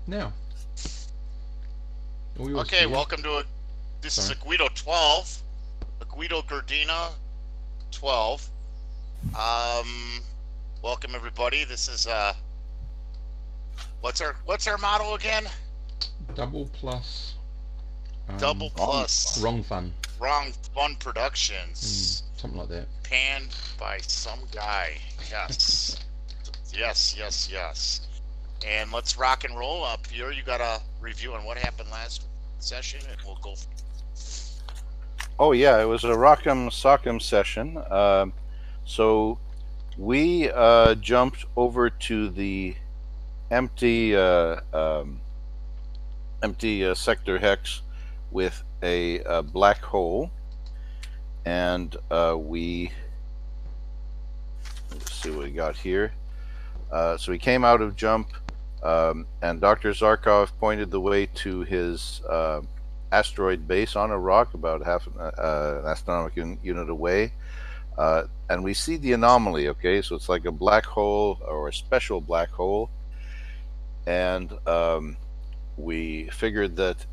Now, all yours, Okay, Steve. welcome to this is Sorry. Agweedo 12, Agweedo Gardena 12. Um, Welcome everybody. This is what's our motto again? Double plus. Um, Double Wrong. plus wrong fun. wrong fun productions, Something like that. panned by some guy. Yes, yes. And let's rock and roll up here. You got a review on what happened last session, and we'll go. Oh yeah, it was a Rock'em Sock'em session. So we jumped over to the empty sector hex with a black hole, and let's see what we got here. So we came out of jump, and Dr. Zarkov pointed the way to his asteroid base on a rock about half an astronomical unit away. And we see the anomaly, okay? So it's like a black hole or a special black hole. And we figured that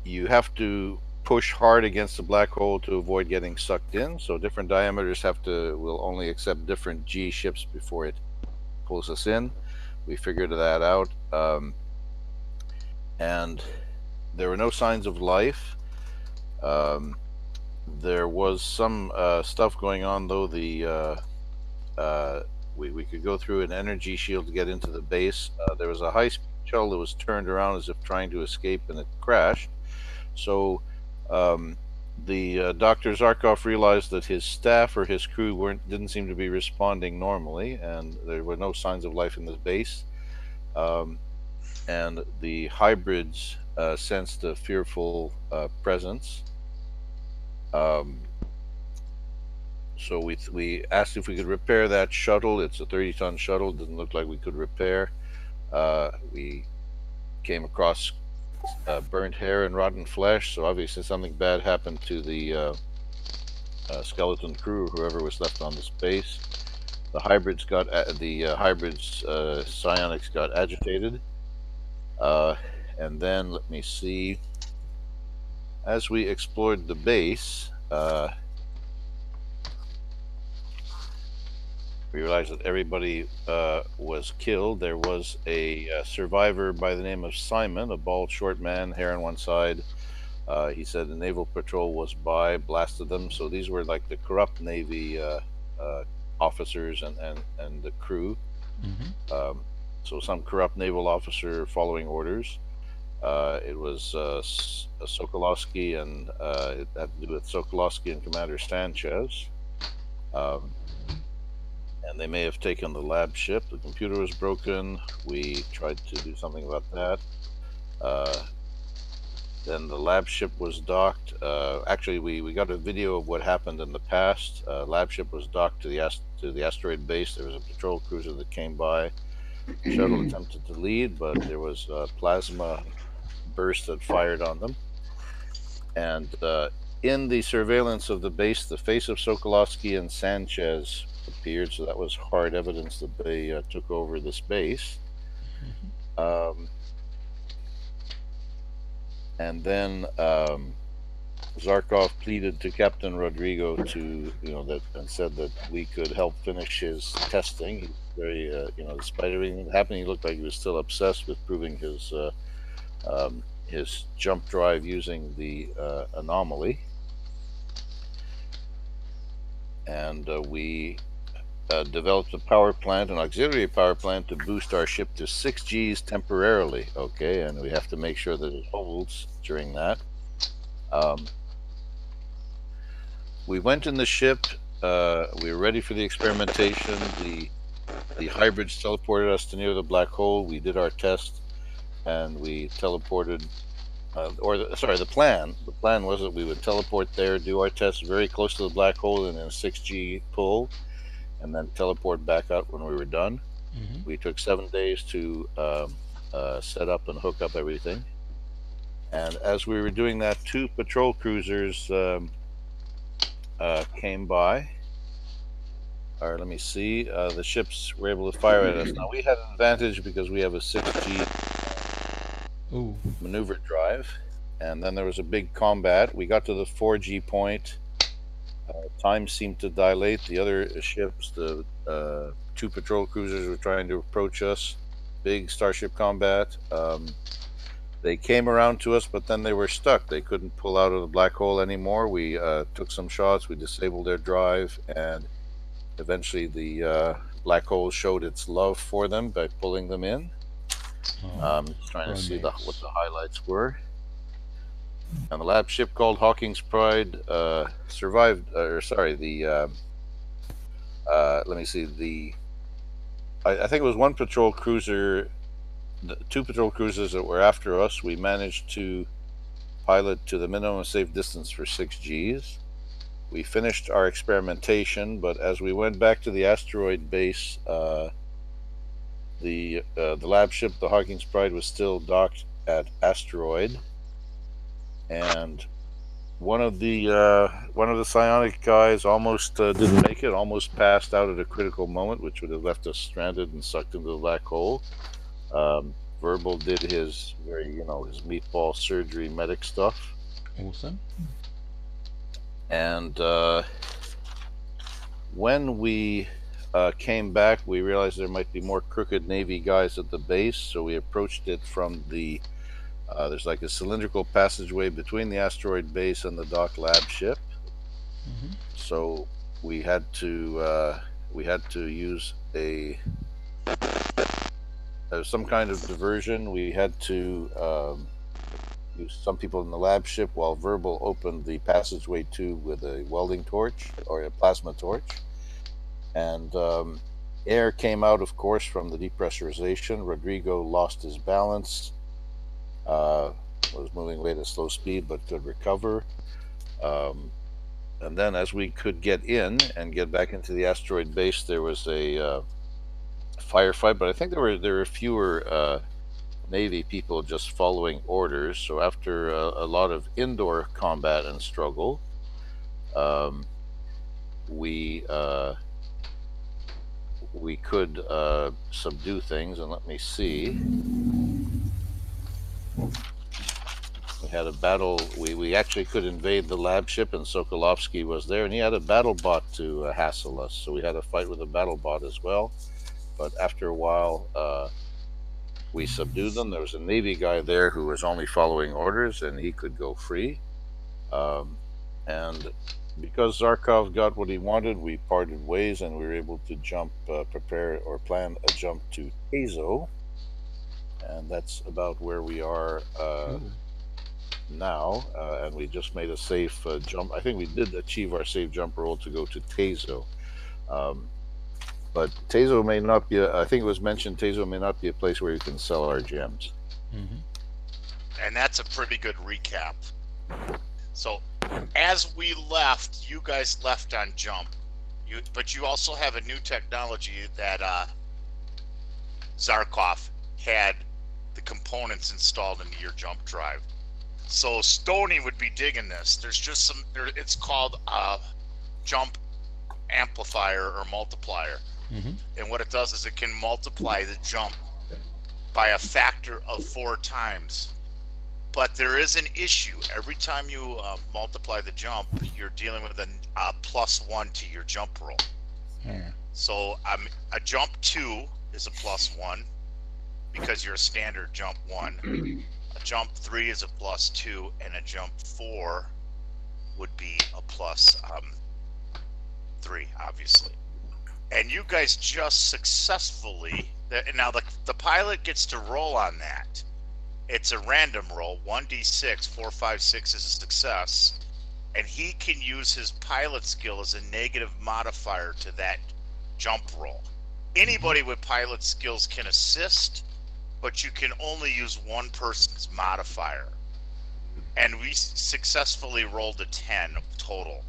you have to push hard against the black hole to avoid getting sucked in. So different diameters will only accept different G ships before it pulls us in. We figured that out. And there were no signs of life. There was some stuff going on, though. We could go through an energy shield to get into the base. There was a high-speed shuttle that was turned around as if trying to escape, and it crashed. So the Dr. Zarkov realized that his staff or his crew didn't seem to be responding normally, and there were no signs of life in the base. And the hybrids sensed a fearful presence. So we asked if we could repair that shuttle. It's a 30-ton shuttle. Didn't look like we could repair. We came across burnt hair and rotten flesh. So obviously something bad happened to the skeleton crew, or whoever was left on this base. The hybrids psionics got agitated. And then let me see. As we explored the base, we realized that everybody was killed. There was a survivor by the name of Simon, a bald, short man, hair on one side. He said the naval patrol was by, blasted them. So these were like the corrupt Navy officers and the crew. So some corrupt naval officer following orders. It was Sokolowski, and it had to do with Sokolowski and Commander Sanchez. And they may have taken the lab ship. The computer was broken. We tried to do something about that. Then the lab ship was docked. Actually, we got a video of what happened in the past. Lab ship was docked to the asteroid base. There was a patrol cruiser that came by. The shuttle attempted to lead, but there was a plasma burst that fired on them. And in the surveillance of the base, the face of Sokolowski and Sanchez appeared, so that was hard evidence that they took over this base. And then Zarkov pleaded to Captain Rodrigo and said that we could help finish his testing. He was very, despite everything that happened, he looked like he was still obsessed with proving his jump drive using the anomaly. And we developed a power plant, an auxiliary power plant, to boost our ship to 6 Gs temporarily. Okay, and we have to make sure that it holds during that. We went in the ship. We were ready for the experimentation. The hybrids teleported us to near the black hole. We did our test, and we teleported. The plan. The plan was that we would teleport there, do our test very close to the black hole in a 6G pull, and then teleport back out when we were done. We took 7 days to set up and hook up everything. And as we were doing that, 2 patrol cruisers came by. All right, let me see. The ships were able to fire at us. Now we had an advantage because we have a 6G Ooh. maneuver drive, and then there was a big combat. We got to the 4G point. Time seemed to dilate. The other ships, the 2 patrol cruisers, were trying to approach us. Big starship combat. They came around to us, but then they were stuck. They couldn't pull out of the black hole anymore. We took some shots. We disabled their drive, and eventually the black hole showed its love for them by pulling them in. Just trying to see what the highlights were. And the lab ship called Hawking's Pride survived. Let me see. I think it was 1 patrol cruiser, 2 patrol cruisers that were after us. We managed to pilot to the minimum safe distance for 6 Gs. We finished our experimentation, but as we went back to the asteroid base, the lab ship, the Hawking's Pride, was still docked at asteroid, and one of the psionic guys almost didn't make it. Almost passed out at a critical moment, which would have left us stranded and sucked into the black hole. Verbal did his his meatball surgery medic stuff. Awesome. And when we came back, we realized there might be more crooked Navy guys at the base, so we approached it from the there's like a cylindrical passageway between the asteroid base and the dock lab ship. So we had to use some kind of diversion. We had to use some people in the lab ship while Verbal opened the passageway tube with a welding torch or a plasma torch, and air came out, of course, from the depressurization. Rodrigo lost his balance. Was moving away at a slow speed, but could recover. And then, as we could get in and get back into the asteroid base, there was a firefight. But I think there were fewer Navy people just following orders. So after a lot of indoor combat and struggle, we could subdue things. And let me see. We had a battle. We actually could invade the lab ship, and Sokolovsky was there, and he had a battle bot to hassle us. So we had a fight with a battle bot as well. But after a while, we subdued them. There was a Navy guy there who was only following orders, and he could go free. And because Zarkov got what he wanted, we parted ways, and we were able to plan a jump to Tezo. And that's about where we are now. And we just made a safe jump. I think we did achieve our safe jump roll to go to Tezo. But Tezo may not be, I think it was mentioned, Tezo may not be a place where you can sell our gems. And that's a pretty good recap. So, as we left, you guys left on jump. But you also have a new technology that Zarkov had the components installed into your jump drive. So Stoney would be digging this. There's just it's called a jump amplifier or multiplier. And what it does is it can multiply the jump by a factor of 4 times. But there is an issue. Every time you multiply the jump, you're dealing with a +1 to your jump roll. So a jump 2 is a +1 because you're a standard jump 1. A jump 3 is a +2, and a jump 4 would be a +3, obviously. And you guys just successfully, now the pilot gets to roll on that. It's a random roll, 1d6, 4, 5, 6 is a success, and he can use his pilot skill as a negative modifier to that jump roll. Anybody with pilot skills can assist, but you can only use one person's modifier. And we successfully rolled a 10 total,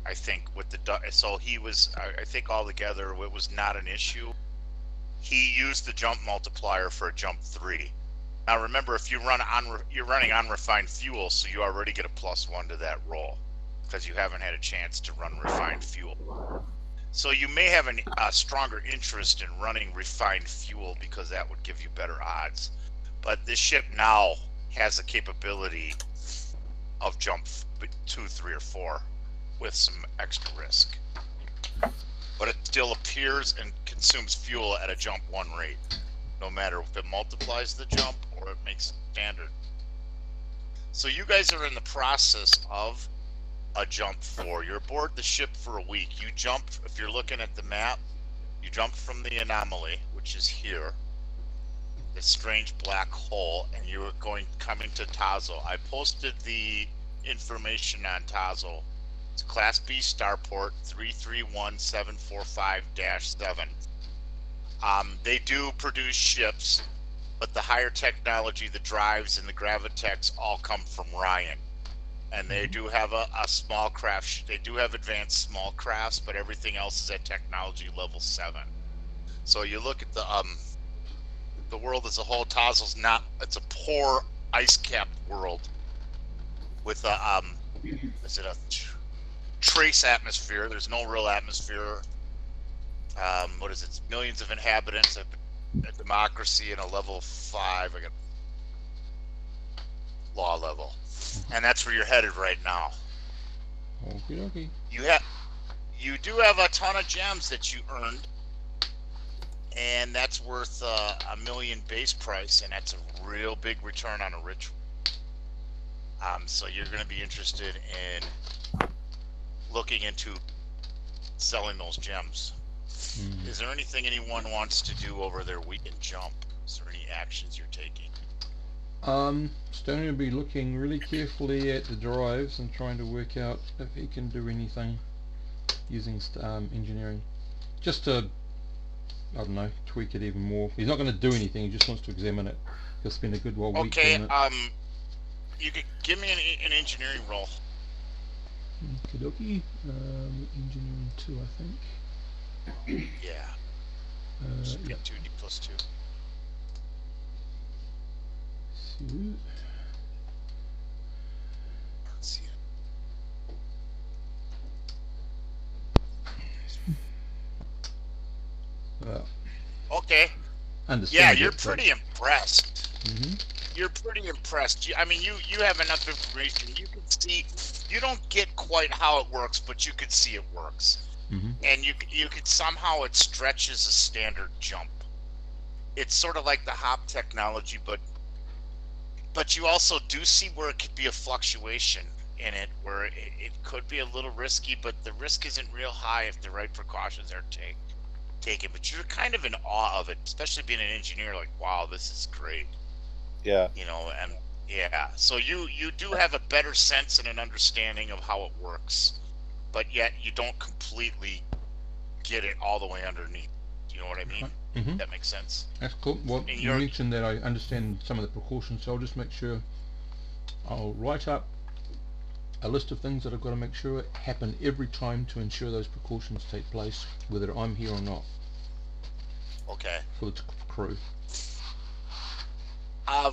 I think, with so he was, I think altogether it was not an issue. He used the jump multiplier for a jump 3. Now remember, if you're running unrefined fuel, so you already get a +1 to that roll because you haven't had a chance to run refined fuel. So you may have a stronger interest in running refined fuel because that would give you better odds. But this ship now has a capability of jump 2, 3, or 4 with some extra risk. But it still appears and consumes fuel at a jump 1 rate, no matter if it multiplies the jump or it makes it standard. So you guys are in the process of a jump 4. You're aboard the ship for a week. You jump, if you're looking at the map, you jump from the anomaly, which is here, this strange black hole, and you're coming to Tazo. I posted the information on Tazo. It's Class B starport 331745-7. They do produce ships, but the higher technology, the drives and the gravitechs all come from Ryan. And they do have a small craft. They do have advanced small crafts, but everything else is at technology level 7. So you look at the world as a whole. Tazo's not. It's a poor ice-capped world with a is it a trace atmosphere? There's no real atmosphere. What is it? Millions of inhabitants, a democracy, and a level 5. I got law level, and that's where you're headed right now. Okie dokie. You do have a ton of gems that you earned, and that's worth $1 million base price, and that's a real big return on a ritual. So you're going to be interested in looking into selling those gems. Is there anything anyone wants to do over their weekend jump? Is there any actions you're taking? Stoney will be looking really carefully at the drives and trying to work out if he can do anything using engineering. Just to, I don't know, tweak it even more. He's not going to do anything, he just wants to examine it. He'll spend a good week doing it. You could give me an engineering roll. Okie dokie. Engineering 2, I think. Yeah. Yep. 2D plus 2. Let's see it. Okay. Yeah, you're pretty impressed. You're pretty impressed. I mean, you have enough information. You can see. You don't get quite how it works, but you can see it works. And you could somehow it stretches a standard jump. It's sort of like the hop technology, but you also do see where it could be a fluctuation in it, where it could be a little risky, but the risk isn't real high if the right precautions are taken. But you're kind of in awe of it, especially being an engineer. Like, wow, this is great. Yeah. You know, and yeah. So you do have a better sense and an understanding of how it works. But yet you don't completely get it all the way underneath. Do you know what I mean? That makes sense. That's cool. Well, you mentioned that I understand some of the precautions, so I'll just make sure I'll write up a list of things that I've got to make sure happen every time to ensure those precautions take place, whether I'm here or not. Okay. For the crew.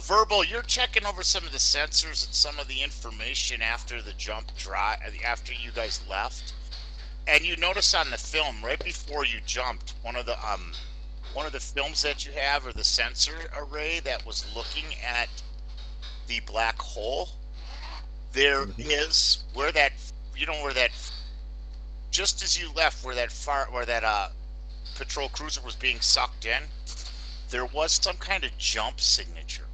Verbal, you're checking over some of the sensors and some of the information after the jump after you guys left, and you notice on the film right before you jumped, one of the films that you have, or the sensor array that was looking at the black hole. There is where that just as you left, where that patrol cruiser was being sucked in, there was some kind of jump signature.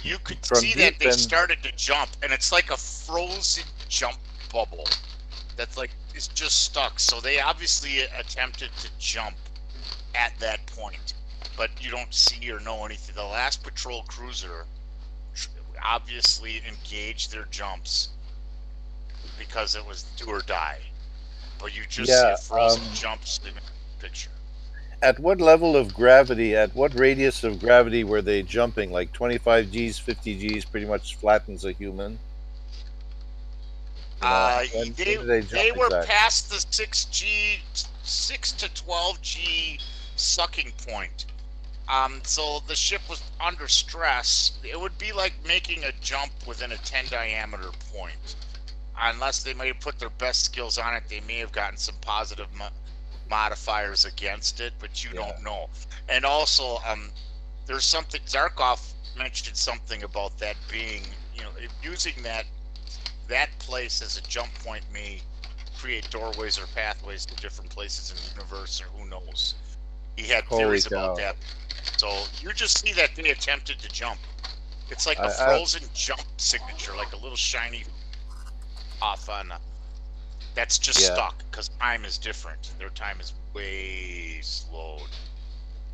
You could see that they started to jump, and it's like a frozen jump bubble that's like is just stuck. So they obviously attempted to jump at that point, but you don't see or know anything. The last patrol cruiser obviously engaged their jumps because it was do or die. But you just see a frozen jumps in the picture. At what level of gravity, at what radius of gravity were they jumping? Like 25 Gs, 50 Gs pretty much flattens a human? They were past the 6 to 12 G sucking point. So the ship was under stress. It would be like making a jump within a 10 diameter point. Unless they may have put their best skills on it, they may have gotten some positive modifiers against it, but you don't know. And also, there's something Zarkov mentioned something about that being, using that place as a jump point may create doorways or pathways to different places in the universe, or who knows. He had Holy theories cow. about that. So you just see that they attempted to jump. It's like a I- frozen jump signature, like a little shiny off on. That's just Yeah. stuck because time is different. Their time is way slowed.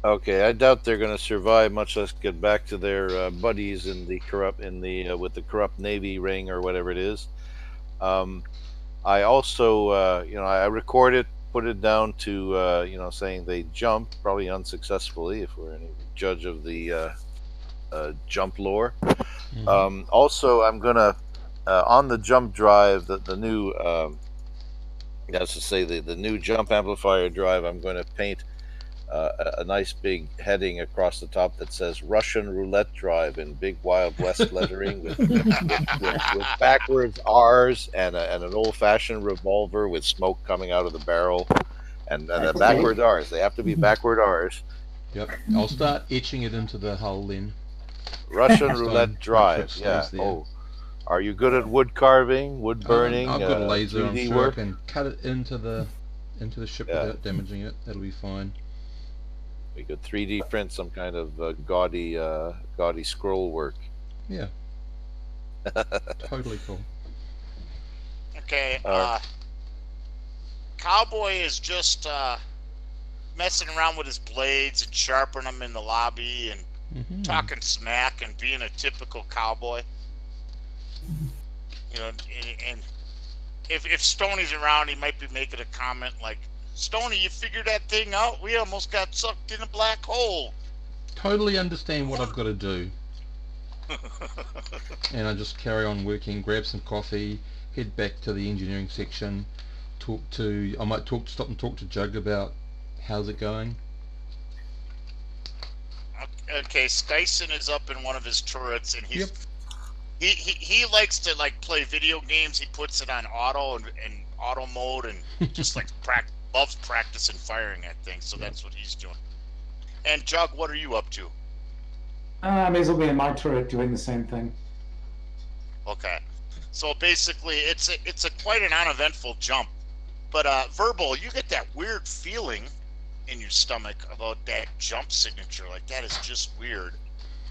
Okay, I doubt they're going to survive, much less get back to their buddies in the with the corrupt Navy ring or whatever it is. I also, I recorded, put it down to, saying they jumped, probably unsuccessfully if we're any judge of the jump lore. Also, I'm gonna on the jump drive, the new, that's to say the new jump amplifier drive. I'm going to paint a nice big heading across the top that says Russian roulette drive in big Wild West lettering with backwards R's and an old-fashioned revolver with smoke coming out of the barrel, and the backward R's. They have to be backward R's. Yep. I'll start etching it into the hull then. Russian Just roulette make sure drive. it stays Yeah. there. Oh, are you good at wood carving, wood burning, I've got a laser. 3D I'm sure work? I can cut it into the ship Yeah. without damaging it. That'll be fine. We could 3D print some kind of gaudy scroll work. Yeah. Totally cool. Okay, Cowboy is just messing around with his blades and sharpening them in the lobby and talking smack and being a typical cowboy. And if Stoney's around, he might be making a comment like, Stoney, you figured that thing out? We almost got sucked in a black hole. Totally understand what I've got to do. And I just carry on working, grab some coffee, head back to the engineering section, I might stop and talk to Jug about how's it going. Okay, Skyson is up in one of his turrets, and Yep. he likes to play video games. He puts it on auto and auto mode, and just loves practicing firing that thing. So that's what he's doing. And Jug, what are you up to? Maze will be in my turret doing the same thing. Okay, so basically, it's quite an uneventful jump. But Verbal, you get that weird feeling in your stomach about that jump signature. Like, that is just weird.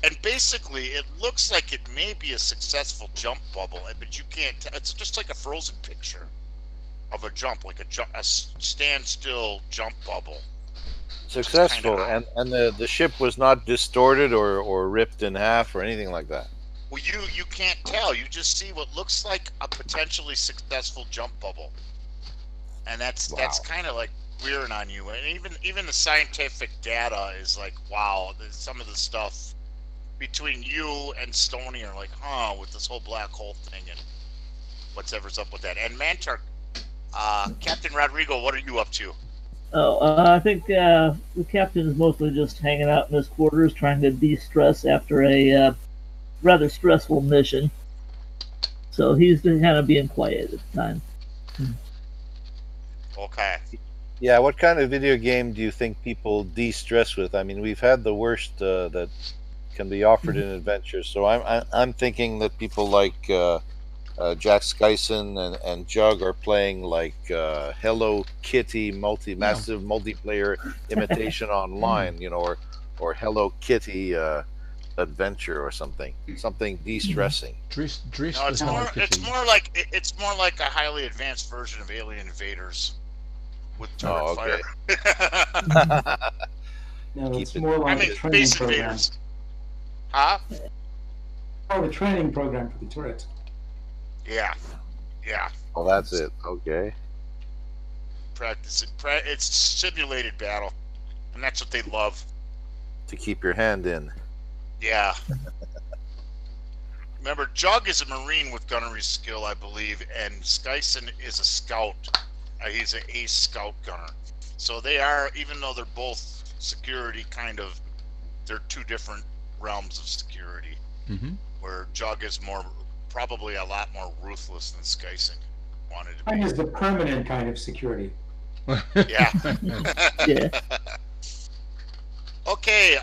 And basically, it looks like it may be a successful jump bubble, but you can't. It's just like a frozen picture of a jump, like a standstill jump bubble. Successful, and the ship was not distorted or ripped in half or anything like that. Well, you can't tell. You just see what looks like a potentially successful jump bubble, and that's kind of like weird on you. And even the scientific data is like, wow. Some of the stuff between you and Stoney are like, with this whole black hole thing and whatever's up with that. And Mantark, Captain Rodrigo, what are you up to? Oh, I think the captain is mostly just hanging out in his quarters, trying to de-stress after a rather stressful mission. So he's kind of being quiet at the time. Okay. Yeah, what kind of video game do you think people de-stress with? I mean, we've had the worst that can be offered in adventures. So I'm thinking that people like Jack Skyson and Jug are playing like Hello Kitty massive multiplayer imitation online, or Hello Kitty adventure or something de-stressing. Dress No, it's more like a highly advanced version of Alien Invaders with turret fire. No, it's more like a training Space program. Invaders. Huh? More of a training program for the turret. Yeah. Well, that's it. Okay. Practice. It's simulated battle, and that's what they love. To keep your hand in. Yeah. Remember, Jug is a Marine with gunnery skill, I believe, and Skyson is a scout. He's an ace scout gunner. So they are, even though they're both security, they're two different realms of security. Where Jug is probably a lot more ruthless than Skyson wanted to be. Mine is the permanent kind of security. Yeah. Yeah. Okay,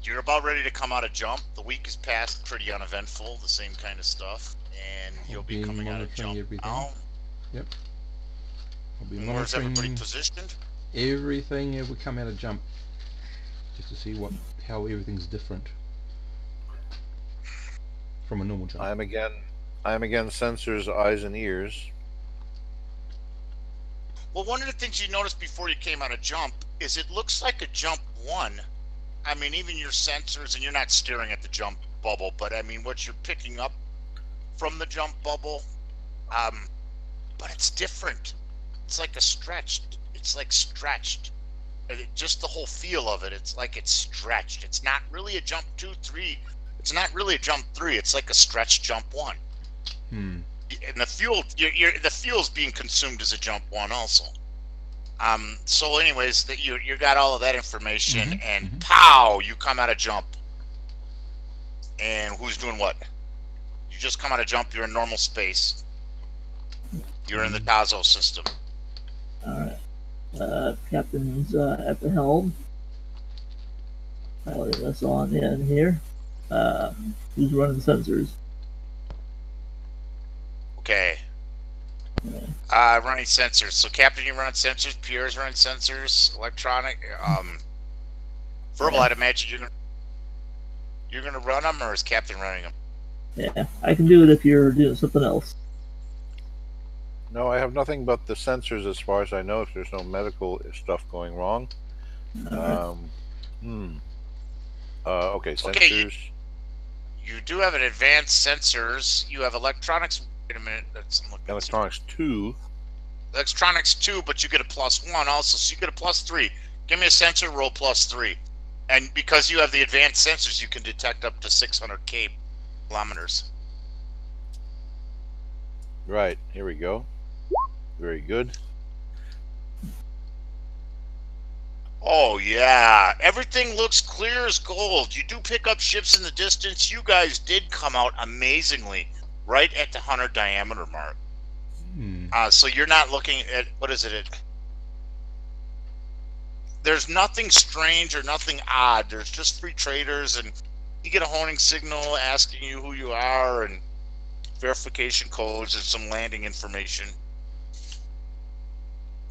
you're about ready to come out of jump. The week is past, pretty uneventful, the same kind of stuff, and you'll be coming out of jump now. Yep. I'll be And where's everybody monitoring positioned? everything as we come out of jump, just to see how everything's different from a normal jump. I am again sensors, eyes and ears. Well, one of the things you noticed before you came out of jump is it looks like a jump 1. I mean, even your sensors, and you're not staring at the jump bubble, but I mean, what you're picking up from the jump bubble, but it's different. It's like stretched. Just the whole feel of it, it's like it's stretched. It's not really a jump 2, 3. It's not really a jump 3. It's like a stretched jump 1. And the fuel's being consumed as a jump 1 also. So anyways, that you got all of that information, and pow, you come out of jump. And who's doing what? You just come out of jump. You're in normal space. You're in the Tazo system. All right. Captain's at the helm. Piloting us on in here. Who's running sensors? Okay. Running sensors. So, Captain, you run sensors. Pierre's running sensors. Electronic. Verbal. I'd imagine you're gonna run them, or is Captain running them? Yeah, I can do it if you're doing something else. No, I have nothing but the sensors as far as I know. If there's no medical stuff going wrong. Okay, sensors. Okay, you do have an advanced sensors. You have electronics. Wait a minute. Electronics 2. Electronics 2, but you get a +1 also, so you get a +3. Give me a sensor roll +3. And because you have the advanced sensors, you can detect up to 600 kilometers. Right, here we go. Very good. Oh yeah, everything looks clear as gold. You do pick up ships in the distance. You guys did come out amazingly right at the 100 diameter mark. So you're not looking at, what is it? There's nothing strange or nothing odd. There's just free traders, and you get a honing signal asking you who you are and verification codes and some landing information.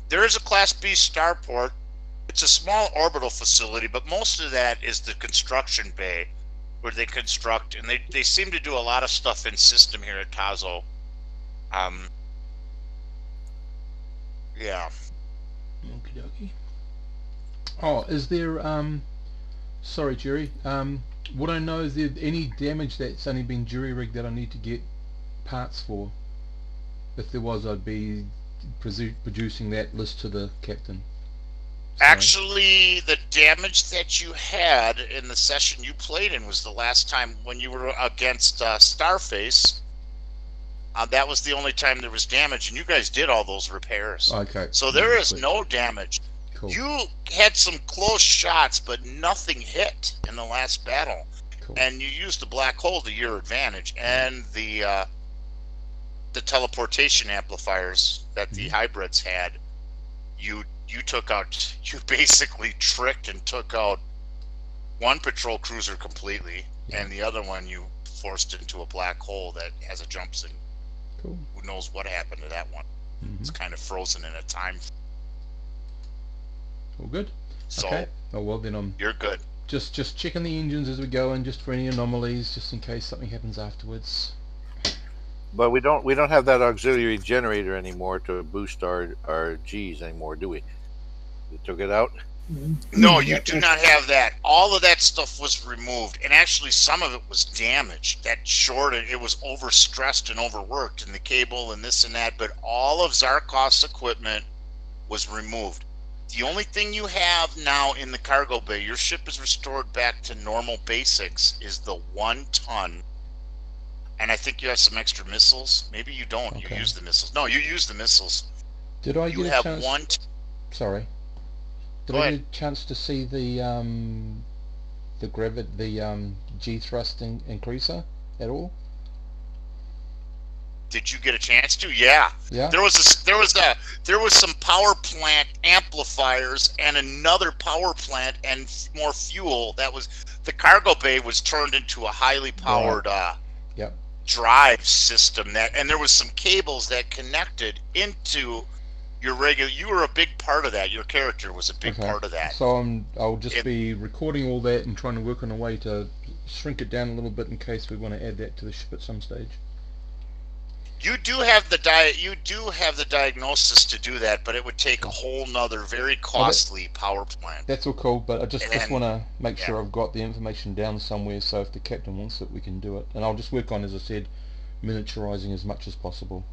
There is a Class B starport. It's a small orbital facility, but most of that is the construction bay where they construct, and they seem to do a lot of stuff in system here at Tazo. Yeah. Okie dokie. Oh, is there sorry Jerry, would I know, is there any damage that's only been jury rigged that I need to get parts for? If there was, I'd be producing that list to the captain. Actually, the damage that you had in the session you played in was the last time when you were against Starface. That was the only time there was damage, and you guys did all those repairs. Okay. So there is no damage. Cool. You had some close shots, but nothing hit in the last battle. Cool. And you used the black hole to your advantage, and the teleportation amplifiers that the hybrids had. You took out. You basically tricked and took out one patrol cruiser completely, and the other one you forced into a black hole that has a jump signal. Cool. Who knows what happened to that one? It's kind of frozen in a time. All good. So okay. Oh well, then you're good. Just checking the engines as we go, and just for any anomalies, just in case something happens afterwards. But we don't have that auxiliary generator anymore to boost our Gs anymore, do we? You took it out? No, you do not have that. All of that stuff was removed, and actually some of it was damaged. That shorted, it was overstressed and overworked in the cable and this and that, but all of Zarkov's equipment was removed. The only thing you have now in the cargo bay, your ship is restored back to normal basics, is the 1 ton. And I think you have some extra missiles. Maybe you don't. Okay. You use the missiles. No, you use the missiles. Did I You get a have chance? one. Sorry. Did Go I ahead. get a chance to see the G thrust increaser at all? Did you get a chance to? Yeah. Yeah. There was some power plant amplifiers and another power plant and more fuel. That was the cargo bay was turned into a highly powered Yep. drive system and there was some cables that connected into your regular. You were a big part of that. Your character was a big part of that. So I'll just be recording all that and trying to work on a way to shrink it down a little bit in case we want to add that to the ship at some stage. You do have the diagnosis to do that, but it would take a whole nother very costly power plant. That's all cool, but I just want to make sure I've got the information down somewhere, so if the captain wants it, we can do it. And I'll just work on, as I said, miniaturizing as much as possible,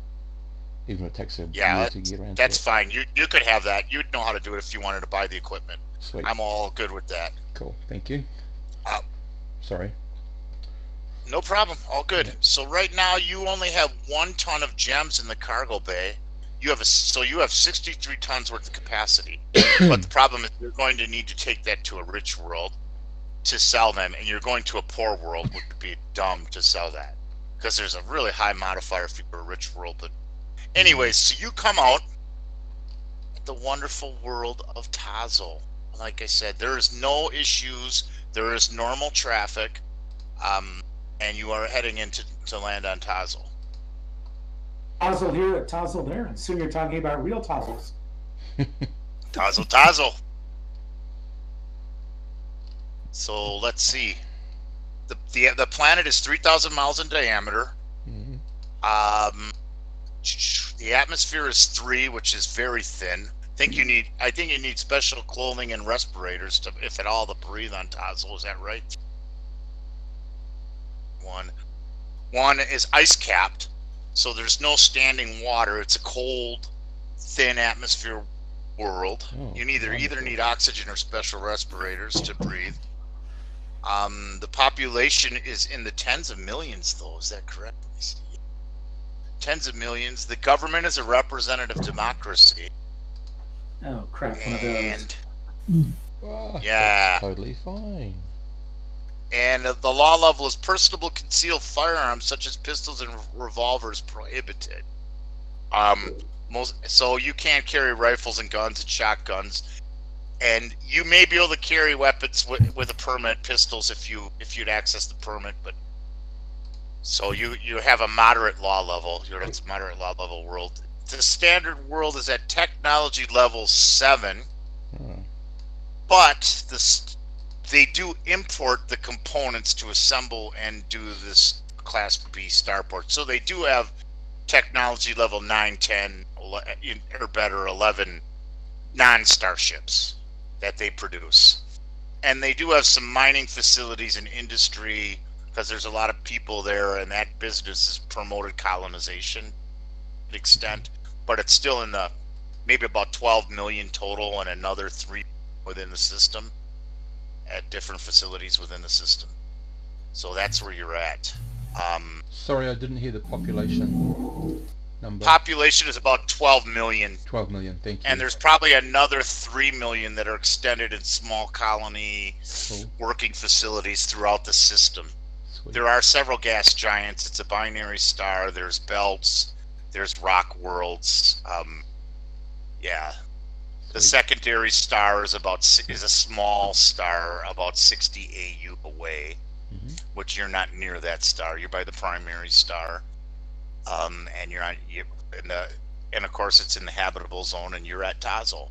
even if it takes a year to get around. That's fine. You could have that. You'd know how to do it if you wanted to buy the equipment. Sweet. I'm all good with that. Cool. Thank you. Sorry. No problem. All good. Yeah. So right now you only have 1 ton of gems in the cargo bay. You have 63 tons worth of capacity. But the problem is you're going to need to take that to a rich world to sell them, and you're going to a poor world, which would be dumb to sell that because there's a really high modifier for a rich world. But anyways, so you come out at the wonderful world of Tazo. Like I said, there is no issues. There is normal traffic. And you are heading to land on Tazo. Tazo here, Tazo there, and soon you're talking about real Tazos. Tazo. So let's see. The planet is 3,000 miles in diameter. Mm-hmm. The atmosphere is 3, which is very thin. I think you need special clothing and respirators to, if at all, to breathe on Tazo. Is that right? One is ice capped, so there's no standing water. It's a cold, thin atmosphere world. You either need oxygen or special respirators to breathe. The population is in the tens of millions, though. Is that correct? Let me see. Tens of millions. The government is a representative democracy. Oh crap! One of those. Yeah, totally fine. And the law level is personable concealed firearms such as pistols and revolvers prohibited. So you can't carry rifles and guns and shotguns, and you may be able to carry weapons with a permit, pistols if you'd access the permit. But so you have a moderate law level. You're at a moderate law level world. The standard world is at technology level 7, but they do import the components to assemble and do this Class B starport. So they do have technology level 9, 10, or better, 11 non-starships that they produce. And they do have some mining facilities and industry because there's a lot of people there, and that business has promoted colonization to an extent. But it's still in the maybe about 12 million total and another 3 within the system at different facilities within the system. So that's where you're at. Sorry, I didn't hear the population number. Population is about 12 million. 12 million, thank you. And there's probably another 3 million that are extended in small colony working facilities throughout the system. Sweet. There are several gas giants. It's a binary star. There's belts. There's rock worlds. The secondary star is a small star about 60 AU away, which you're not near that star. You're by the primary star, and and of course it's in the habitable zone, and you're at Tazo.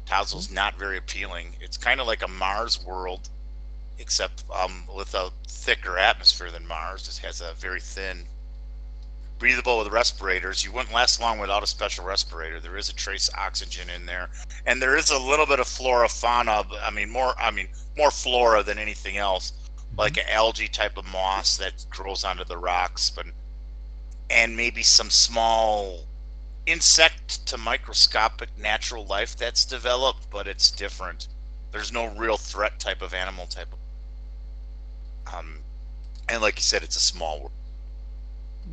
Tazo's not very appealing. It's kind of like a Mars world, except with a thicker atmosphere than Mars. It has a very thin, breathable with respirators. You wouldn't last long without a special respirator. There is a trace oxygen in there, and there is a little bit of flora fauna. More flora than anything else, like an algae type of moss that grows onto the rocks, and maybe some small insect to microscopic natural life that's developed, but it's different. There's no real threat type of animal type of, and like you said, it's a small world.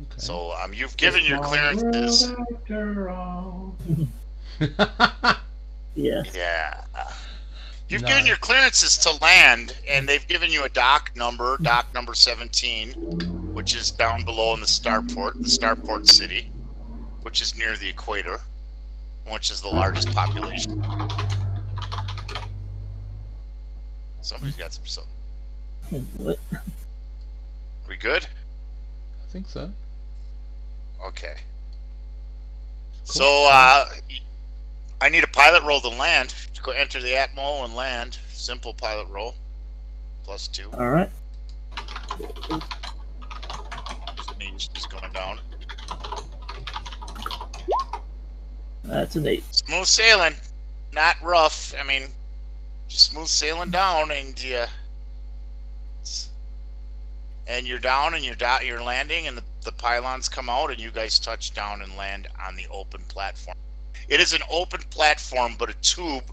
Okay. So you've given your clearances. Yeah. Yeah. You've given your clearances to land, and they've given you a dock number 17, which is down below in the starport city, which is near the equator. which is the largest population. Somebody's got some. What? We good? I think so. Okay. Cool. So I need a pilot roll to land. Go enter the Atmo and land. Simple pilot roll. +2. All right. He's going down. That's an 8. Smooth sailing, not rough. I mean, just smooth sailing down, and you're down, and you're landing, and the pylons come out, and you guys touch down and land on the open platform. It is an open platform, but a tube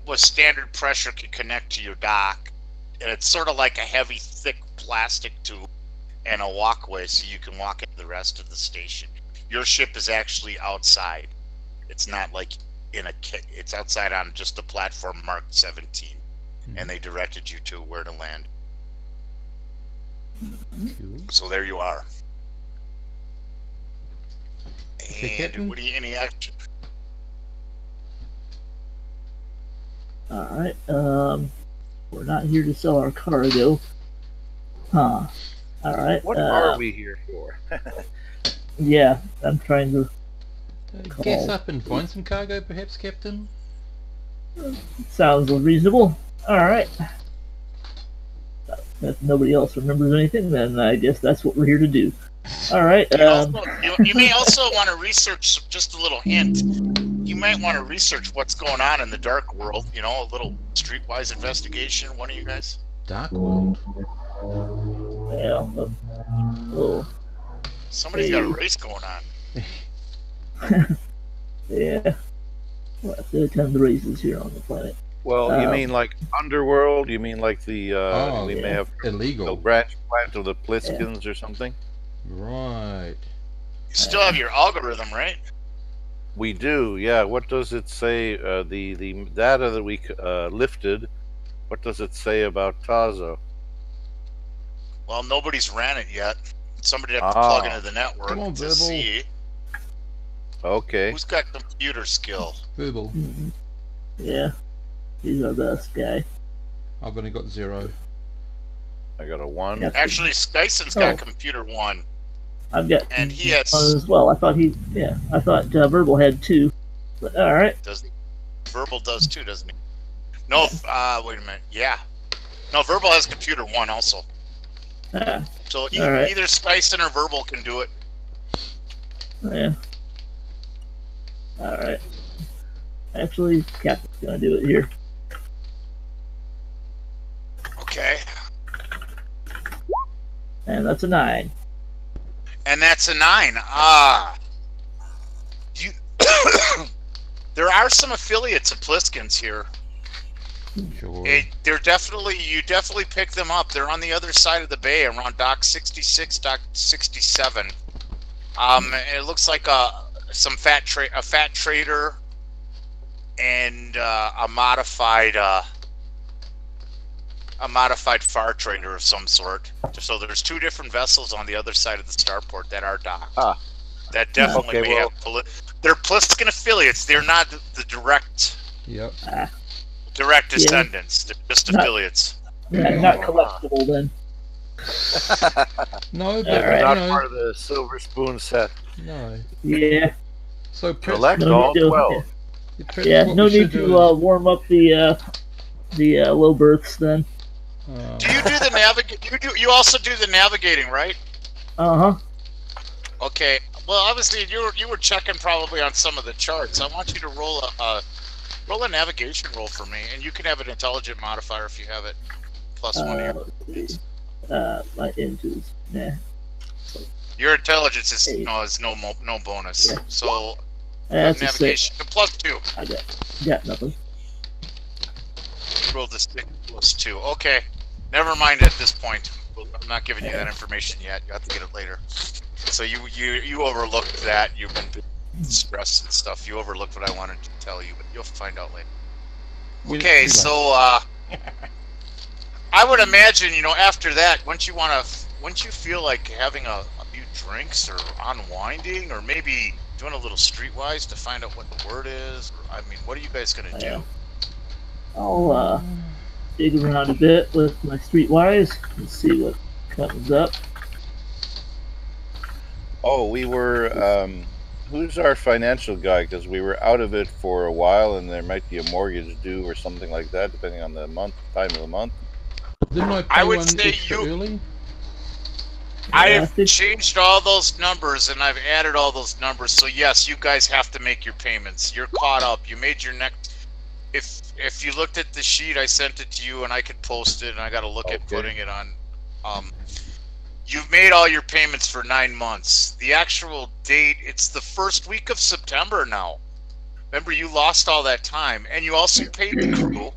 with standard pressure can connect to your dock, and it's sort of like a heavy, thick plastic tube and a walkway, so you can walk into the rest of the station. Your ship is actually outside. It's not like it's outside on just a platform marked 17, and they directed you to where to land. Cool. So there you are. Okay, And Captain. what do you, any action? All right. We're not here to sell our cargo. Huh. All right. What are we here for? Yeah, I'm trying to. Gas up and find some cargo, perhaps, Captain? Sounds reasonable. All right. If nobody else remembers anything, then I guess that's what we're here to do. All right. You may also want to research, just a little hint, you might want to research what's going on in the dark world, you know, a little streetwise investigation, one of you guys. Dark world. Yeah. Oh. Somebody's got a race going on. Yeah. We'll have to attend the races here on the planet. Well, you mean like underworld? You mean like the we may have illegal the branch plant of the Pliskins or something? Right. You still have your algorithm, right? We do, yeah. What does it say? The data that we lifted. What does it say about Tazo? Well, nobody's ran it yet. Somebody have to plug into the network Come on, to Verbal. see Okay. who's got computer skill. Verbal. Mhm. Yeah. He's our best guy. I've only got 0. I got a 1. Yeah. Actually, Skyson's got computer 1. I've got And he has- one as well. I thought Verbal had 2. But all right. Verbal does too, doesn't he? No, wait a minute. Yeah. No, Verbal has computer 1 also. So all right. either Skyson or Verbal can do it. Yeah. All right. Actually, Captain's gonna do it here. Okay. And that's a 9. And that's a 9. You there are some affiliates of Pliskins here. Sure. You definitely pick them up. They're on the other side of the bay, around dock 66, dock 67. It looks like a fat trader and a modified far trader of some sort. So there's 2 different vessels on the other side of the starport that are docked. That definitely Okay, may well- have. They're Pliskin affiliates. They're not the direct Yep. descendants. They're just Not- affiliates. Yeah, not collectible then. No, but All right. Not you know, part of the Silver Spoon set. no. Yeah. So perhaps, Collect No all need to- 12. perhaps Yeah. what No we need should to do is, warm up the low berths then. Do you do the navigate? You also do the navigating, right? Uh huh. Okay. Well, obviously you were checking probably on some of the charts. I want you to roll a navigation roll for me, and you can have an intelligent modifier if you have it. +1 here. Let's see. My intus. Nah. Your intelligence is Eight. no bonus. Yeah. So That's a 6. navigation +2. I got nothing. Roll the 6 +2. Okay. Never mind at this point. I'm not giving you that information yet. You have to get it later. So you overlooked that. You've been stressed and stuff. You overlooked what I wanted to tell you, but you'll find out later. Okay, we so I would imagine, after that, once you feel like having a few drinks or unwinding, or maybe doing a little streetwise to find out what the word is? Or, I mean, what are you guys gonna do? I'll dig around a bit with my streetwise and see what comes up. Oh, we were. Who's our financial guy? Because we were out of it for a while, and there might be a mortgage due or something like that, depending on the time of the month. Didn't I pay I would one say extra early? I Yeah, I have think- changed all those numbers and I've added all those numbers. So yes, you guys have to make your payments. You're caught up. You made your next. If you looked at the sheet, I sent it to you, and I could post it. And I got to look at Okay. putting it on. You've made all your payments for 9 months. The actual date, it's the first week of September now. Remember, you lost all that time, and you also paid the crew.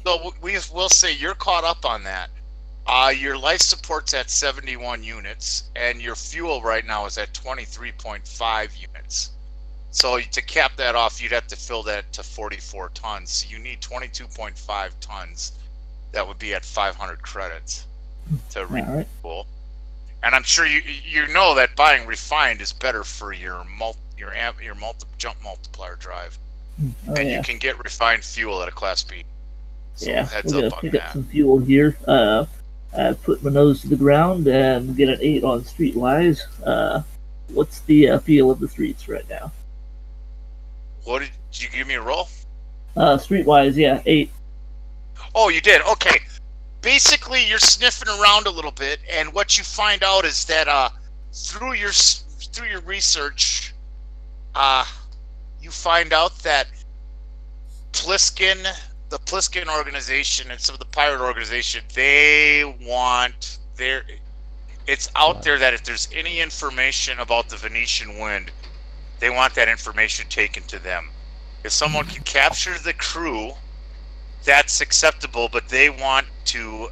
So we'll say you're caught up on that. Your life support's at 71 units, and your fuel right now is at 23.5 units. So to cap that off, you'd have to fill that to 44 tons. So you need 22.5 tons. That would be at 500 credits to All right. refuel. And I'm sure you know that buying refined is better for your jump multiplier drive, Oh, and yeah. you can get refined fuel at a Class B. So Yeah, heads we're up gonna on pick that. up some fuel here. I put my nose to the ground and get an 8 on streetwise. What's the feel of the streets right now? What did you give me a roll? Streetwise, yeah, 8. Oh, you did. Okay. Basically, you're sniffing around a little bit, and what you find out is that through your research, you find out that the Pliskin organization, and some of the pirate organization, it's out there that if there's any information about the Venetian Wind, they want that information taken to them. If someone can capture the crew, that's acceptable, but they want to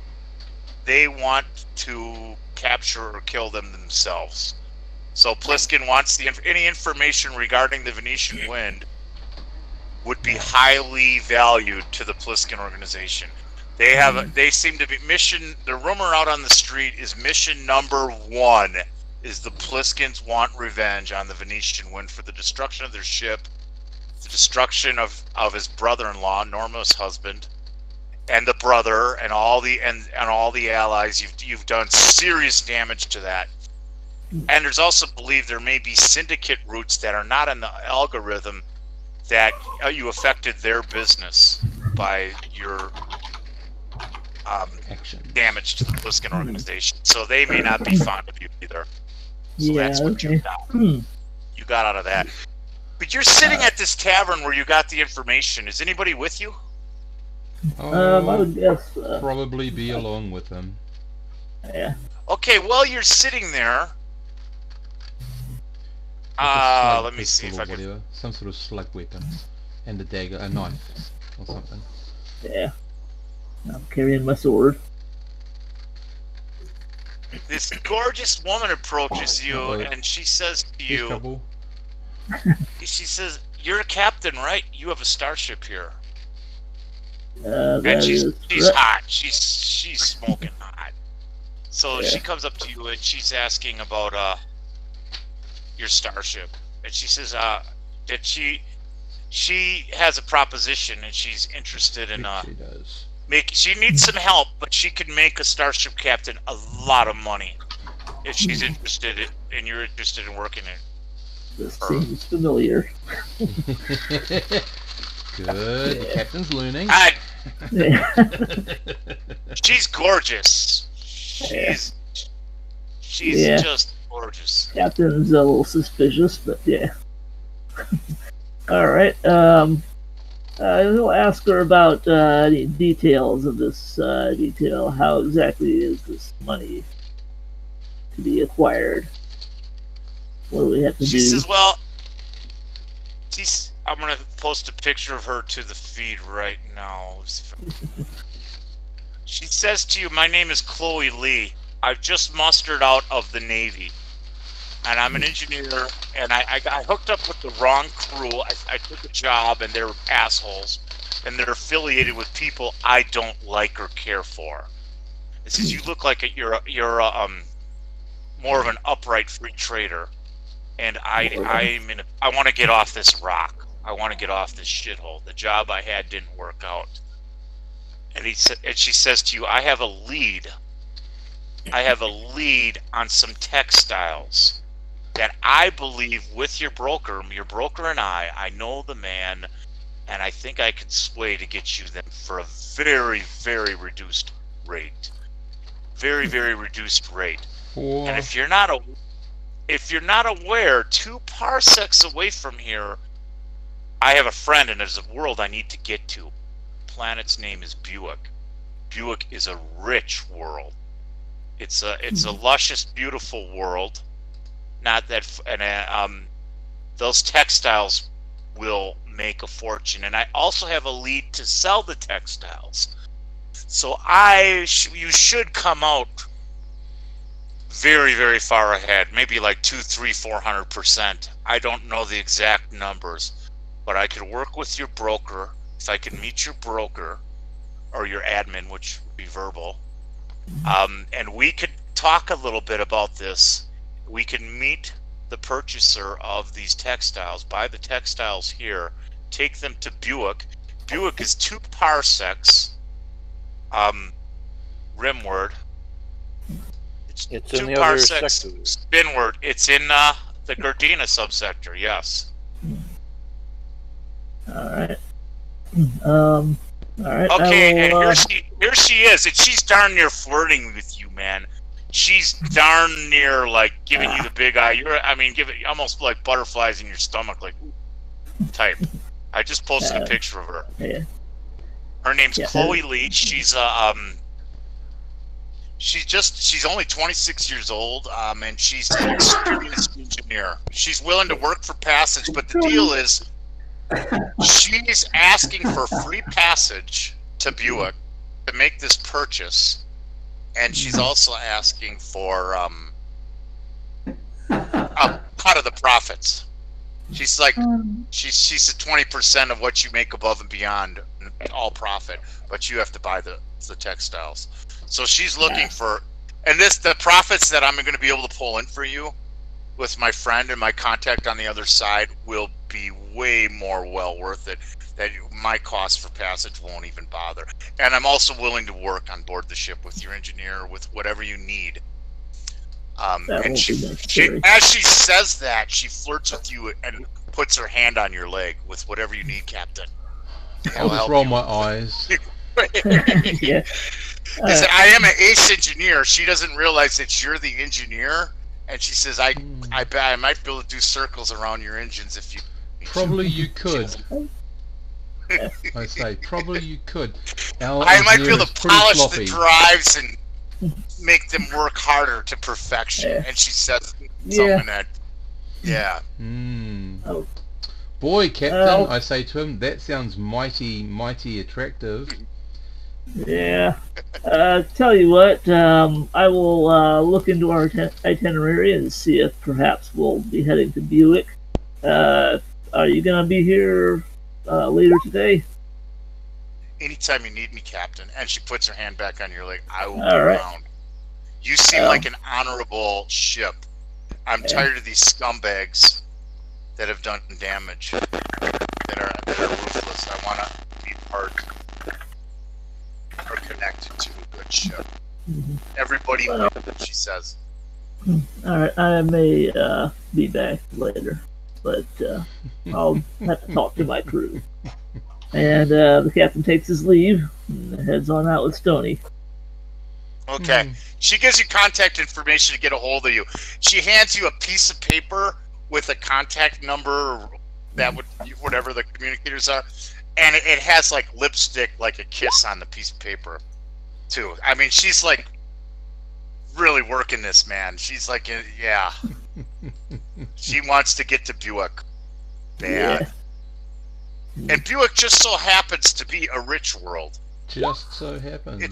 capture or kill them themselves. So Pliskin wants any information regarding the Venetian Wind would be highly valued to the Pliskin organization. They seem to be the rumor out on the street is mission number 1 is the Pliskins want revenge on the Venetian Wind for the destruction of their ship, the destruction of his brother-in-law, Norma's husband, and the brother, and all the allies. You've done serious damage to that. And there's also believed there may be syndicate routes that are not in the algorithm that you affected their business by your Action. damage to the Pliskin organization. So they may not be fond of you either. So Yeah, that's what okay. you got. You got out of that. But you're sitting at this tavern where you got the information. Is anybody with you? I would guess. Probably be along with them. Yeah. Okay, well, you're sitting there. With a slug Let me see pistol if I or can. whatever. Some sort of slug weapon. And a dagger, a knife, or something. Yeah. I'm carrying my sword. This gorgeous woman approaches you, Uh-oh. and she says to Here's you, trouble. she says, "You're a captain, right? You have a starship here." That And she's is she's correct. hot. She's smoking hot. So Yeah. she comes up to you and she's asking about your starship, and she says that she has a proposition and she's interested in Which she does. she needs some help, but she can make a starship captain a lot of money if she's interested and you're interested in working it. This seems familiar. Good. The captain's learning. Yeah. She's gorgeous. She's Yeah. just gorgeous. Captain's a little suspicious, but yeah. All right. We'll ask her about any details of this detail. How exactly is this money to be acquired? What do we have to She do? says, "Well, I'm gonna post a picture of her to the feed right now." She says to you, "My name is Chloe Lee. I've just mustered out of the Navy, and I'm an engineer. And I got hooked up with the wrong crew. I took a job, and they're assholes, and they're affiliated with people I don't like or care for." It says, "You look like you're more of an upright free trader. and I want to get off this rock. I want to get off this shithole. The job I had didn't work out. And she says to you, I have a lead on some textiles that I believe with your broker and I know the man, and I think I can sway to get you them for a very, very reduced rate. Very, very reduced rate. And if you're not aware, 2 parsecs away from here, I have a friend, and there's a world I need to get to. The planet's name is Buick. Buick is a rich world. It's a luscious, beautiful world. Not that, and those textiles will make a fortune. And I also have a lead to sell the textiles. So you should come out very, very far ahead. Maybe like 400%. I don't know the exact numbers, but I could work with your broker. If I can meet your broker or your admin, which would be verbal, and we could talk a little bit about this. We can meet the purchaser of these textiles, buy the textiles here, take them to Buick. Buick is 2 parsecs rimward. It's in 2 the other parsecs sector. spinward. It's in the Gardena subsector, yes. Alright. Alright. Okay, and here she is, and she's darn near flirting with you, man. She's darn near like giving you the big eye. Almost like butterflies in your stomach, like type. I just posted a picture of her. Yeah. Her name's Chloe Lee. She's she's only 26 years old, and she's an experienced engineer. She's willing to work for passage, but the deal is she's asking for free passage to Buick to make this purchase, and she's also asking for a cut of the profits. She's like, she said 20% of what you make above and beyond, all profit, but you have to buy the textiles. So she's looking for, and the profits that I'm going to be able to pull in for you with my friend and my contact on the other side will be way more well worth it. That my cost for passage won't even bother. And I'm also willing to work on board the ship with your engineer, with whatever you need. And she, as she says that, she flirts with you and puts her hand on your leg with whatever you need, Captain. I'll just roll my eyes. Yeah. He said, I am an ace engineer. She doesn't realize that you're the engineer, and she says, I bet I might be able to do circles around your engines if you. Probably you could. I say, probably you could. I might be able to polish the drives and make them work harder to perfection. Yeah. And she says something that, Oh. Boy, Captain, I say to him, that sounds mighty, mighty attractive. Yeah. Tell you what, I will look into our itinerary and see if perhaps we'll be heading to Buick. Are you going to be here later today? Anytime you need me, Captain. And she puts her hand back on your leg. I will be right. around. You seem like an honorable ship. I'm tired of these scumbags that have done damage, that are ruthless. I want to be part or connected to a good ship. Everybody wins, she says. Alright, I may be back later, but I'll have to talk to my crew. And the captain takes his leave and heads on out with Stoney. Okay. She gives you contact information to get a hold of you. She hands you a piece of paper with a contact number that would, whatever the communicators are, and it has like lipstick, like a kiss on the piece of paper, too. I mean, she's like really working this, man. She's like, yeah. She wants to get to Buick bad. Yeah. And Buick just so happens to be a rich world. Just so happens.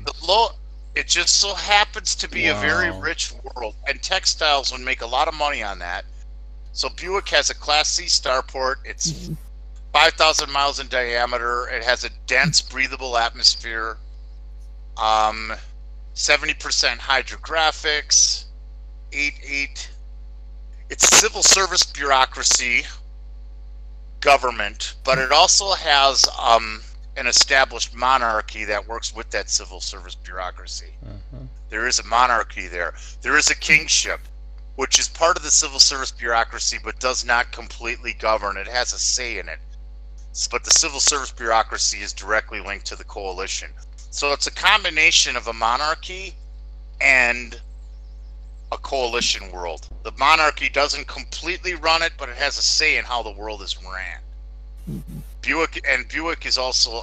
It just so happens to be a very rich world, and textiles would make a lot of money on that. So Buick has a Class C starport. It's 5,000 miles in diameter. It has a dense, breathable atmosphere. 70% hydrographics. 8. it's civil service bureaucracy, government, but it also has an established monarchy that works with that civil service bureaucracy. There is a monarchy there. There is a kingship, which is part of the civil service bureaucracy, but does not completely govern. It has a say in it. But the civil service bureaucracy is directly linked to the coalition. So it's a combination of a monarchy and a coalition world. The monarchy doesn't completely run it, but it has a say in how the world is ran. Buick is also,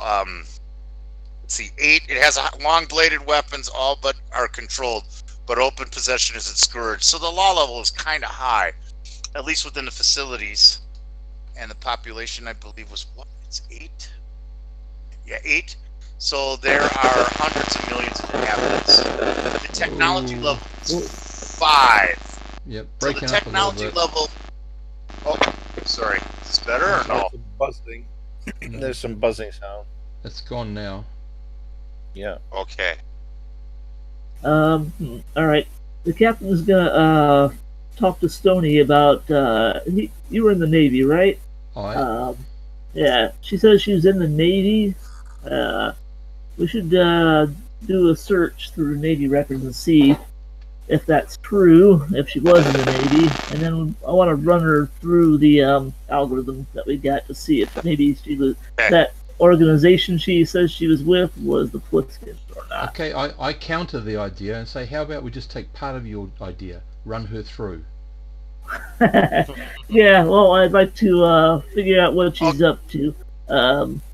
let's see, 8. It has long-bladed weapons, all but are controlled, but open possession is discouraged. So the law level is kind of high, at least within the facilities. And the population, I believe, was what? It's 8? Yeah, 8. So there are hundreds of millions of inhabitants. The technology level is 5. Yep, So the technology level. Oh, sorry. Is this better or no? Buzzing. There's some buzzing sound. It's gone now. Yeah. Okay. All right. The captain's gonna talk to Stoney about. You were in the Navy, right? Yeah. She says she was in the Navy. We should do a search through Navy records and see if that's true, if she was in the Navy, and then I want to run her through the algorithm that we got to see if maybe she was that organization she says she was with was the Pliskin or not. Okay, I counter the idea and say, how about we just take part of your idea, run her through. Yeah, well, I'd like to figure out what she's up to.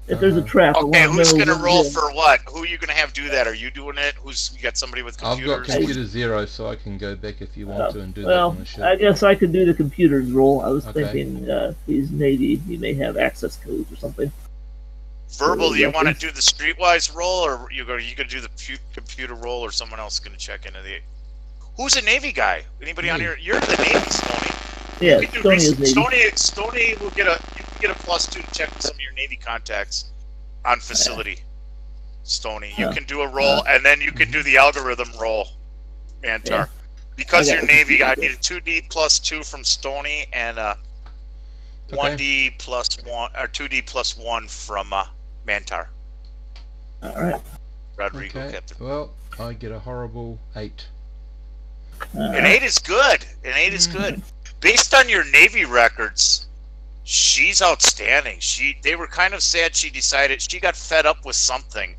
If there's a trap, okay, who's going to roll for what? Who are you going to have do that? Are you doing it? You got somebody with computers? I've got computer 0, so I can go back if you want to and do that on the ship. I guess I could do the computer's role. I was thinking he's Navy. He may have access codes or something. Verbal, do you want to do the streetwise roll, or you going to do the computer roll, or someone else is going to check into the... Who's a Navy guy? Anybody on here? You're in the Navy, Stoney. Yeah, Stoney is Navy. Stoney will get a +2 to check with some of your Navy contacts on facility. Stoney, you can do a roll, and then you can do the algorithm roll, Mantar. Yeah. Because you're Navy, I need a 2D +2 from Stoney and 1D +1 or 2D +1 from Mantar. All right. Rodrigo, Captain. Well, I get a horrible 8. An 8 is good. An 8 is good. Based on your Navy records, she's outstanding. They were kind of sad she decided she got fed up with something.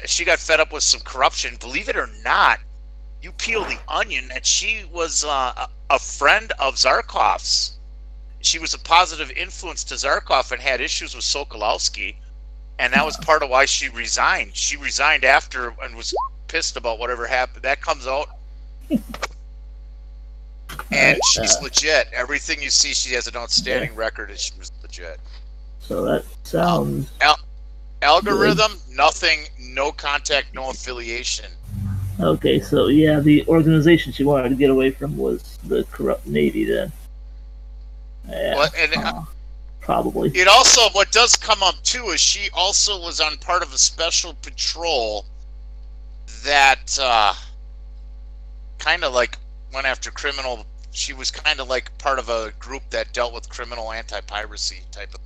She got fed up with some corruption. Believe it or not, you peel the onion, and she was a friend of Zarkov's. She was a positive influence to Zarkov and had issues with Sokolowski, and that was part of why she resigned. She resigned after and was pissed about whatever happened. That comes out. And she's legit. Everything you see, she has an outstanding record, and she was legit. So that sounds... algorithm, nothing, no contact, no affiliation. Okay, so yeah, the organization she wanted to get away from was the corrupt Navy then. Yeah, probably. It also, what does come up too, is she also was on part of a special patrol that kind of like went after criminal. She was kind of like part of a group that dealt with criminal anti-piracy type of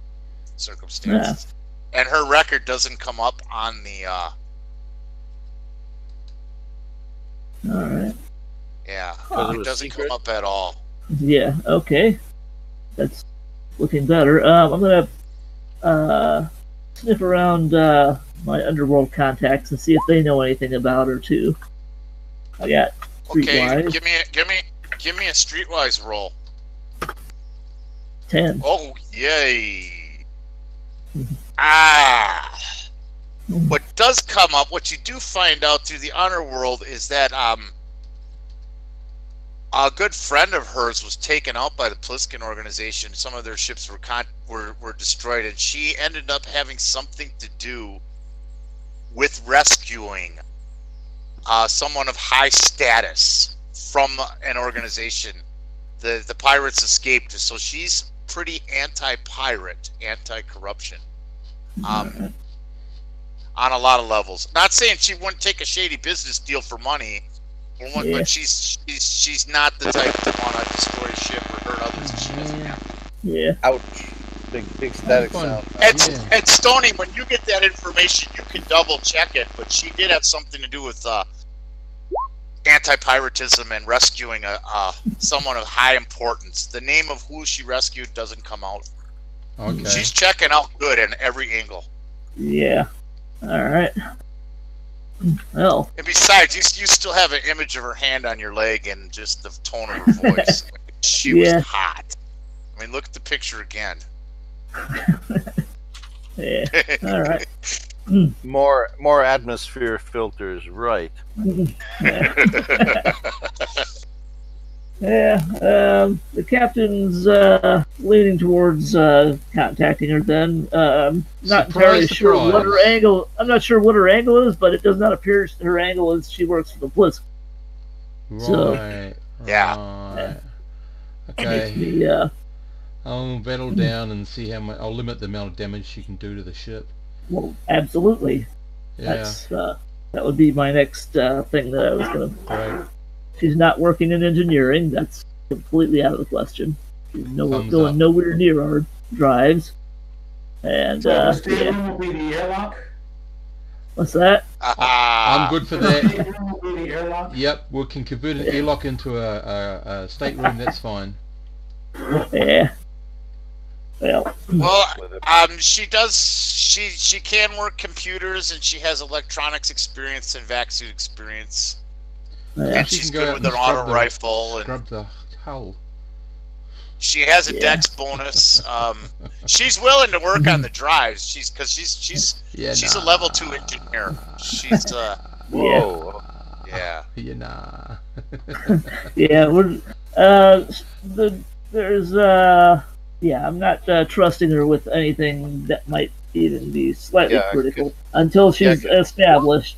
circumstances. Yeah. And her record doesn't come up on the all right. Yeah, it doesn't come up at all. Yeah, okay. That's looking better. I'm gonna sniff around my underworld contacts and see if they know anything about her too. I got Streetwise. Okay, give me a Streetwise roll. 10. Oh, yay! What does come up, what you do find out through the underworld, is that a good friend of hers was taken out by the Pliskin organization. Some of their ships were destroyed, and she ended up having something to do with rescuing someone of high status from an organization. The pirates escaped, so she's pretty anti-pirate, anti-corruption. On a lot of levels. Not saying she wouldn't take a shady business deal for money, Yeah. But she's not the type to want to destroy a ship or hurt others if she doesn't have to. Yeah. Ouch. Big static Fun. sound. And Stoney, when you get that information, you can double check it. But she did have something to do with anti-piratism and rescuing someone of high importance. The name of who she rescued doesn't come out. Okay. She's checking out good in every angle. Yeah. All right. Well, And besides, you still have an image of her hand on your leg and just the tone of her voice. She Yeah. was hot. I mean, look at the picture again. yeah. All right. More atmosphere filters, right? Yeah. The captain's leaning towards contacting her. Then not entirely sure what her angle. I'm not sure what her angle is, but it does not appear her angle is she works for the Blisk. So, Right. Yeah. Okay. The I'll battle down and see how much. I'll limit the amount of damage she can do to the ship. well, absolutely. Yeah. That's that would be my next thing that I was gonna. Great. She's not working in engineering. That's completely out of the question. She's Thumbs going up. nowhere near our drives. And So the yeah. stateroom will be the airlock. What's that? I'm good for The that. stateroom will be the airlock. Yep, we can convert an airlock into a stateroom. That's fine. Yeah. Well, She does. She can work computers, and she has electronics experience and vac suit experience. yeah. And She she's can go good out with and an auto scrub the- rifle, and Scrub the hull. she has a Yeah. dex bonus. She's willing to work on the drives. She's Yeah, a level 2 engineer. She's Whoa. yeah. Yeah, nah. Yeah. There's yeah. I'm not trusting her with anything that might even be slightly Yeah, critical until she's established.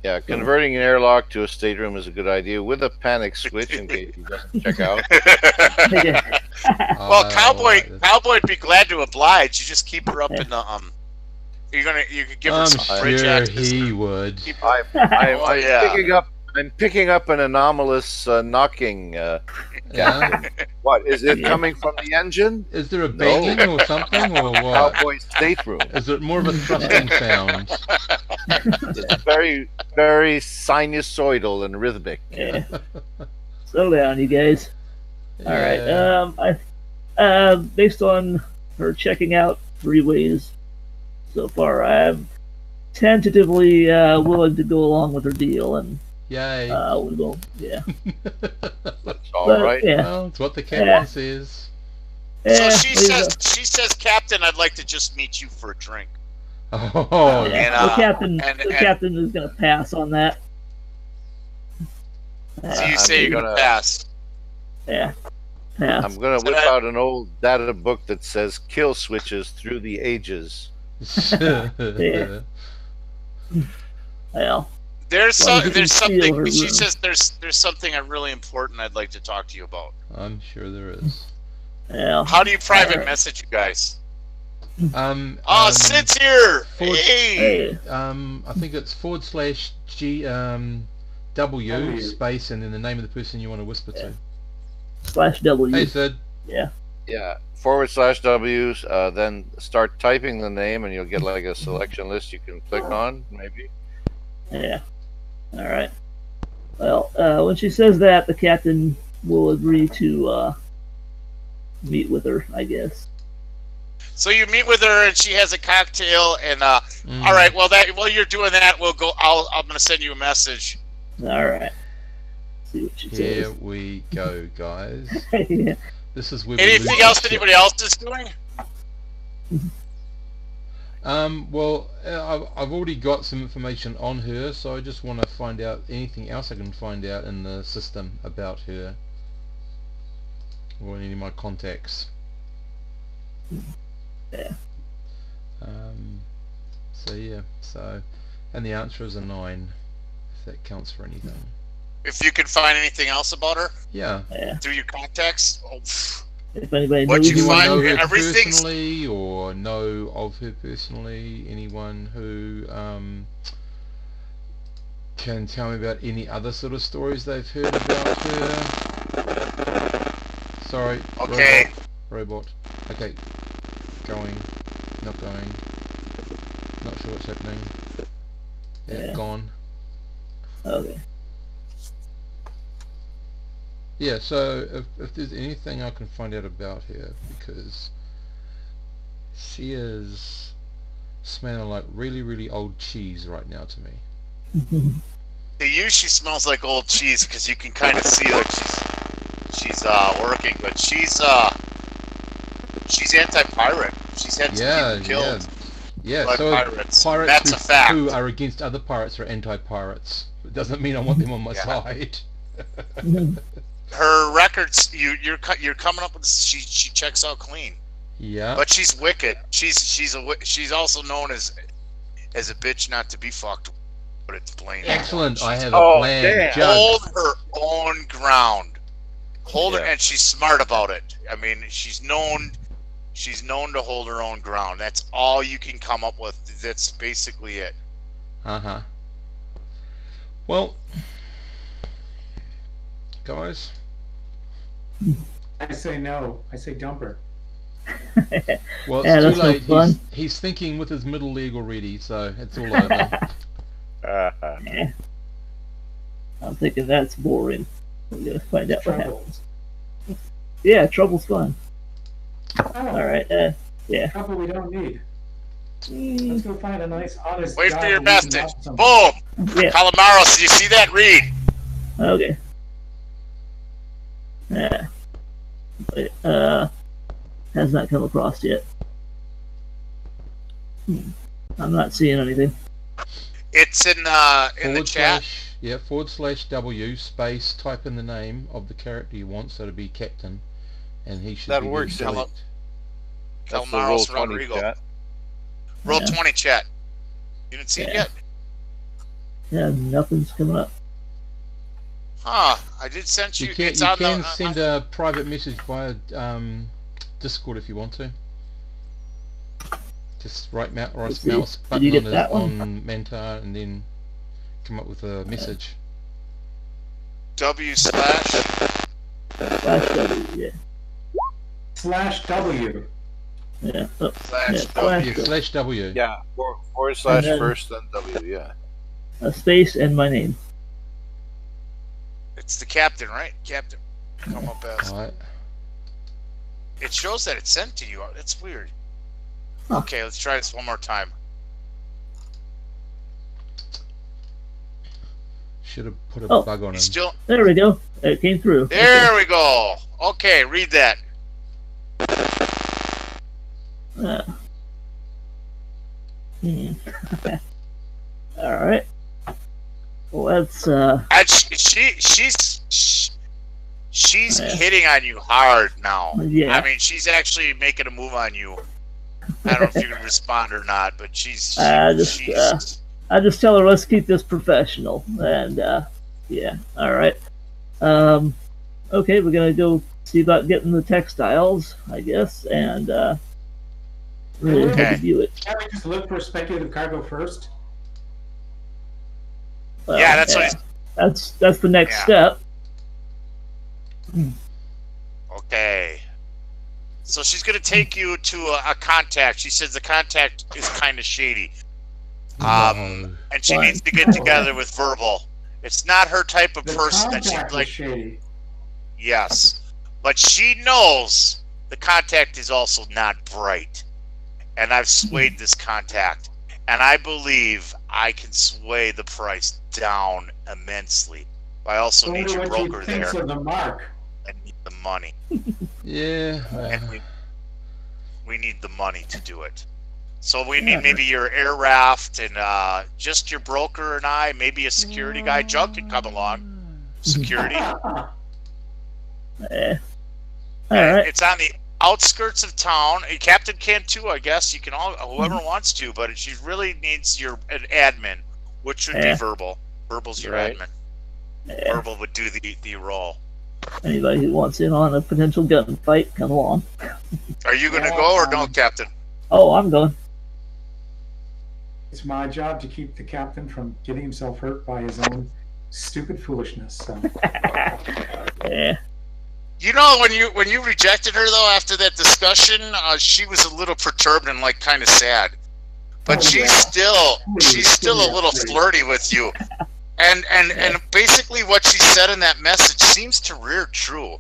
Yeah, converting an airlock to a stateroom is a good idea with a panic switch in case he doesn't check out. Yeah. Well, Oh, right. Cowboy'd be glad to oblige. You just keep her up in the You could give her I'm some bridge sure access. he would. I'm yeah. picking up an anomalous knocking. Yeah. What is it Yeah. coming from the engine? Is there a banging or something, or what? Cowboy stateroom. Is it more of a thrusting sound? It's very, very sinusoidal and rhythmic. Yeah. Slow down, you guys. All right. Yeah. Based on her checking out 3 ways so far, I'm tentatively willing to go along with her deal, and Yay. we'll go. Yeah. That's all But, right. Yeah. Well, it's what the captain Yeah. says. So Yeah, she please, says, Captain, I'd like to just meet you for a drink. Oh, yeah. and, the captain is going to pass on that. So you say you're gonna pass. Yeah. Pass. I'm gonna So whip that- out an old data book that says "Kill switches through the ages." Yeah. Well, There's Well, you can something. feel her She room. says there's something really important I'd like to talk to you about. I'm sure there is. well. How do you private Alright. message you guys? Oh, Sid's here. forward- Hey. Hey. I think it's /G W space and then the name of the person you want to whisper to. /W. Hey Sid. Yeah. Yeah, /W's. Then start typing the name, and you'll get like a selection list you can click on. Maybe. Yeah. All right. Well, when she says that, the captain will agree to meet with her, I guess. So you meet with her and she has a cocktail and all right. Well, while you're doing that, we'll go. I'm gonna send you a message. All right. See what she Here says. we go, guys. Yeah. This is where we Anything lose else the ship. anybody else is doing? Well, I've already got some information on her, so I just want to find out anything else I can find out in the system about her or any of my contacts. Yeah. So yeah. And the answer is a 9, if that counts for anything. If you can find anything else about her Yeah. Yeah. through your contacts, oh, pff. If anybody What'd knows you Anyone find? know her Everything's- personally, or know of her personally? Anyone who can tell me about any other sort of stories they've heard about her. Sorry. Okay. Robot. Okay. Going. Not going. Not sure what's happening. Yeah. Gone. Okay. Yeah, so if there's anything I can find out about her, because she is smelling like really, really old cheese right now to me. To you, she smells like old cheese because you can kind of see like she's working, but she's anti-pirate. She's had some people killed by so pirates. Pirates That's a fact. who are against other pirates are anti-pirates. It doesn't mean I want them on my side. Her records, you're coming up with. She checks out clean. Yeah. But she's wicked. She's also known as a bitch not to be fucked. But it's plain. Excellent. I have a plan. Hold her own ground. Hold her, and she's smart about it. I mean, she's known to hold her own ground. That's all you can come up with. That's basically it. Well, guys. I say no. I say dump her. Well, it's too late. He's thinking with his middle leg already, so it's all over. I'm thinking that's boring. We're gonna find out what happens. Yeah, trouble's fun. Oh, all right. Yeah. Trouble we don't need. Let's go find a nice, honest. Wait for your message. Boom. Yeah. Calamaros, do you see that? Read. Okay. Has not come across yet. I'm not seeing anything. It's in the chat. Yeah, /W space, type in the name of the character you want, so to be Captain, and he should that be works. Calamaros Rodrigo. Chat. Roll 20 chat. You didn't see it yet? Yeah, nothing's coming up. Huh, I did send you. You can send a private message via Discord if you want to. Just right mouse button on Mantar and then come up with a message. W/. /W, yeah. /W. Yeah. /W. /W. Yeah. / first, then W. Yeah. A space and my name. It's the captain, right? Captain. Come up as. All right. It shows that it's sent to you. That's weird. Huh. Okay, let's try this one more time. Should have put a bug on him. Still. There we go. It came through. There we go. Okay, read that. All right. Let's. She's hitting on you hard now. Yeah. I mean, she's actually making a move on you. I don't know if you can respond or not, but I just tell her let's keep this professional, and yeah. All right. Okay, we're gonna go see about getting the textiles, I guess, and really review it. Can't we just look for speculative cargo first? Well, yeah, that's what. That's the next step. Okay. So she's going to take you to a contact. She says the contact is kind of shady. And she needs to get together with Verbal. It's not her type of person that she's like. Shady. Yes. But she knows the contact is also not bright. And I've swayed this contact. And I believe I can sway the price down immensely. I also need your broker there. Of the mark. I need the money. Yeah. And we need the money to do it. So we need maybe your air raft and just your broker and I, maybe a security guy. Jug can come along. Security. All right. It's on the outskirts of town. A captain can too, I guess. You can whoever wants to, but she really needs an admin, which would be Verbal. Verbal's your admin. Verbal would do the role. Anybody who wants in on a potential gunfight, come along. Are you going to go or no, Captain? Oh, I'm going. It's my job to keep the captain from getting himself hurt by his own stupid foolishness. So. Yeah. You know, when you rejected her though after that discussion, she was a little perturbed and like kind of sad. But she's still a little flirty with you. And basically what she said in that message seems to rear true.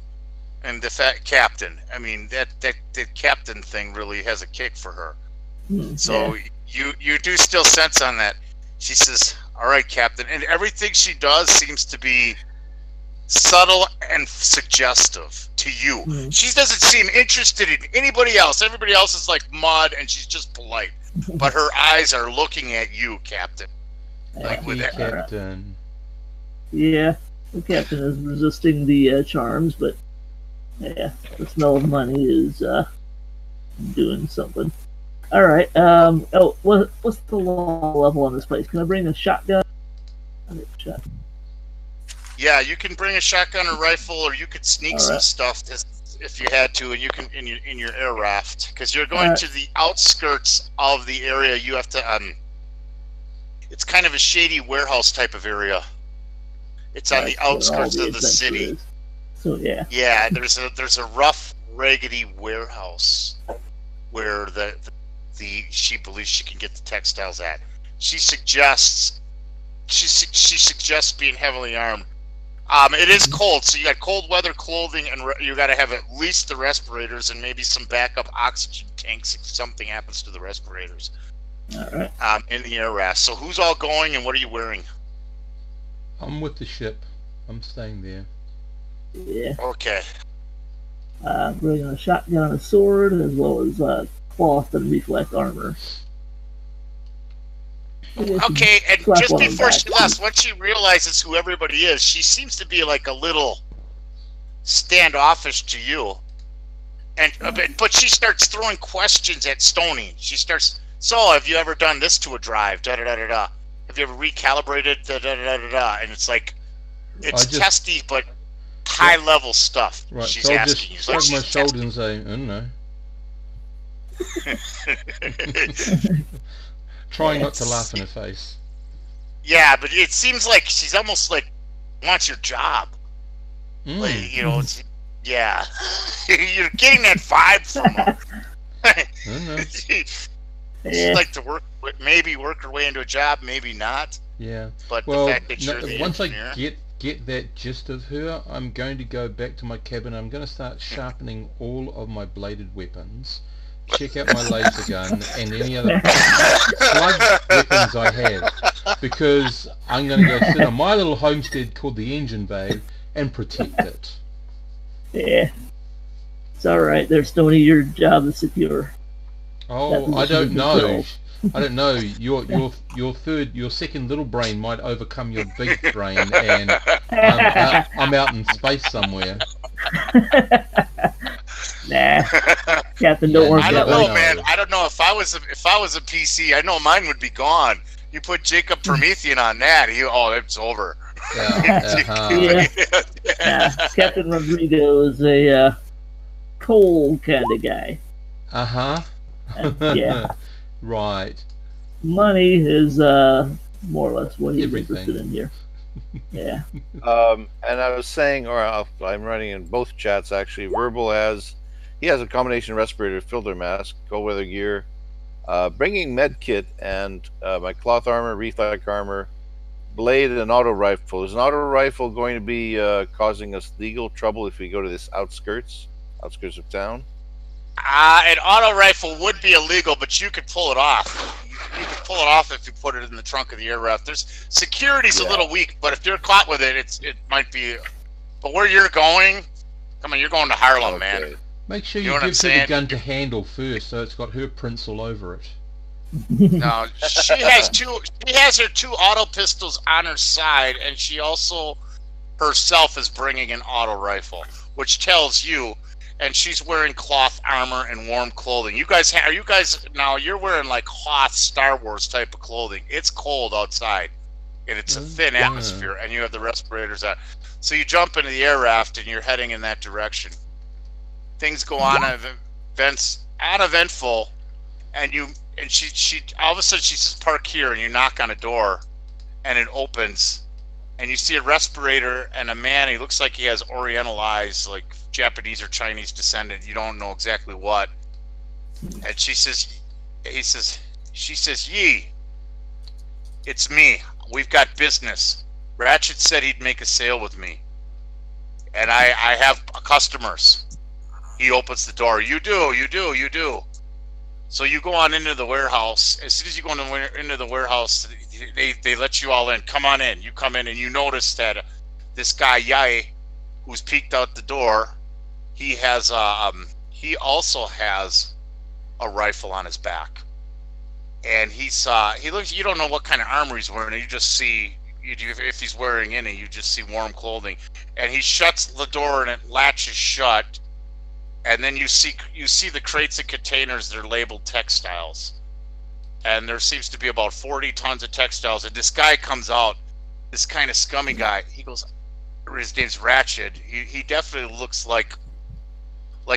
And the fact captain, I mean that captain thing really has a kick for her. So you do still sense on that. She says, "All right, captain," and everything she does seems to be subtle and suggestive to you. She doesn't seem interested in anybody else. Everybody else is like mud, and she's just polite. But her eyes are looking at you, captain. Like with that. Captain. Yeah, the captain is resisting the charms, but yeah, the smell of money is doing something. All right. What's the law level on this place? Can I bring a shotgun? Yeah, you can bring a shotgun or rifle, or you could sneak some stuff if you had to, and you can in your air raft because you're going to the outskirts of the area. You have to it's kind of a shady warehouse type of area. It's on the outskirts of the city. So yeah. Yeah, there's a rough, raggedy warehouse where the she believes she can get the textiles at. She suggests being heavily armed. It is cold, so you got cold weather clothing, and you got to have at least the respirators and maybe some backup oxygen tanks if something happens to the respirators. All right. In the air raft. So who's all going, and what are you wearing? I'm with the ship. I'm staying there. Yeah. Okay. Bringing a shotgun, a sword, as well as cloth and reflect armor. Okay, and just before she left, once she realizes who everybody is, she seems to be like a little standoffish to you. And but she starts throwing questions at Stoney. She starts, "So, have you ever done this to a drive? Da da da da da. Have you ever recalibrated? Da da da da da." And it's like, it's testy but high level stuff. Right. She's So I'll asking just you. shrug my shoulders and say, "I don't know." Trying not to laugh in her face. Yeah, but it seems like she's almost like wants your job. Like, you know, yeah. You're getting that vibe from her. I don't know. She'd like to work her way into a job, maybe not. Yeah. But Well, the fact that you're the once engineer, I get that gist of her, I'm going to go back to my cabin. I'm going to start sharpening all of my bladed weapons. Check out my laser gun and any other slug weapons I have, because I'm going to go sit on my little homestead called the Engine Bay and protect it. Yeah, it's all right. There's Stoney. Your job is secure. Oh, I don't know. I don't know. Your second little brain might overcome your big brain, and I'm out in space somewhere. Nah, Captain, don't work I that don't way. know, man. I don't know if I was a PC. I know mine would be gone. You put Jacob Promethean on that, it's over. Yeah. Captain Rodrigo is a cold kind of guy. Yeah. Right. Money is more or less what he's Everything. interested in here. Yeah. And I was saying, I'm running in both chats actually. Verbal he has a combination respirator, filter mask, cold weather gear, bringing med kit and my cloth armor, reflect armor, blade, and auto rifle. Is an auto rifle going to be causing us legal trouble if we go to this outskirts of town? An auto rifle would be illegal, but you could pull it off. You could pull it off if you put it in the trunk of the air raft. Security's a little weak, but if you're caught with it, it might be. But where you're going, you're going to Harlem, man. Make sure You you know what I'm give her saying? the gun to handle first, so it's got her prints all over it. No, she has her two auto pistols on her side, and she also herself is bringing an auto rifle, which tells you. And she's wearing cloth armor and warm clothing. You're wearing like Hoth Star Wars type of clothing. It's cold outside, and it's a thin atmosphere, and you have the respirators on. So you jump into the air raft, and you're heading in that direction. Things go on, events uneventful, and and she all of a sudden she says, "Park here," and you knock on a door, and it opens, and you see a respirator and a man. He looks like he has Oriental eyes, like Japanese or Chinese descendant. You don't know exactly what. And she says, "Yi, it's me. We've got business. Ratchet said he'd make a sale with me, and I have customers." He opens the door. You do. So you go on into the warehouse. As soon as you go into the warehouse, they let you all in. Come on in. You come in and you notice that this guy Yai, who's peeked out the door, he also has a rifle on his back, and he looks. You don't know what kind of armor he's wearing. You just see if he's wearing any. You just see warm clothing, and he shuts the door and it latches shut. And then you see the crates and containers. They're labeled textiles, and there seems to be about 40 tons of textiles. And this guy comes out, this kind of scummy guy. He goes, his name's Ratchet. He definitely looks like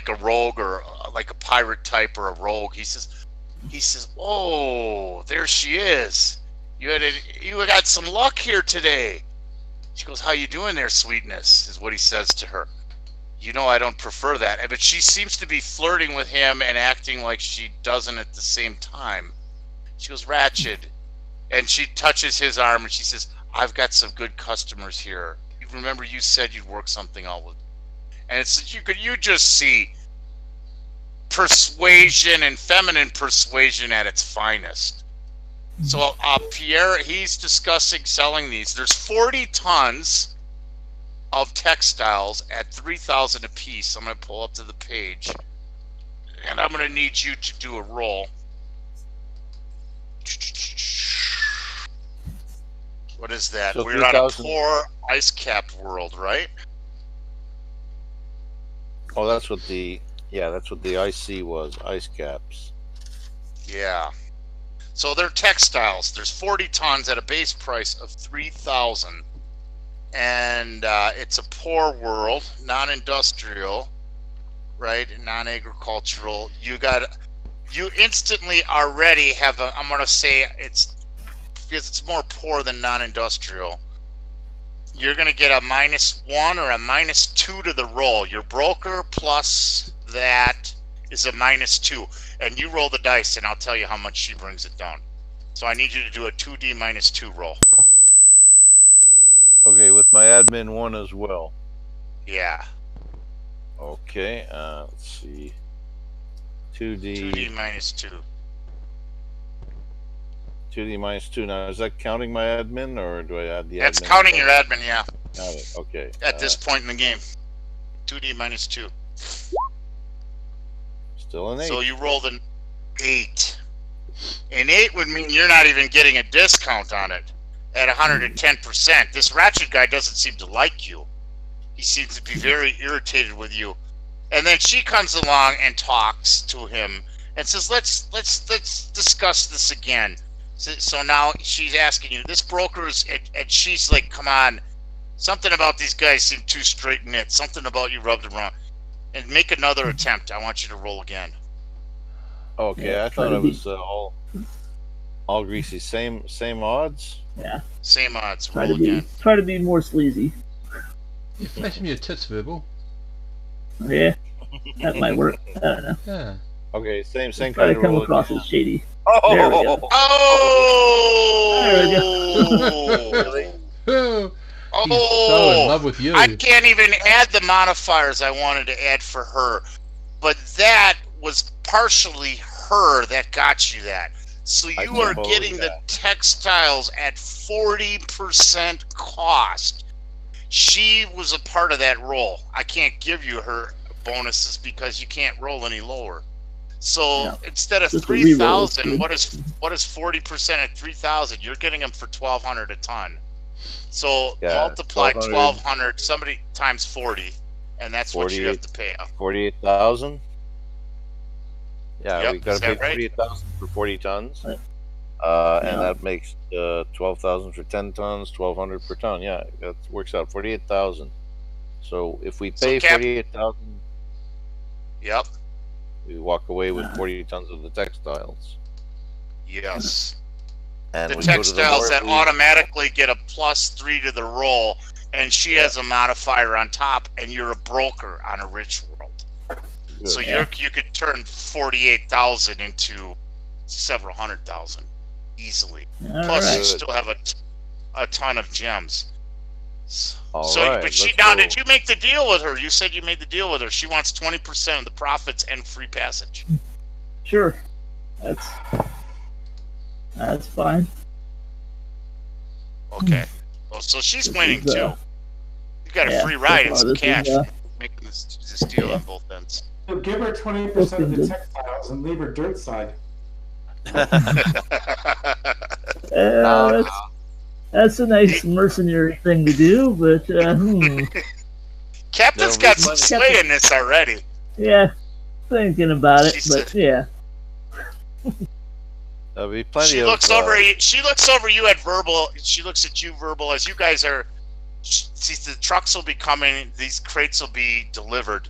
a rogue or like a pirate type or a rogue. He says, "Oh, there she is. You got some luck here today." She goes, "How you doing there, sweetness?" is what he says to her. You know, I don't prefer that. But she seems to be flirting with him and acting like she doesn't at the same time. She goes, "Ratchet." And she touches his arm and she says, "I've got some good customers here. You remember you said you'd work something out with." And it's you just see persuasion and feminine persuasion at its finest. So Pierre, he's discussing selling these. There's 40 tons of textiles at 3,000 a piece. I'm going to pull up to the page, and I'm going to need you to do a roll. What is that? So we're on a 3,000. poor ice cap world, right? Oh, that's what the IC was. Ice caps. Yeah. So they're textiles. There's 40 tons at a base price of 3,000. And it's a poor world, non-industrial, right? Non-agricultural. You instantly already have I'm going to say it's because it's more poor than non-industrial. You're going to get a -1 or a -2 to the roll. Your broker plus that is a -2. And you roll the dice, and I'll tell you how much she brings it down. So I need you to do a 2D -2 roll. Okay, with my admin 1 as well. Yeah. Okay, let's see. 2D -2. 2D -2. Now, is that counting my admin, or do I add the That's admin? counting your admin, yeah. Got it. Okay. At this point in the game. 2D -2. Still an 8. So you rolled an 8. An 8 would mean you're not even getting a discount on it at 110%. This Ratchet guy doesn't seem to like you. He seems to be very irritated with you. And then she comes along and talks to him and says, let's discuss this again. So now she's asking you, this broker's, and she's like, come on, something about these guys seem too straight knit. Something about you rubbed them wrong. And make another attempt. I want you to roll again. Okay, Yeah, I thought it was all greasy. Same odds. Yeah. Same odds. Try Roll to be again. more sleazy. You flash me your tits, Verbal. Yeah. That might work. I don't know. Yeah. Okay, same Try kind to of come roll. across as shady. Oh, There we go. Oh! Really? Oh, Oh! he's so in love with you. I can't even add the modifiers I wanted to add for her. But that was partially her that got you that. So I you are suppose, getting the yeah. textiles at 40% cost. She was a part of that roll. I can't give you her bonuses because you can't roll any lower. So No. instead of Just a reroll is 3,000, good. what is 40% at 3,000? You're getting them for 1,200 a ton. So Yeah, multiply 1,200. 1,200, somebody times 40, and that's what you have to pay. 48,000. Yeah, Yep, we got is to pay that right? 48,000 for 40 tons. Right. And that makes 12,000 for 10 tons, 1,200 per ton. Yeah, that works out 48,000. So if we So pay Cap- 48,000, Yep. we walk away with 40 tons of the textiles. Yes. And The we go to textiles that north. automatically get a +3 to the roll, and she has a modifier on top, and you're a broker on a rich world. Good. So you could turn 48,000 into several 100,000 easily. All Plus, right. you still have a ton of gems. All So, right, but let's now, go. did you make the deal with her? You said you made the deal with her. She wants 20% of the profits and free passage. Sure. That's fine. Okay. Well, so she's This winning is, too. You got a yeah, free so ride and far some this is, cash. Making this deal yeah. on both ends. So give her 20% of the Good. textiles and leave her dirt side. That's a nice mercenary thing to do, but Captain's There'll got be some plenty. sway in this already. yeah, thinking about it. She But said- yeah, There'll be plenty She of. looks over. She looks over you at verbal. She looks at you verbal as you guys are. See, the trucks will be coming. These crates will be delivered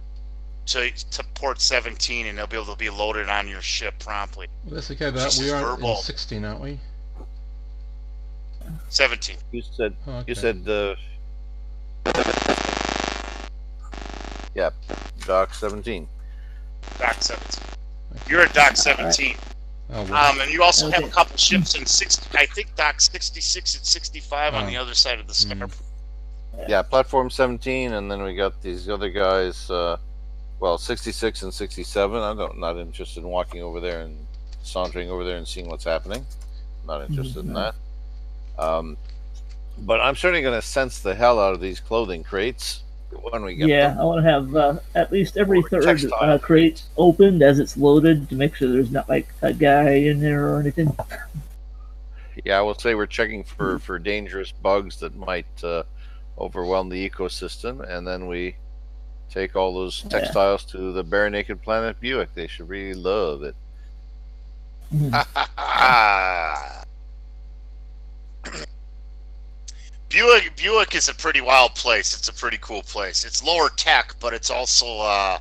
to port 17, and they'll be able to be loaded on your ship promptly. Well, that's okay, but She's we are verbal. in 16, aren't we? 17. You said. Oh, okay. You said. Yeah, dock 17. Dock 17. You're at dock 17. Oh, well, And you also have Okay. a couple ships in 60. I think dock 66 and 65 on Oh. the other side of the scarp. Yeah, platform 17, and then we got these other guys. Well, 66 and 67. Not interested in walking over there and sauntering over there and seeing what's happening. Not interested in that. But I'm certainly going to sense the hell out of these clothing crates when we get yeah, them. I want to have at least every Or third textile. crate opened as it's loaded to make sure there's not like a guy in there or anything. Yeah, I will say we're checking for dangerous bugs that might overwhelm the ecosystem, and then we take all those textiles to the Bare Naked Planet Buick. They should really love it. Buick is a pretty wild place. It's a pretty cool place. It's lower tech, but it's also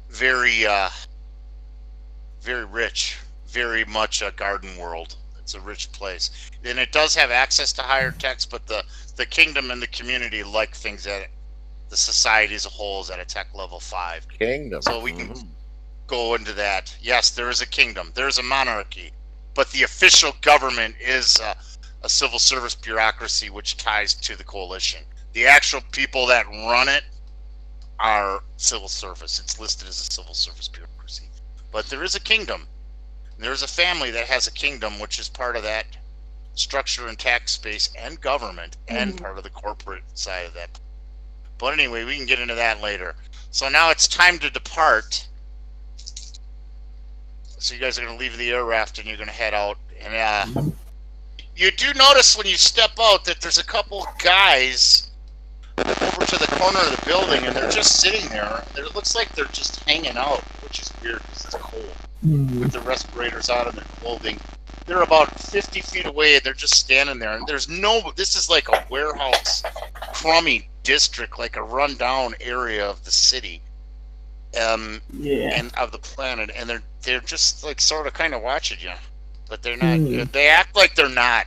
very very rich. Very much a garden world. It's a rich place, and it does have access to higher techs. But the kingdom and the community like things that the society as a whole is at a tech level 5. Kingdom. So we can go into that. Yes, there is a kingdom. There is a monarchy, but the official government is a civil service bureaucracy which ties to the coalition. The actual people that run it are civil service. It's listed as a civil service bureaucracy. But there is a kingdom. There's a family that has a kingdom, which is part of that structure and tax space and government and part of the corporate side of that. But anyway, we can get into that later. So now it's time to depart. So you guys are going to leave the air raft and you're going to head out. And you do notice when you step out that there's a couple guys over to the corner of the building, and they're just sitting there. It looks like they're just hanging out, which is weird because it's cold. With the respirators on and their clothing. They're about 50 feet away, and they're just standing there. And there's this is like a warehouse, crummy district, like a rundown area of the city. And of the planet, and they're just like sort of kind of watching you, but they're not. They act like they're not.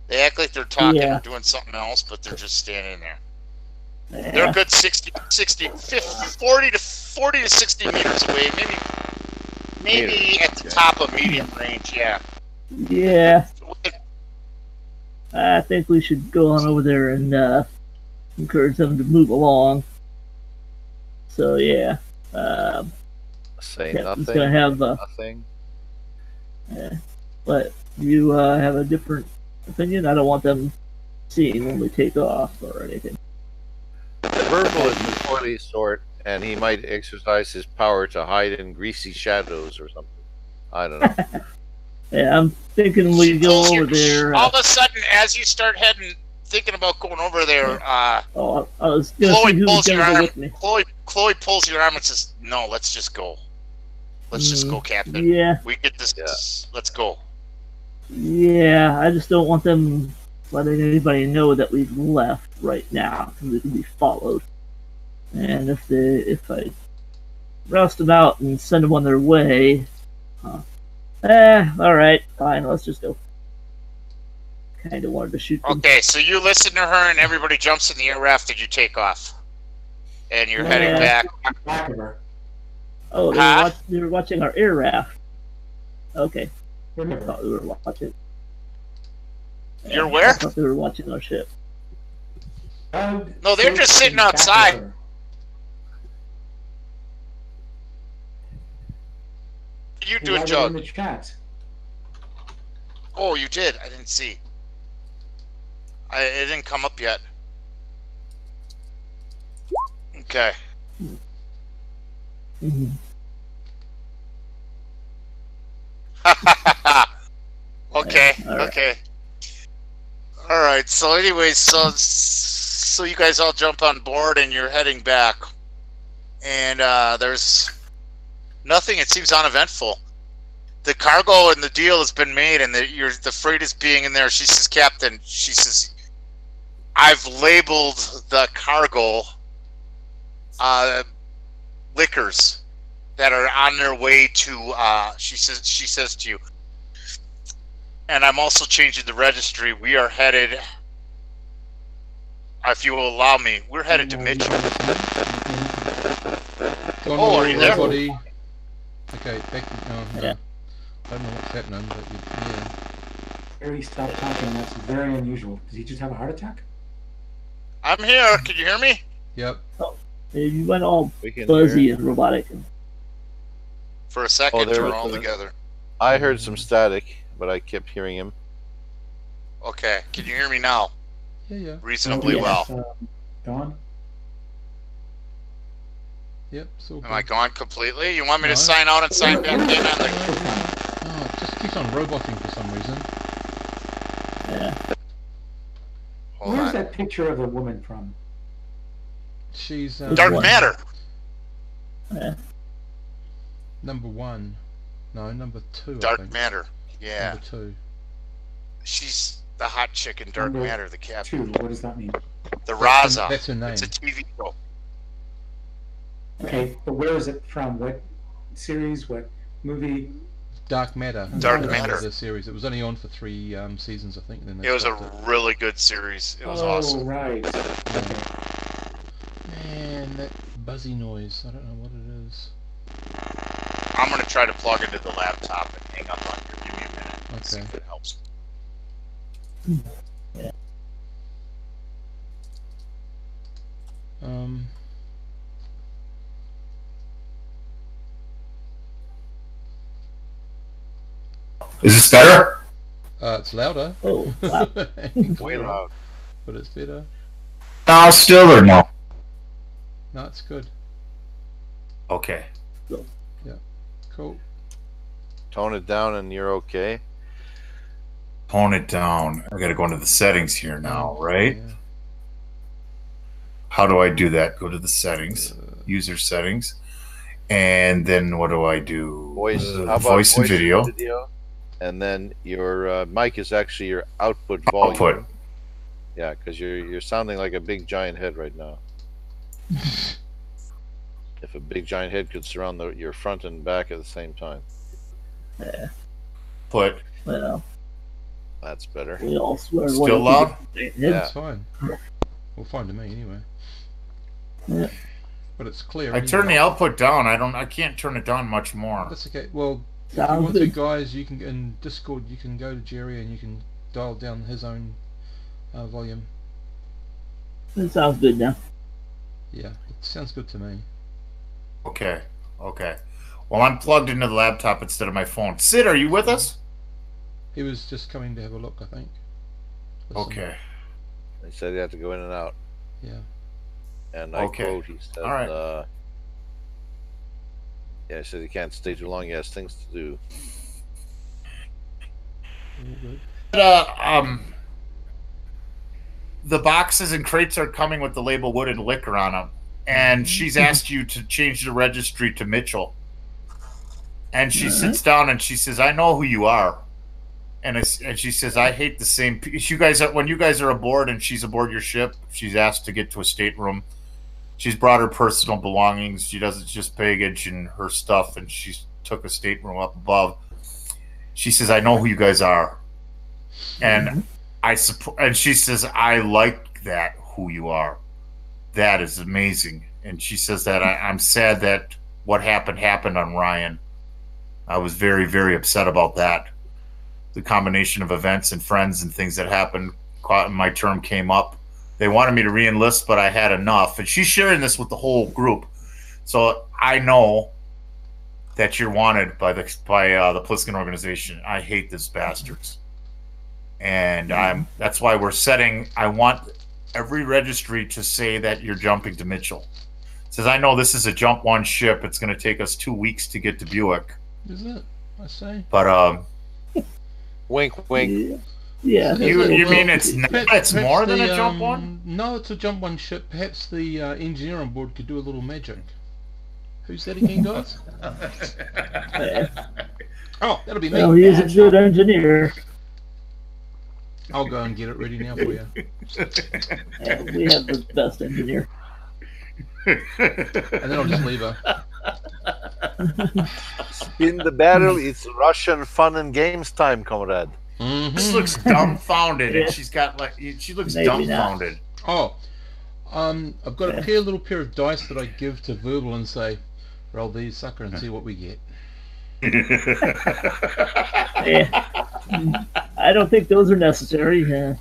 They act like they're talking or doing something else, but they're just standing there. They're a good 40 to 60 meters away, maybe at the top of medium range. Yeah, I think we should go on over there and encourage them to move along. So yeah. Say Captain's nothing. gonna have Nothing. but you have a different opinion. I don't want them seeing when we take off or anything. Verbal is the poorly sort, and he might exercise his power to hide in greasy shadows or something. I don't know. Yeah, I'm thinking we go over there. All of a sudden, as you start thinking about going over there, I was gonna see Chloe who was pulls your gonna go arm. with me. Chloe pulls your arm and says, "No, let's just go. Let's just go, Captain. Yeah, We get this. Yeah. Let's go." yeah. I just don't want them letting anybody know that we've left right now, because we can be followed. And if I roust them out and send them on their way, All right, fine. Let's just go. Kind of wanted to shoot them. Okay, so you listen to her, and everybody jumps in the air raft, and you take off, and you're heading Yeah. back. Back of her. Oh, Huh? they were watching our air raft. Okay, I Remember, thought we were watching. You're where? I thought they were watching our ship. No, they're just sitting back of outside. her. You We doing, got it in Jug? the chat. Oh, you did. I didn't see. It didn't come up yet. Okay. Mhm. Okay. Yeah, all right. Okay. All right. So, anyways, so you guys all jump on board and you're heading back, and there's nothing. It seems uneventful. The cargo and the deal has been made, and the freight is being in there. She says, Captain. She says, I've labeled the cargo liquors that are on their way to. She says to you, and I'm also changing the registry. We are headed. If you will allow me, we're headed to Mitchell. Oh, are you there? Everybody. Okay, back. No. Yeah. I don't know what's happening, but yeah. Harry stopped talking. That's very unusual. Did he just have a heart attack? I'm here. Can you hear me? Yep. You went all We can fuzzy hear. and robotic. For a second, there we're was all a- together. I heard some static, but I kept hearing him. Okay. Can you hear me now? Yeah. Reasonably Yeah. well. Dawn? Yep. It's all Am I good. gone completely? You want me No. to sign out and sign back in on the? Oh, it just keeps on roboting for some reason. Yeah. Hold Where's on. that picture of the woman from? She's Dark One. matter. Yeah. number 1. No, number 2. I Dark think. matter. Yeah. Number 2. She's the hot chick in Dark Number Matter, the captain. 2. What does that mean? The That's Raza. that's her name. It's a TV show. Okay, but where is it from? What series? What movie? Dark Matter. Dark was Matter. The series. It was only on for 3 seasons, I think. Then they It was a stopped it. really good series. It was Oh, awesome. right. Man, that buzzy noise. I don't know what it is. I'm gonna try to plug into the laptop and hang up on you. Give me a minute. See Okay. if it helps. Um. Is this better? It's louder. Oh, wow. And Way clearer, loud. but it's better. Now still or no? No, it's good. Okay. Cool. Tone it down and you're okay. Tone it down. I gotta go into the settings here now, right? Yeah. How do I do that? Go to the settings, user settings, and then what do I do? Voice. How about voice and video. And then your mic is actually your output volume. Output. Yeah, because you're sounding like a big giant head right now. If a big giant head could surround your front and back at the same time, Yeah. Put. Well, that's better. we all swear. Still loyalty loud? to the Yeah. It's fine. Well, fine to me anyway. Yeah. But it's clear. I turn the output down. I can't turn it down much more. That's okay. Well, if you Sounds want to, good. guys, you can in Discord. You can go to Jerry and you can dial down his own volume. It sounds good now. Yeah, it sounds good to me. Okay. Okay. Well, I'm plugged into the laptop instead of my phone. Sid, are you with us? He was just coming to have a look, I think. Listen. Okay. They said you have to go in and out. Yeah. And I Okay. quote, he said, All right. yeah, he said he can't stay too long. He has things to do. All good. The boxes and crates are coming with the label wood and liquor on them. And she's asked you to change the registry to Mitchell. And she sits down and she says, I know who you are. And she says, I hate the same. When you guys are aboard and she's aboard your ship, she's asked to get to a stateroom. She's brought her personal belongings. She doesn't just baggage and her stuff. And she took a stateroom up above. She says, I know who you guys are. And and she says, I like that, who you are. That is amazing. And she says that I'm sad that what happened on Ryan. I was very, very upset about that. The combination of events and friends and things that happened. My term came up. They wanted me to re-enlist, but I had enough. And she's sharing this with the whole group. So I know that you're wanted by the Pliskin organization. I hate these bastards. And that's why we're setting, I want every registry to say that you're jumping to Mitchell. It says, I know this is a jump one ship. It's going to take us 2 weeks to get to Buick. Is it? I say. But Wink, wink. Yeah. you mean it's Perhaps more than a the, jump one? No, it's a jump one ship. Perhaps the engineer on board could do a little magic. Who's that again, guys? Oh, that'll be me. Well, he's a good engineer. I'll go and get it ready now for you. Yeah, we have the best engineer. And then I'll just leave her. In the battle, it's Russian fun and games time, comrade. This looks dumbfounded, and she's got she looks Maybe dumbfounded. Oh, I've got a little pair of dice that I give to Verbal and say, roll these, sucker, and see what we get. Yeah. I don't think those are necessary. Yeah.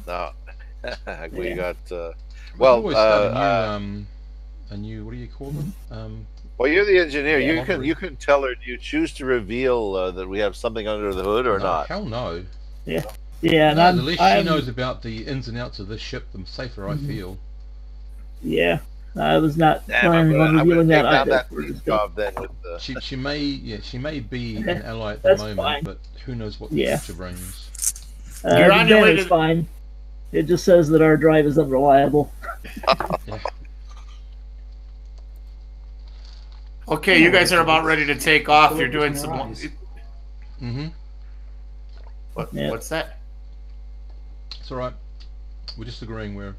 No, we Yeah. got. We Well, always start a new, what do you call them? well, you're the engineer. Yeah, You can tell her. Do you choose to reveal that we have something under the hood or No, not? hell no. Yeah, and No, the less she I'm knows about the ins and outs of this ship, the safer I feel. yeah. I was not Damn, planning on I'm revealing gonna that take down either. that first job then with the. She may be an ally at the That's moment, fine. but who knows what the Yeah. future brings. You're on your way is to- fine. It just says that our drive is unreliable. Okay, you guys are about ready to take off. You're doing some. Mm-hmm. Yeah. What's that? It's alright. We're just agreeing we're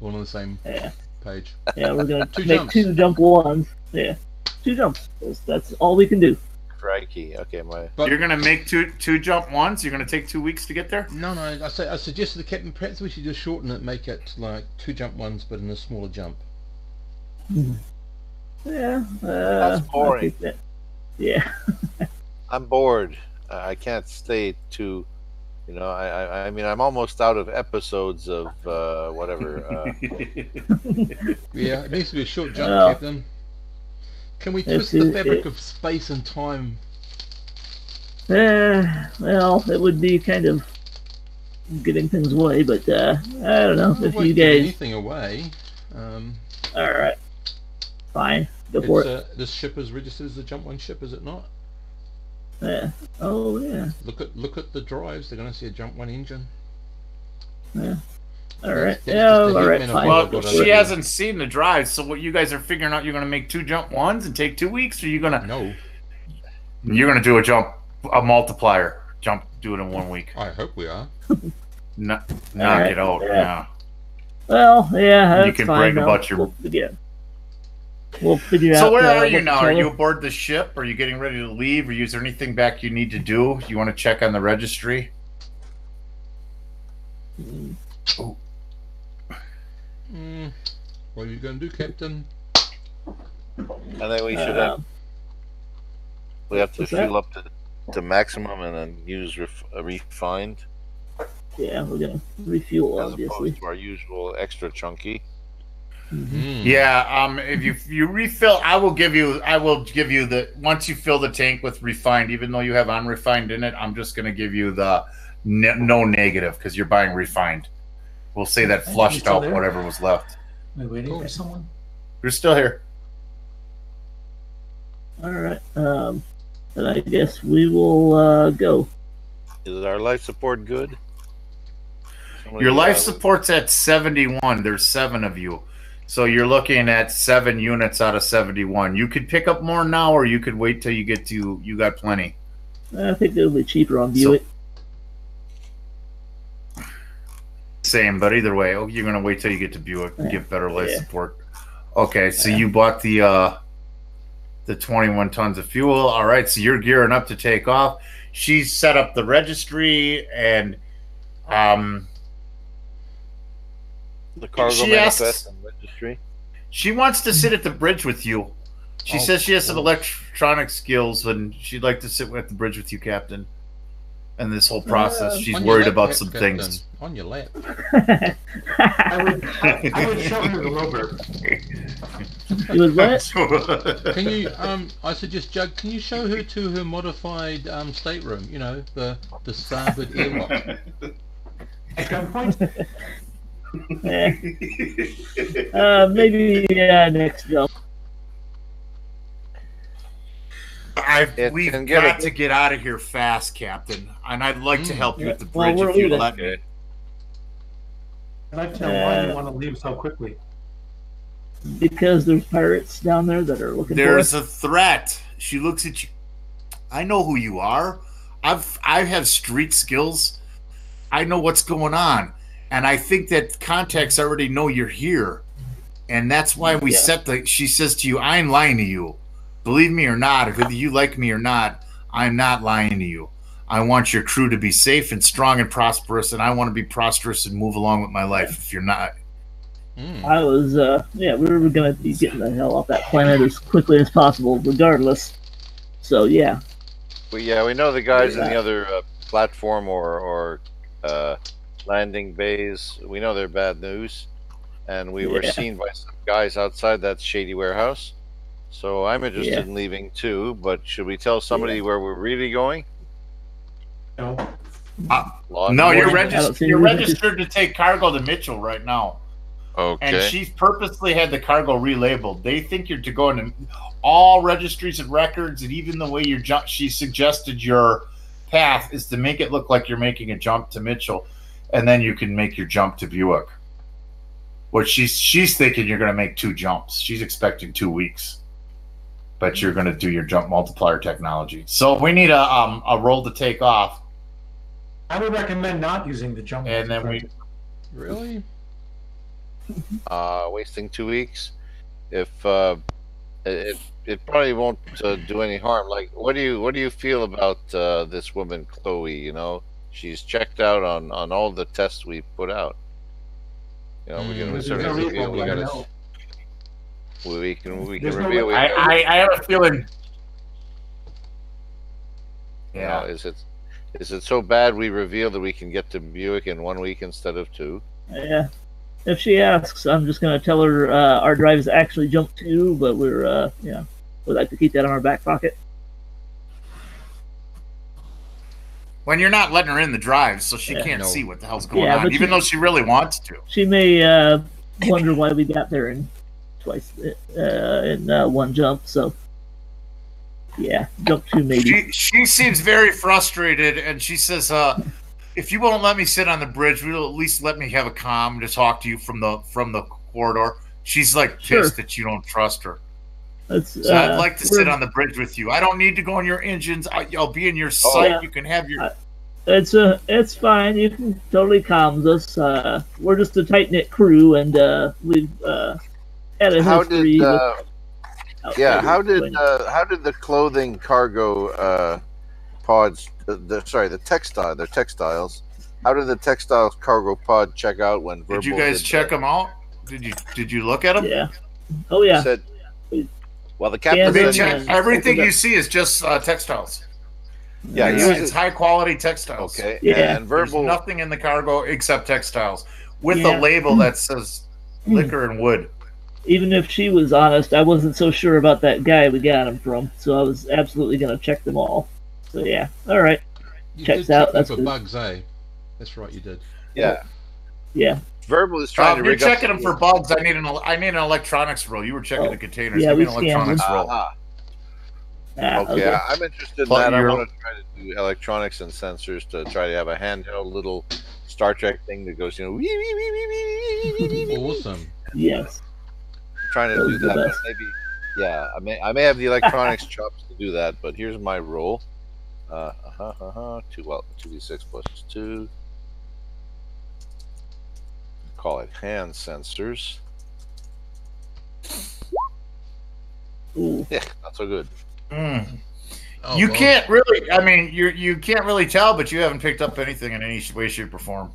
all on the same Yeah. page. Yeah, we're gonna Two make jumps. 2 jump ones. Yeah, 2 jumps. That's all we can do. Crikey. Okay, my. But You're gonna make two jump ones. You're gonna take 2 weeks to get there. no, I suggested to the captain perhaps we should just shorten it, make it like 2 jump ones, but in a smaller jump. Yeah. That's I boring. think that, yeah. I'm bored. I can't stay too. You know, I mean, I'm almost out of episodes of whatever. Yeah, it needs to be a short jump, Well, Captain. Can we it's- twist the it- fabric it- of space and time? Well, it would be kind of giving things away, but I don't know I if won't you give guys. anything away. All right, fine, go for it. This ship is registered as a jump one ship, is it not? Yeah. Oh yeah. Look at the drives. They're going to see a jump one engine. All right. That's Yeah. just the All right. heat Fine. manifold. Well, Got she it. hasn't seen the drive, so what you guys are figuring out? You're gonna make 2 jump ones and take 2 weeks, or you're No, gonna do a multiplier jump, do it in 1 week. I hope we are. Knock right, it out. yeah. Yeah. Well, yeah. You That's can fine, brag though. about your- We'll figure out. So where are what you to now? tell Are you her. aboard the ship? Are you getting ready to leave? Or is there anything back you need to do? You want to check on the registry? What are you going to do, Captain? I think we should have. We have to what's that? fuel up to maximum and then use refined Yeah, we're gonna refuel, as obviously. opposed to our usual extra chunky. Yeah. If you refill, I will give you the once you fill the tank with refined, even though you have unrefined in it, I'm just going to give you the no negative because you're buying refined. We'll say that Hey, flushed you still out there? whatever was left. We're waiting Cool. for someone. You're still here. All right. Then I guess we will go. Is our life support good? Your life support's at 71. There's 7 of you. So you're looking at 7 units out of 71. You could pick up more now, or you could wait till you get to. You got plenty. I think it'll be cheaper on Buick. Same, but either way, you're gonna wait till you get to Buick and Yeah. get better life Yeah. support. Okay, so you bought the the 21 tons of fuel. All right, so you're gearing up to take off. She's set up the registry and The cargo She manifest asks- and registry. she wants to sit at the bridge with you. She Oh, says she has some cool. electronic skills and she'd like to sit at the bridge with you, Captain. And this whole process, she's On your worried lap, about some Captain. things. On your lap. I would show her the rover. It was what? Can you, I suggest, Jug, can you show her to her modified stateroom? You know, the starboard airlock. At gunpoint? Maybe next jump. We've can get got a- to get out of here fast, Captain. And I'd like to help you at the Well, bridge we're if you leaving. let me. I'd like to know why you want to leave so quickly. Because there's pirates down there that are looking There's for us. a threat. She looks at you. I know who you are. I have street skills. I know what's going on. And I think that contacts already know you're here. And that's why we set she says to you, I ain't lying to you. Believe me or not, whether you like me or not, I'm not lying to you. I want your crew to be safe and strong and prosperous, and I want to be prosperous and move along with my life. If you're not, I was, we were gonna be getting the hell off that planet as quickly as possible, regardless. So yeah. We know the guys in the other platform or landing bays. We know they're bad news, and we were seen by some guys outside that shady warehouse. So I'm interested in leaving too. But should we tell somebody where we're really going? No. no, you're registered. You're registered to take cargo to Mitchell right now. Okay. And she's purposely had the cargo relabeled. They think you're to go into all registries and records, and even the way you're she suggested your path is to make it look like you're making a jump to Mitchell, and then you can make your jump to Buick. What she's thinking you're going to make 2 jumps. She's expecting 2 weeks, but you're going to do your jump multiplier technology. So we need a roll to take off, I would recommend not using the jump. and then we. Really? Wasting 2 weeks. If it probably won't do any harm. Like, what do you feel about this woman, Chloe? You know, she's checked out on all the tests we put out. You know, we can There's sort no of reason reveal. to let her know. We can There's no reveal. way- I have a feeling. You know, is it so bad we reveal that we can get to Buick in 1 week instead of 2? Yeah. If she asks, I'm just gonna tell her our drive is actually jump 2, but we're we'd like to keep that in our back pocket. When you're not letting her in the drive, so she can't No. see what the hell's going Yeah, on, but even though she really wants to. She may wonder why we got there in twice in one jump. So yeah, jump 2 maybe. She seems very frustrated, and she says, "If you won't let me sit on the bridge, will at least let me have a comm to talk to you from the corridor." She's like pissed that you don't trust her. That's, I'd like to sit on the bridge with you. I don't need to go in your engines. I'll be in your sight. yeah. You can have your. It's fine. You can totally calm us. We're just a tight knit crew, and we've had a How history. did with how did the clothing cargo pods? The textiles. How did the textiles cargo pod check out when? Did you Verbal guys check them out? Did you look at them? Yeah. Oh yeah. Said, well, the Yeah, captain they said, check- Everything you see is just textiles. yeah, he It's was high quality textiles. okay. Yeah. And There's verbal. nothing in the cargo except textiles with Yeah. a label that says liquor and wood. Even if she was honest, I wasn't so sure about that guy we got him from, so I was absolutely gonna check them all. So yeah, all right, You checks did out. check That's for good. bugs, eh? That's right, you did. Yeah, Yeah, verbal is trying If to you're rig up checking them for bugs, I need an electronics roll. You were checking Oh. the containers. Yeah, Give me we an scanned electronics them. roll. Okay, I'm interested in But that. I you're- want to try to do electronics and sensors to try to have a handheld little Star Trek thing that goes, you know, wee, wee, wee, wee, wee, wee, wee, wee. Awesome. yes. Trying to Those do are the that, but best. maybe, yeah, I may have the electronics chops to do that. But here's my roll. 2d6 plus 2. Call it hand sensors. Ooh. Yeah, not so good. Mm. Oh, You well. can't really. I mean, you can't really tell, but you haven't picked up anything in any way, shape, or form.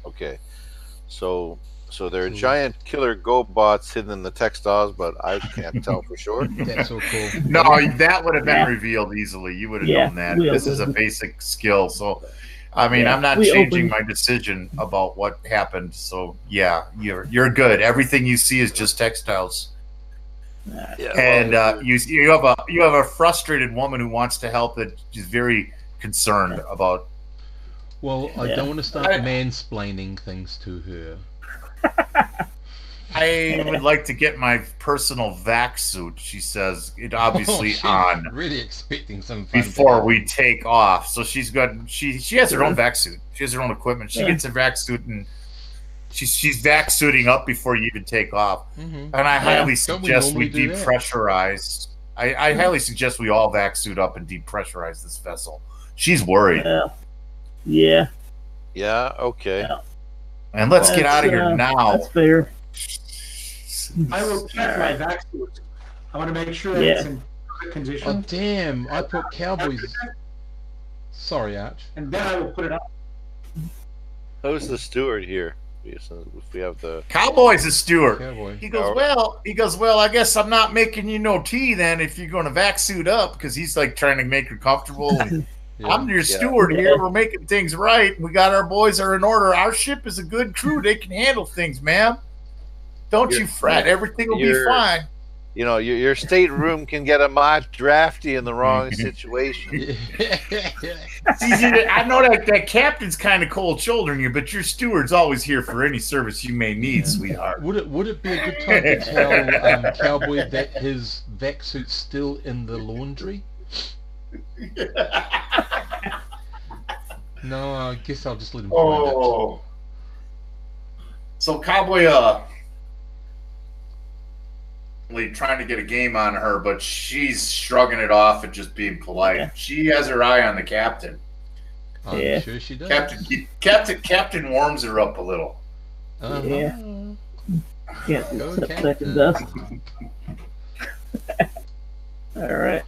Okay, so there are Cool. giant killer GoBots hidden in the textiles, but I can't tell for sure. That's so cool. No, that would have been Yeah. revealed easily. You would have Yeah, known that. we This is a opened- basic skill. So, I mean, Yeah, I'm not we changing opened- my decision about what happened. So, yeah, you're good. Everything you see is just textiles. Yeah, And well, you have a frustrated woman who wants to help that is very concerned about. Well, I Yeah. don't want to start mansplaining things to her. I would like to get my personal vac suit. She says it obviously she's on really expecting some fun before to we take off. So she has her own vac suit. She has her own equipment. She Yeah. gets a vac suit and she's vac suiting up before you even take off. Mm-hmm. And I highly Don't we suggest we normally do that? depressurize. I highly suggest we all vac suit up and depressurize this vessel. She's worried. Yeah. yeah, okay. Yeah. And let's get That's, out of here now. That's fair. I will check my vac suit. I want to make sure that Yeah. it's in good Oh condition, damn! I put cowboys. Sorry, Arch. and then I will put it on. Who's the steward here? If we have the Cowboy's a steward. Cowboy. He goes, well, I guess I'm not making you no tea then if you're going to vac suit up, because he's like trying to make her comfortable. And Yeah. I'm your steward here. We're making things right. We got our boys are in order. Our ship is a good crew. They can handle things, ma'am. Don't you fret. Everything will be fine. You know, your stateroom can get a mod drafty in the wrong situation. I know that captain's kind of cold shouldering you, but your steward's always here for any service you may need, sweetheart. Would it be a good time to tell Cowboy that his vac suit's still in the laundry? No, I guess I'll just let him find it. Oh. So Cowboy, trying to get a game on her, but she's shrugging it off and just being polite. Yeah. She has her eye on the captain. I'm Yeah. sure she does. Captain warms her up a little. Uh-huh. Yeah. Can't Go, accept Captain. second best. All right.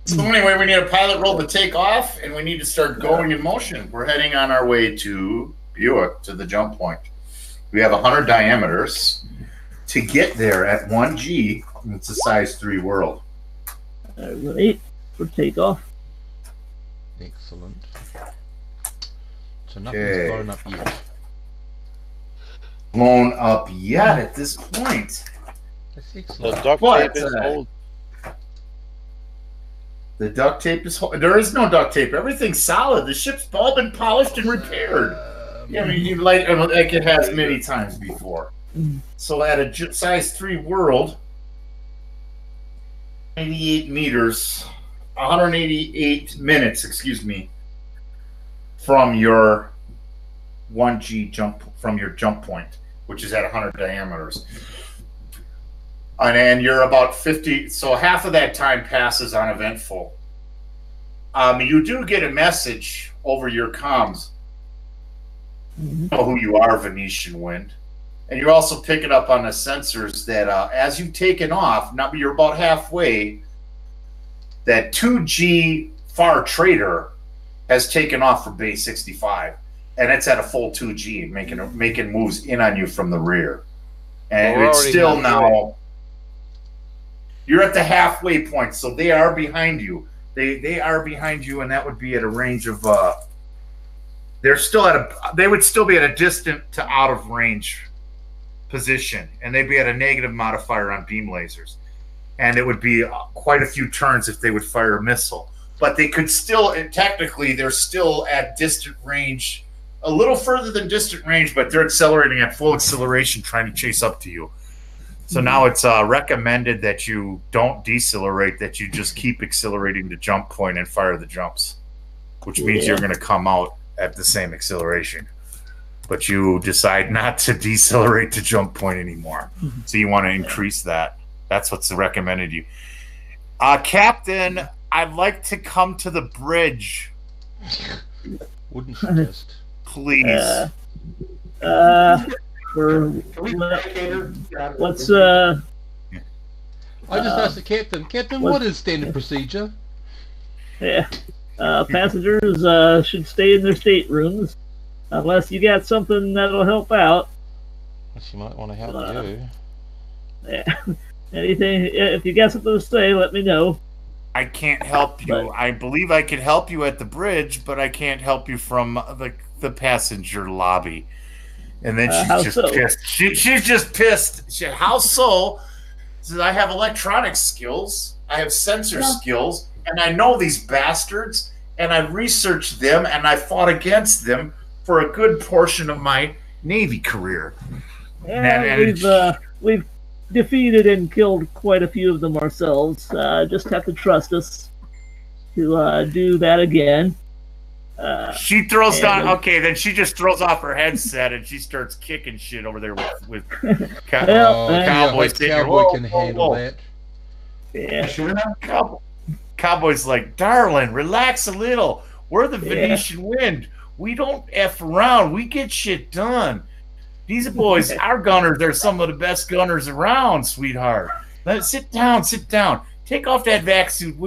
So anyway, we need a pilot roll to take off, and we need to start going in motion. We're heading on our way to Buick, to the jump point. We have 100 diameters to get there at 1G. It's a size 3 world. All right. For takeoff. Excellent. So nothing's Okay. blown up yet. Blown up yet at this point. That's The excellent. duct What? tape is old. The duct tape is... There is no duct tape. Everything's solid. The ship's all been polished and repaired. I mean, like it has many times before. So at a size 3 world, 88 meters, 188 minutes, excuse me, from your 1G jump, from your jump point, which is at 100 diameters. And you're about 50, so half of that time passes uneventful. You do get a message over your comms. You know who you are, Venetian Wind. And you're also picking up on the sensors that as you've taken off, now you're about halfway, that 2G Far Trader has taken off for base 65. And it's at a full 2G, making moves in on you from the rear. And We're it's already still halfway. now... You're at the halfway point, so they are behind you. They are behind you, and that would be at a range of... They're still at a... They would still be at a distant to out of range position, and they'd be at a negative modifier on beam lasers. And it would be quite a few turns if they would fire a missile. But they could still... And technically, they're still at distant range, a little further than distant range, but they're accelerating at full acceleration, trying to chase up to you. So now it's recommended that you don't decelerate, that you just keep accelerating the jump point and fire the jumps, which means you're going to come out at the same acceleration. But you decide not to decelerate the jump point anymore. So you want to increase that. That's what's recommended you. Captain, I'd like to come to the bridge, Wouldn't suggest. please. For Can we indicate her? let's I I just asked the captain. Captain, what is standard procedure? Yeah. Passengers should stay in their staterooms unless you got something that'll help out. She might want to help you. Yeah. Anything? If you got something to say, let me know. I can't help you. But- I believe I could help you at the bridge, but I can't help you from the passenger lobby. And then she's how just so? pissed. She's just pissed. How so? Says, I have electronic skills, I have sensor skills, and I know these bastards, and I researched them, and I fought against them for a good portion of my Navy career. Yeah, we've defeated and killed quite a few of them ourselves. Just have to trust us to do that again. She throws and- down. Okay, then she just throws off her headset and she starts kicking shit over there with Well, Cowboys. The sitting here, cowboy whoa, can whoa, handle whoa. that. Yeah. Sure. Cowboy's like, darling, relax a little. We're the Yeah. Venetian Wind. We don't F around. We get shit done. These boys, our gunners, they're some of the best gunners around, sweetheart. Sit down, sit down. Take off that vac suit.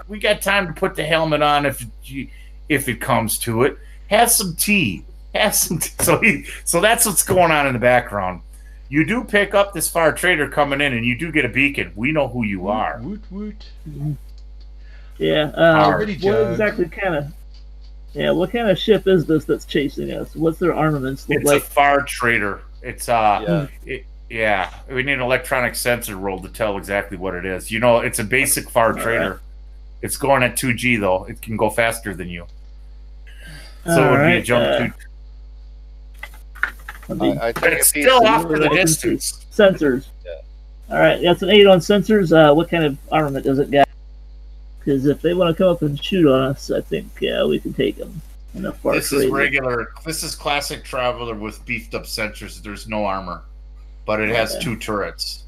We got time to put the helmet on if it comes to it. Have some tea. Have some tea. So that's what's going on in the background. You do pick up this fire trader coming in, and you do get a beacon. We know who you are. Woot woot. Yeah. Already What judged. exactly kind of? Yeah. What kind of ship is this that's chasing us? What's their armaments look It's like? a fire trader. It's Yeah. yeah. We need an electronic sensor roll to tell exactly what it is. You know, it's a basic fire trader. It's going at 2G though. It can go faster than you. So it would be a jump let me- I but think it's if he's- still off for the Welcome to distance. Sensors. Yeah. All right, that's an 8 on sensors. What kind of armament does it got? Because if they want to come up and shoot on us, I think we can take them. This is regular. This is classic Traveler with beefed up sensors. There's no armor, but it has 2 turrets,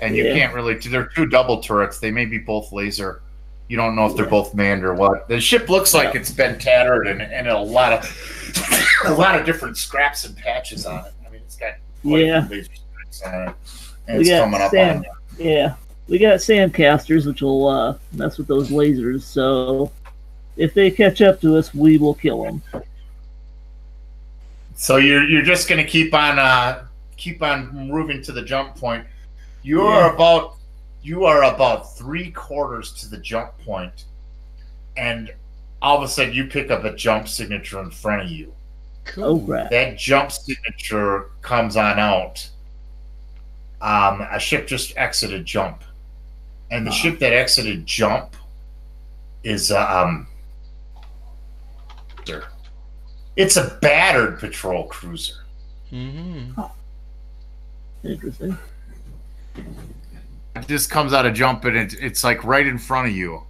and you Yeah. can't really. They're 2 double turrets. They may be both laser. You don't know if they're both manned or what. The ship looks like it's been tattered and a lot of different scraps and patches on it. I mean, it's got quite a few laser stripes on it, and We it's got coming up sand. on you. Yeah, we got sandcasters, which will mess with those lasers. So if they catch up to us, we will kill them. So you're just going to keep on moving to the jump point. You are about 3/4 to the jump point, and all of a sudden you pick up a jump signature in front of you. Cool. Oh crap! That jump signature comes on out. A ship just exited jump, and the ship that exited jump is it's a battered patrol cruiser. Mm-hmm. Interesting. It just comes out of jump, and it's like right in front of you.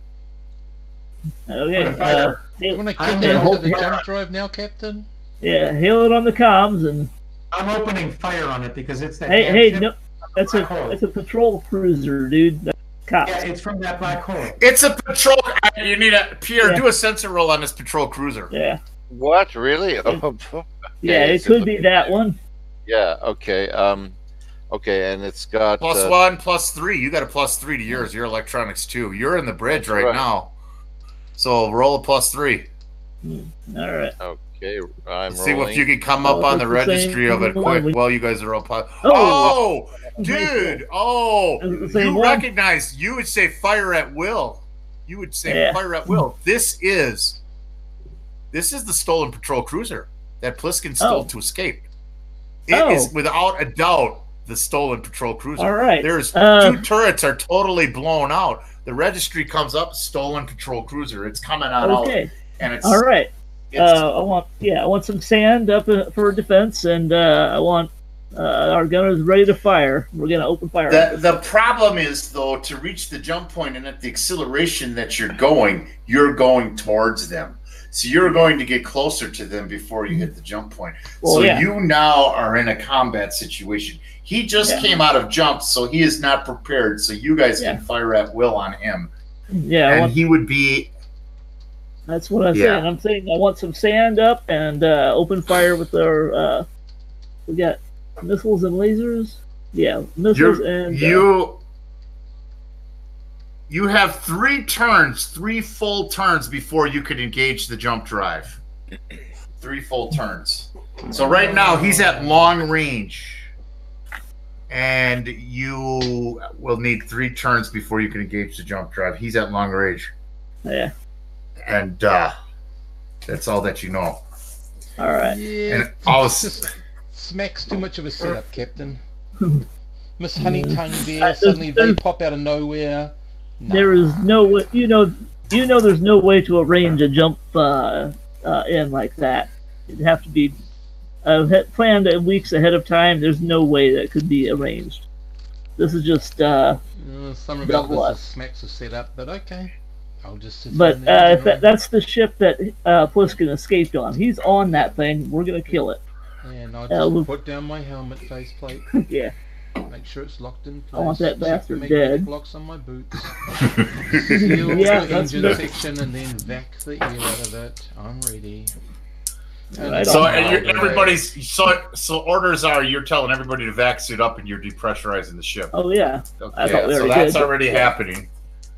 Okay. You want to kick I'm that gonna onto the hold- jump drive now, Captain? Yeah, hail it on the comms and I'm opening fire on it because it's that. hey, damn hey, ship. no, that's a patrol cruiser, dude. That's cops. Yeah, it's from that black hole. It's a patrol. You need a Pierre. Yeah. Do a sensor roll on this patrol cruiser. Yeah, What really? Oh, yeah, it could be that one. yeah. Okay. Okay, and it's got +1, +3. You got a +3 to yours. Your electronics too. You're in the bridge That's right right. now. So roll a +3. All right. Okay, I'm See rolling. if you can come up Oh, on the it's the registry same of it one. quick while you guys are up. Oh! Oh, dude! Oh, Is it the same you one? recognize? You would say fire at will. You would say Yeah. fire at will. This is the stolen patrol cruiser that Pliskin stole Oh. to escape. It is Oh. without a doubt the stolen patrol cruiser. All right. There's 2 turrets are totally blown out. The registry comes up, stolen patrol cruiser. It's coming on out, Okay. and it's All right. it's- I want some sand up for defense, and I want our gunners ready to fire. We're gonna open fire. The problem is, though, to reach the jump point and at the acceleration that you're going towards them. So you're going to get closer to them before you hit the jump point. Well, so yeah. you now are in a combat situation. He just came out of jump, so he is not prepared. So you guys can fire at will on him. Yeah, And he would be... that's what I'm Yeah. saying. I'm saying I want some sand up and open fire with our. We got missiles and lasers. Yeah, missiles and. You have 3 turns, 3 full turns before you could engage the jump drive. 3 full turns. So right now he's at long range. And you will need 3 turns before you can engage the jump drive. He's at long range. Yeah. And that's all that you know. All right. Yeah. And all Smack's too much of a setup, Captain. Miss Honeytongue there, suddenly they pop out of nowhere. Nah. There is no way. There's no way to arrange a jump in like that. It'd have to be planned weeks ahead of time. There's no way that could be arranged. This is just some about this is Smacks a setup, but okay. I'll just sit But there that's the ship that Pliskin escaped on. He's on that thing. We're gonna kill it. and I'll just put down my helmet faceplate. Yeah. Make sure it's locked in place. I want that bastard make dead. Blocks on my boots. Seal Yeah, the that's engine good. section and then vac the air out of it. I'm ready. Right So on. everybody's so orders are you're telling everybody to vac suit up and you're depressurizing the ship. Oh yeah. I thought we so already that's did. already happening.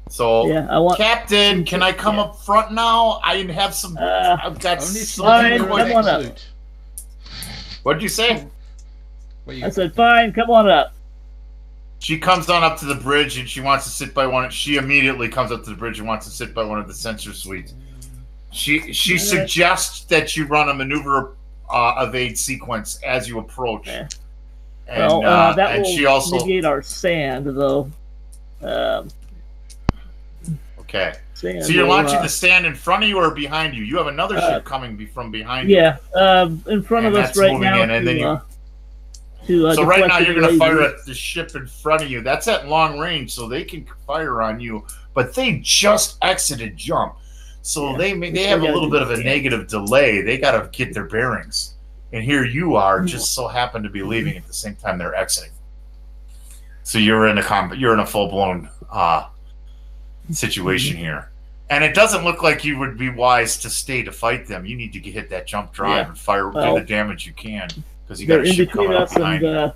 So Yeah, I want. Captain, can I come Yeah. up front now? I have some. I've got Only some. fine, some come on up. suit. What'd you say? Where you I said, fine, come on up. She comes on up to the bridge and she wants to sit by one. She immediately comes up to the bridge and wants to sit by one of the sensor suites. She suggests that you run a maneuver evade sequence as you approach. Yeah. And, Well, that and will she also negate our sand, though. okay. Sand So you're will, launching the stand in front of you or behind you? You have another ship coming from behind you. Yeah, in front of And us that's right moving now. in, and then you- to So right now deflect you're the going to fire laser. at the ship in front of you. That's at long range, so they can fire on you. But they just exited jump, so Yeah. they have a little bit of a negative delay. They got to get their bearings, and here you are, just so happen to be leaving at the same time they're exiting. So you're in a full blown situation here, and it doesn't look like you would be wise to stay to fight them. You need to hit that jump drive and fire do the damage you can. Because you got They're a in ship between coming up us behind you.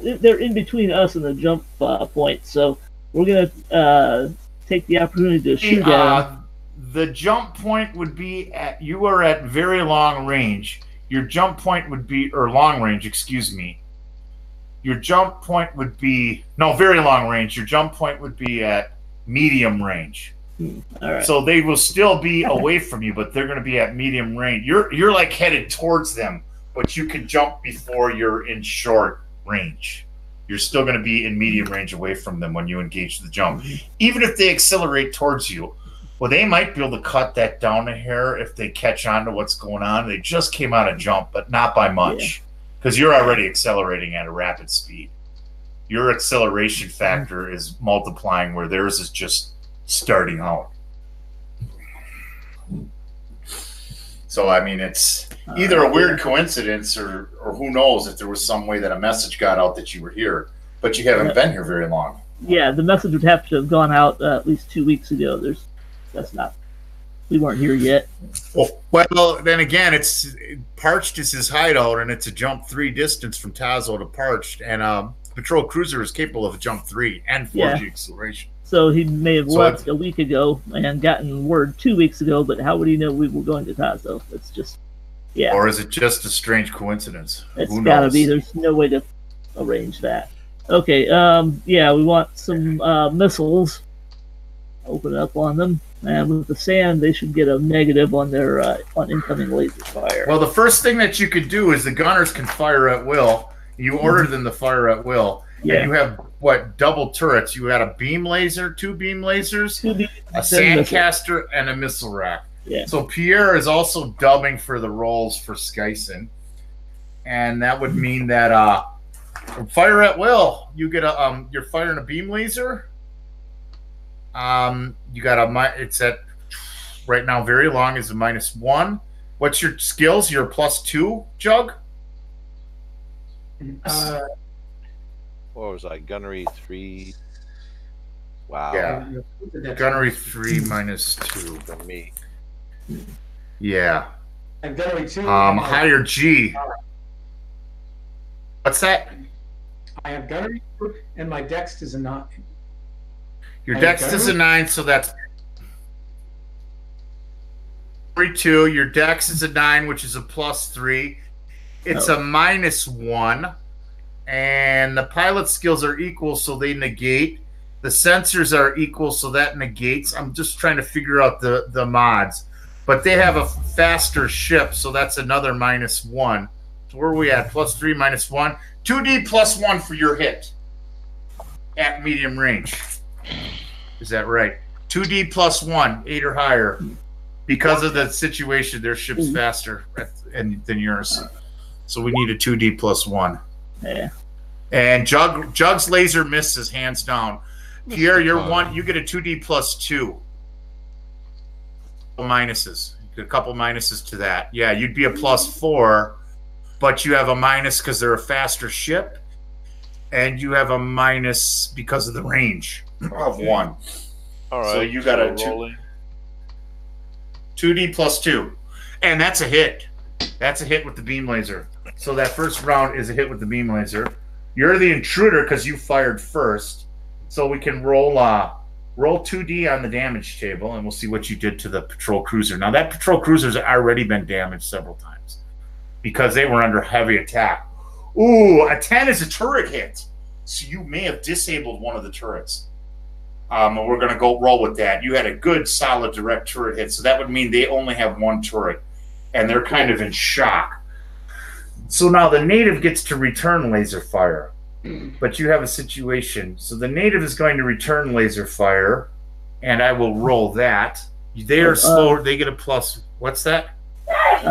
and they're in between us and the jump point. So we're gonna take the opportunity to shoot at them. The jump point would be you are at very long range. Your jump point would be, or long range, excuse me. Your jump point would be, no, very long range. Your jump point would be at medium range. All right. So they will still be away from you, but they're going to be at medium range. You're like headed towards them, but you can jump before you're in short range. You're still going to be in medium range away from them when you engage the jump. Even if they accelerate towards you, well, they might be able to cut that down a hair if they catch on to what's going on. They just came out of jump, but not by much, because you're already accelerating at a rapid speed. Your acceleration factor is multiplying where theirs is just starting out. So, I mean, it's either a weird coincidence or who knows if there was some way that a message got out that you were here, but you haven't been here very long. Yeah, the message would have to have gone out at least 2 weeks ago. We weren't here yet. Well, then again, Parched is his hideout, and it's a jump 3 distance from Tazo to Parched, and patrol cruiser is capable of a jump 3 and 4G acceleration. So he may have left a week ago and gotten word 2 weeks ago, but how would he know we were going to Tazo? It's just, Or is it just a strange coincidence? It's got to be. There's no way to arrange that. Okay, we want some missiles. Open up on them. And with the sand, they should get a negative on their on incoming laser fire. Well, the first thing that you could do is the gunners can fire at will. You order them to fire at will. Yeah. And you have, double turrets. You had a beam laser, 2 beam lasers, a sandcaster, and a missile rack. Yeah. So Pierre is also dubbing for the roles for Skyson. And that would mean that fire at will. You get you're firing a beam laser. You got it's at right now very long is a -1. What's your skills? You're a +2, Jug? What was I? Gunnery 3. Wow. Yeah. Gunnery 3 -2 For me. Yeah. And gunnery 2. Higher G. What's that? I have gunnery 2, and my dex is a 9. Your dex is a 9, so that's 3-2. Your dex is a 9, which is a +3. It's a -1. And the pilot skills are equal, so they negate. The sensors are equal, so that negates. I'm just trying to figure out the mods. But they have a faster ship, so that's another -1. So where are we at? +3, -1. 2D +1 for your hit at medium range. Is that right? 2D +1, 8 or higher. Because of the situation, their ship's faster than yours. So we need a 2D +1. Yeah. And Jug's laser misses, hands down. Pierre, you get a 2D +2. Minuses. You get a couple minuses to that. Yeah, you'd be a +4, but you have a minus because they're a faster ship, and you have a minus because of the range of 1. All right. So you got a 2D +2, and that's a hit. That's a hit with the beam laser. So that first round is a hit with the beam laser. You're the intruder because you fired first. So we can roll 2D on the damage table, and we'll see what you did to the patrol cruiser. Now, that patrol cruiser's already been damaged several times because they were under heavy attack. Ooh, a 10 is a turret hit. So you may have disabled one of the turrets. And we're going to go roll with that. You had a good, solid, direct turret hit, so that would mean they only have 1 turret, and they're kind of in shock. So now the native gets to return laser fire. But you have a situation. So the native is going to return laser fire, and I will roll that. They are slower. They get a plus. What's that?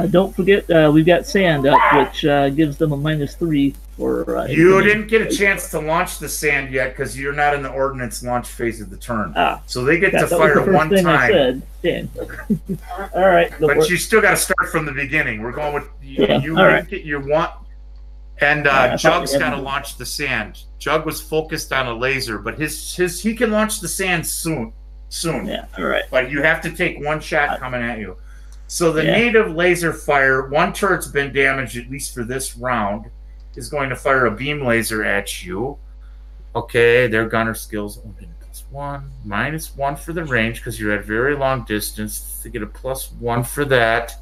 Don't forget, we've got sand up, which gives them a -3 for. You didn't get a chance to launch the sand yet because you're not in the ordnance launch phase of the turn. So they get to fire one time. All right. But you still got to start from the beginning. We're going with you. Get your one. And Jug's got to launch the sand. Jug was focused on a laser, but he can launch the sand soon. Yeah, all right. But you have to take 1 shot coming at you. So the native laser fire, 1 turret's been damaged, at least for this round, is going to fire a beam laser at you. Okay, their gunner skills only +1, -1 for the range because you're at very long distance. They get a +1 for that.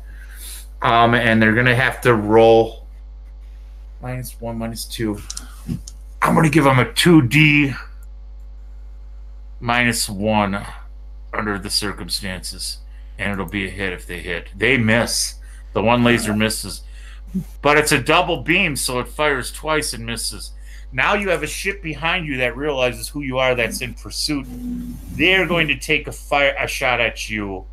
And they're going to have to roll -1, -2. I'm going to give them a 2D -1 under the circumstances. And it'll be a hit if they hit. They miss. The 1 laser misses. But it's a double beam, so it fires twice and misses. Now you have a ship behind you that realizes who you are that's in pursuit. They're going to take a shot at you.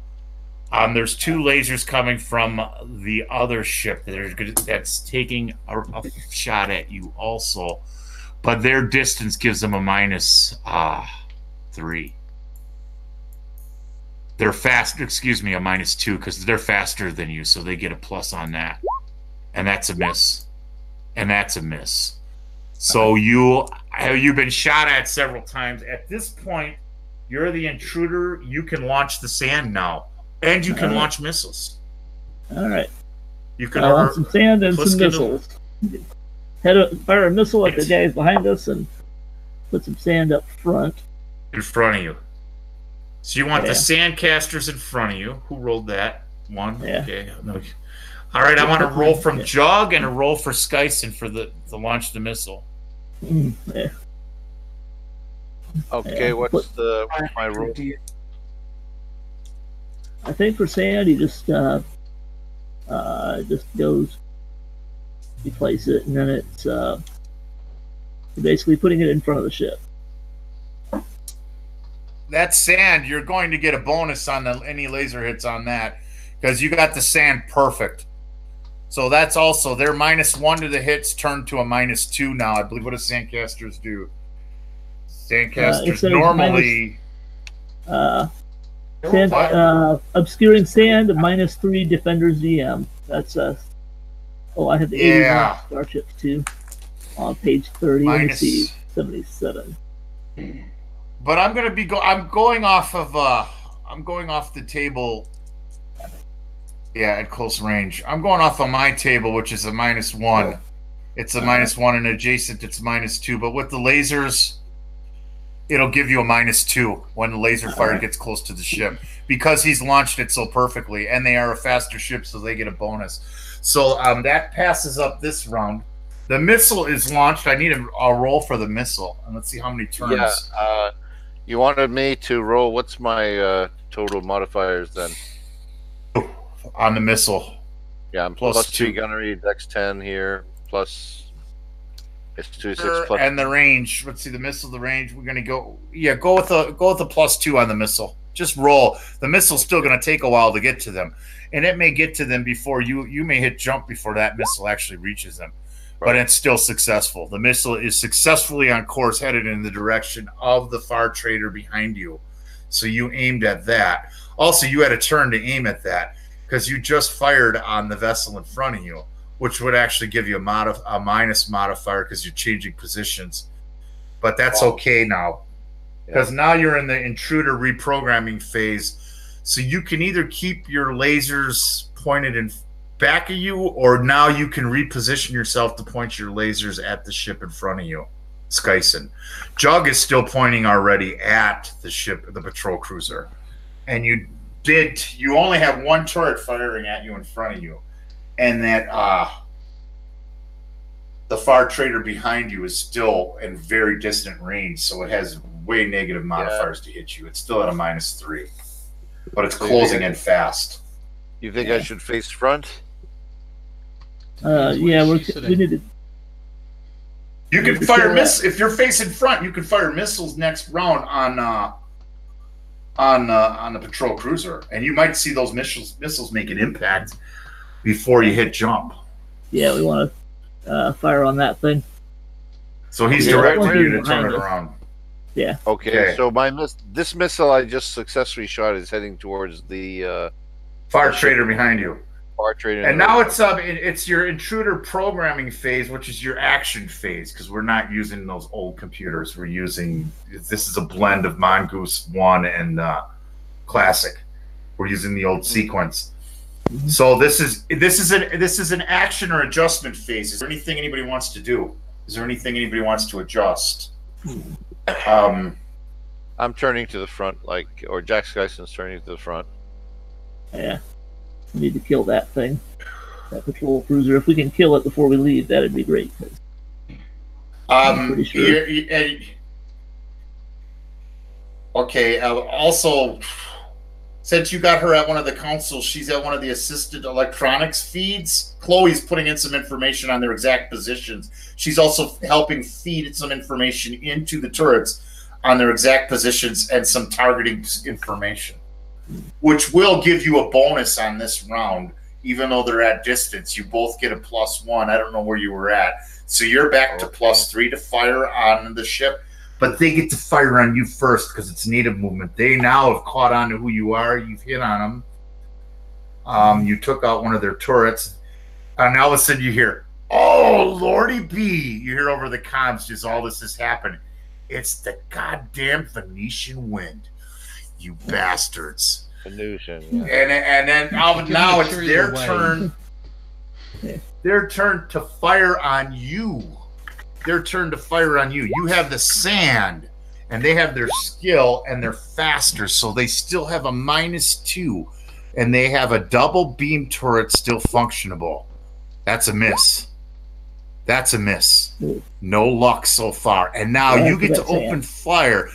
There's 2 lasers coming from the other ship that's taking a shot at you also. But their distance gives them a -3. They're fast, excuse me, a -2 because they're faster than you, so they get a plus on that. And that's a miss. And that's a miss. So you've been shot at several times. At this point, you're the intruder. You can launch the sand now. And you can launch missiles. All right. You can launch some sand and some missiles. Fire a missile at the guys behind us and put some sand up front. In front of you. So you want the sandcasters in front of you. Who rolled that? 1? Yeah. Okay. All right, I want a roll from Jug and a roll for Skyson for the launch the missile. Yeah. Okay, what's my roll? I think for sand, he just goes, you place it, and then it's basically putting it in front of the ship. That sand, you're going to get a bonus on any laser hits on that because you got the sand perfect. So that's also their -1 to the hits turned to a -2 now. I believe what do sandcasters do? Sandcasters normally obscuring sand, -3 defenders DM. That's I have the 81 starships too on page 30. Let me see, 77. But I'm going to be I'm going off the table. Yeah, at close range. I'm going off of my table, which is a -1. It's a -1, and adjacent it's -2. But with the lasers, it'll give you a -2 when the laser fire gets close to the ship because he's launched it so perfectly, and they are a faster ship, so they get a bonus. So that passes up this round. The missile is launched. I need a roll for the missile, and let's see how many turns. Yeah. You wanted me to roll. What's my total modifiers then? On the missile. Yeah, I'm plus 2 gunnery, dex 10 here, plus S2E2 plus. And the range. Let's see the missile. The range. We're gonna go. Yeah, go with a +2 on the missile. Just roll. The missile's still gonna take a while to get to them, and it may get to them before you may hit jump before that missile actually reaches them. But it's still successful. The missile is successfully on course, headed in the direction of the far trader behind you. So you aimed at that. Also, you had a turn to aim at that because you just fired on the vessel in front of you, which would actually give you a minus modifier because you're changing positions. But that's okay now because now you're in the intruder reprogramming phase. So you can either keep your lasers pointed in back of you, or now you can reposition yourself to point your lasers at the ship in front of you. Skyson. Jug is still pointing already at the ship, the patrol cruiser. And you only have one turret firing at you in front of you. And that the far trader behind you is still in very distant range, so it has way negative modifiers to hit you. It's still at a -3. But it's closing in fast. You think I should face front? Yeah, we need to. You can fire missiles if you're facing front. You can fire missiles next round on the patrol cruiser, and you might see those missiles make an impact before you hit jump. Yeah, we want to fire on that thing. So he's directing you to turn it around. Yeah. Okay. So this missile I just successfully shot is heading towards the far trader behind you. And now it's your intruder programming phase, which is your action phase, because we're not using those old computers. This is a blend of Mongoose 1 and Classic. We're using the old sequence. So this is an action or adjustment phase. Is there anything anybody wants to do? Is there anything anybody wants to adjust? I'm turning to the front, or Jack Skyson's turning to the front. Yeah. We need to kill that thing, that patrol cruiser. If we can kill it before we leave, that'd be great. I'm pretty sure. Okay. Also, since you got her at one of the consoles, she's at one of the assisted electronics feeds. Chloe's putting in some information on their exact positions. She's also helping feed some information into the turrets on their exact positions and some targeting information, which will give you a bonus on this round, even though they're at distance. You both get a +1. I don't know where you were at. So you're back to +3 to fire on the ship, but they get to fire on you first because it's native movement. They now have caught on to who you are. You've hit on them. You took out one of their turrets. And all of a sudden you hear, "Oh, Lordy B." You hear over the comms just all this has happened. It's the goddamn Venetian Wind. You bastards. Venusian, yeah. And then now it's their turn. Their turn to fire on you. Their turn to fire on you. You have the sand, and they have their skill, and they're faster, so they still have a -2, and they have a double beam turret still functionable. That's a miss. That's a miss. No luck so far. And now you get to open fire.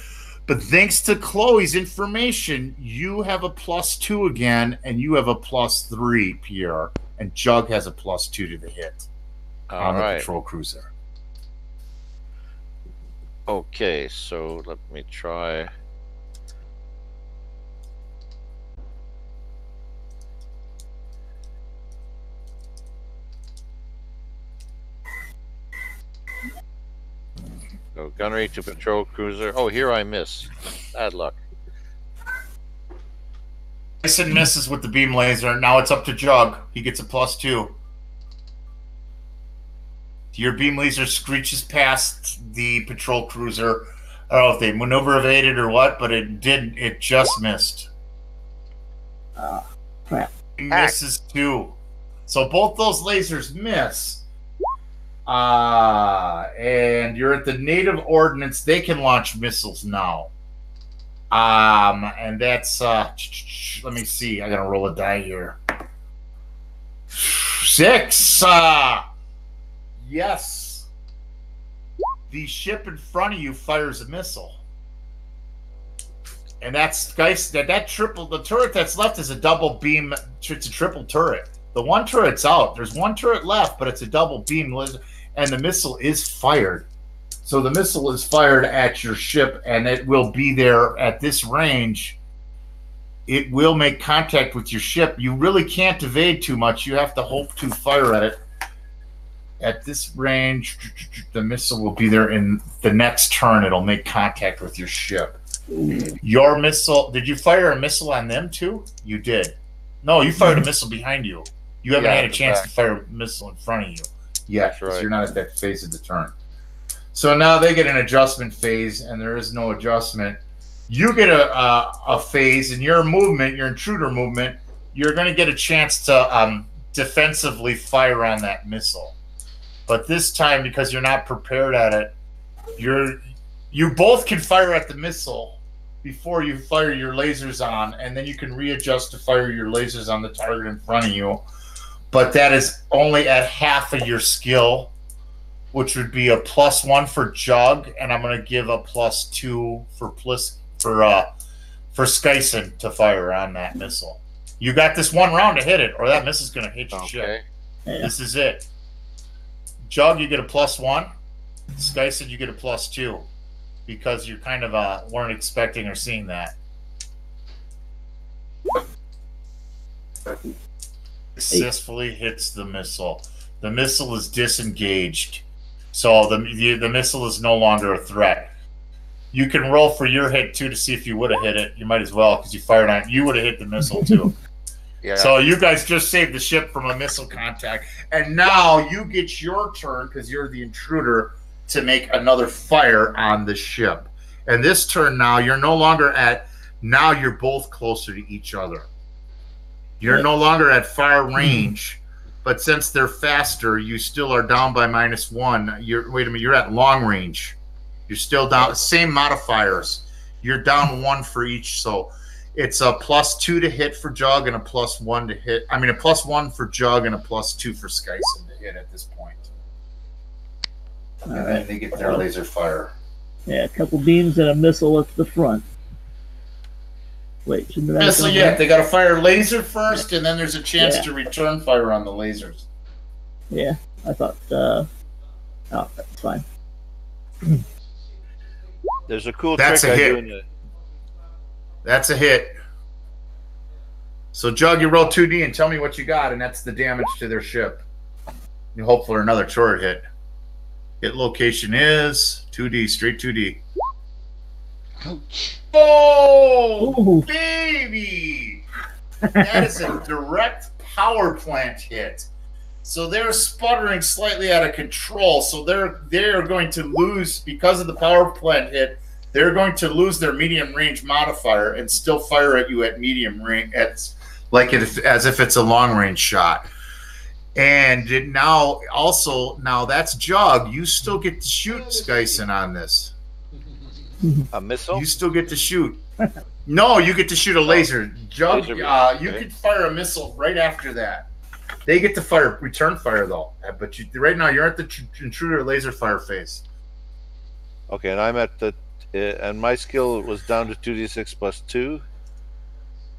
But thanks to Chloe's information, you have a +2 again, and you have a +3, Pierre. And Jug has a +2 to the hit on the patrol cruiser. Okay, so let me try. Go gunnery to patrol cruiser. Oh, here I miss. Bad luck. Tyson misses with the beam laser. Now it's up to Jug. He gets a +2. Your beam laser screeches past the patrol cruiser. I don't know if they maneuver evaded or what, but it did. It just missed. Crap. He misses too. So both those lasers miss. And you're at the native ordnance. They can launch missiles now. And that's let me see. I gotta roll a die here. 6. Yes. The ship in front of you fires a missile. And that's, guys, that triple, the turret that's left is a double beam. It's a triple turret. The one turret's out. There's one turret left, but it's a double beam, and the missile is fired. So the missile is fired at your ship, and it will be there at this range. It will make contact with your ship. You really can't evade too much. You have to hope to fire at it. At this range, the missile will be there in the next turn. It'll make contact with your ship. Your missile, did you fire a missile on them too? You did. No, you fired a missile behind you. You haven't had a chance to fire a missile in front of you yet, because you're not at that phase of the turn. So now they get an adjustment phase, and there is no adjustment. You get a phase, and your movement, your intruder movement, you're going to get a chance to defensively fire on that missile. But this time, because you're not prepared at it, you both can fire at the missile before you fire your lasers on, and then you can readjust to fire your lasers on the target in front of you. But that is only at half of your skill, which would be a +1 for Jug, and I'm going to give a +2 for Skyson to fire on that missile. You got this one round to hit it, or that missile's going to hit your ship. This is it. Jug, you get a +1. Skyson, you get a +2, because you kind of weren't expecting or seeing that. Successfully hits the missile. The missile is disengaged, so the missile is no longer a threat. You can roll for your hit too to see if you would have hit it. You might as well, because you fired on it. You would have hit the missile too. Yeah. So you guys just saved the ship from a missile contact, and now you get your turn, because you're the intruder, to make another fire on the ship. And this turn now, you're no longer at. Now you're both closer to each other. You're no longer at far range, but since they're faster, you still are down by -1. Wait a minute, you're at long range. You're still down. Same modifiers. You're down 1 for each, so it's a +2 to hit for Jug and a +1 to hit. I mean, a +1 for Jug and a +2 for Skyson to hit at this point. And then they get their laser fire. Yeah, a couple beams and a missile at the front. Wait, shouldn't that missile? Yeah, they got to fire laser first, and then there's a chance to return fire on the lasers. Yeah, I thought. Oh, that's fine. There's a cool trick I do in the... That's a hit. So, Jug, you roll 2D and tell me what you got, and that's the damage to their ship. You hope for another turret hit. Hit location is 2D, straight 2D. Ouch. Oh, ooh, baby! That is a direct power plant hit. So they're sputtering slightly out of control. So they're going to lose, because of the power plant hit, they're going to lose their medium range modifier and still fire at you at medium range, as if it's a long range shot. And now that's Jug. You still get to shoot Skyson on this. A missile? You still get to shoot. No, you get to shoot a laser. Jug, you could fire a missile right after that. They get to return fire though. But right now you're at the intruder laser fire phase. Okay, and I'm at the and my skill was down to 2d6 +2. At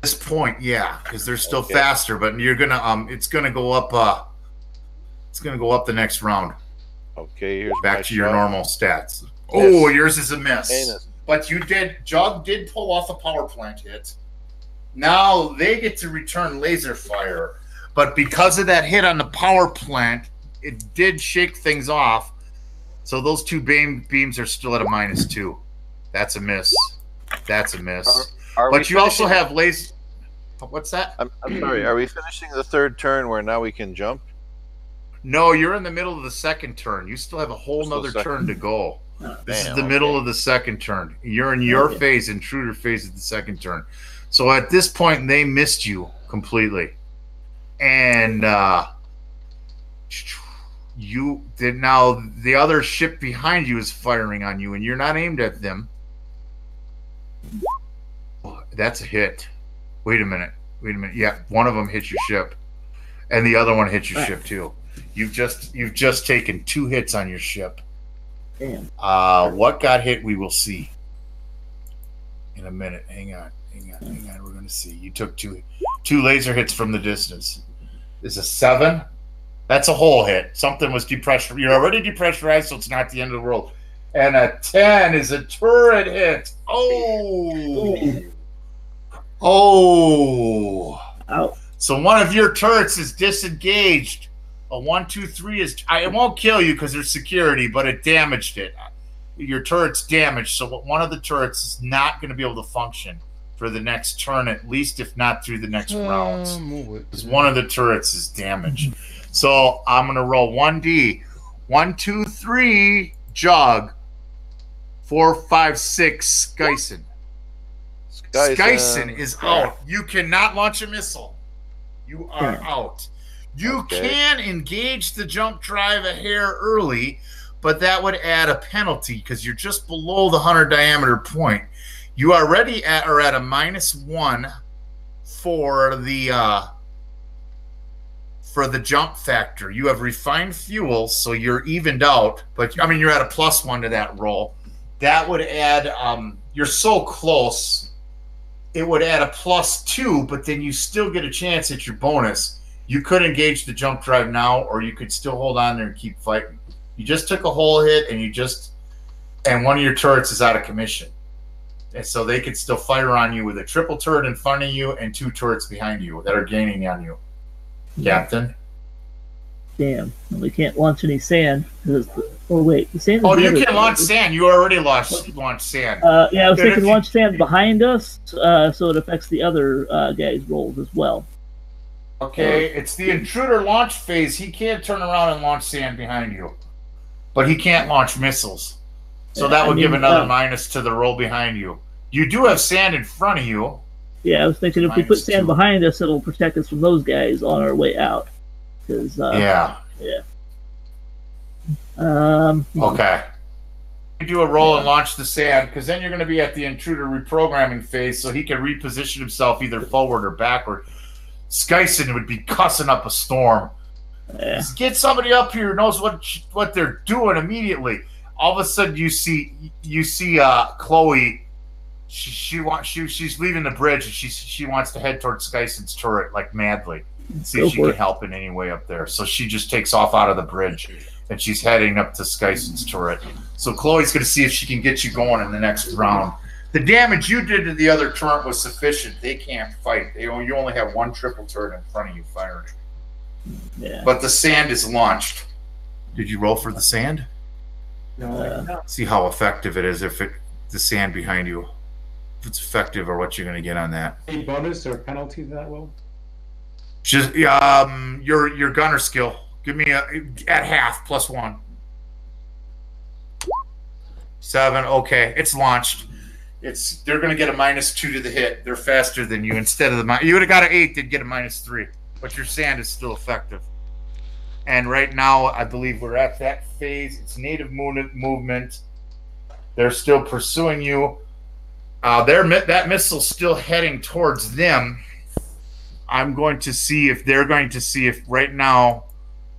this point, yeah, because they're still faster. But you're gonna it's gonna go up. It's gonna go up the next round. Okay, here's back to your normal stats. Oh, yours is a miss. But Jug did pull off a power plant hit. Now they get to return laser fire. But because of that hit on the power plant, it did shake things off. So those 2 beams are still at a -2. That's a miss. That's a miss. But you also have laser. What's that? I'm sorry. Are we finishing the 3rd turn where now we can jump? No, you're in the middle of the 2nd turn. You still have a whole nother turn to go. This is the middle of the 2nd turn. You're in your phase, intruder phase of the 2nd turn. So at this point, they missed you completely. And You did now. The other ship behind you is firing on you, and you're not aimed at them. That's a hit. Wait a minute. Yeah, one of them hits your ship, and the other one hits your ship too. You've just taken 2 hits on your ship. Damn. What got hit? We will see in a minute. Hang on. We're going to see. You took two laser hits from the distance. Is a 7? That's a whole hit. Something was depressurized. You're already depressurized, so it's not the end of the world. And a 10 is a turret hit. Oh. Ow. So one of your turrets is disengaged. A 1, 2, 3 is. It won't kill you because there's security, but it damaged it. Your turret's damaged, so one of the turrets is not going to be able to function for the next turn, at least if not through the next rounds. Because one of the turrets is damaged. So I'm going to roll 1d. 1, 2, 3, Jog. 4, 5, 6, Skyson. Skyson is out. You cannot launch a missile. You are out. You can engage the jump drive a hair early, but that would add a penalty because you're just below the 100 diameter point. You already are at a -1 for the jump factor. You have refined fuel, so you're evened out. But I mean, you're at a +1 to that roll. That would add. You're so close. It would add a +2, but then you still get a chance at your bonus. You could engage the jump drive now, or you could still hold on there and keep fighting. You just took a whole hit, and one of your turrets is out of commission. And so they could still fire on you with a triple turret in front of you and 2 turrets behind you that are gaining on you. Captain? Damn. We can't launch any sand. Wait. The sand you can launch sand. You already launched sand. Yeah, I was thinking launch sand behind us, so it affects the other guys' rolls as well. Okay, it's the intruder launch phase. He can't turn around and launch sand behind you. But he can't launch missiles. So that would give another minus to the roll behind you. You do have sand in front of you. Yeah, I was thinking if we put sand behind us, it'll protect us from those guys on our way out. Yeah. Okay. You do a roll and launch the sand, because then you're going to be at the intruder reprogramming phase, so he can reposition himself either forward or backward. Skyson would be cussing up a storm. Yeah. Just get somebody up here who knows what they're doing immediately. All of a sudden, you see Chloe. She's leaving the bridge, and she wants to head towards Skyson's turret like madly. See if she can help in any way up there. So she just takes off out of the bridge, and she's heading up to Skyson's turret. So Chloe's going to see if she can get you going in the next round. The damage you did to the other turret was sufficient. They can't fight. You only have 1 triple turret in front of you firing. Yeah. But the sand is launched. Did you roll for the sand? No. See how effective it is the sand behind you. If it's effective or what you're going to get on that. Any bonus or penalty to that roll? Just your gunner skill. Give me at half +1. 7. Okay, it's launched. They're going to get a -2 to the hit. They're faster than you. Instead of you would have got an 8, they'd get a -3. But your sand is still effective. And right now, I believe we're at that phase. It's native movement. They're still pursuing you. That missile's still heading towards them. I'm going to see if right now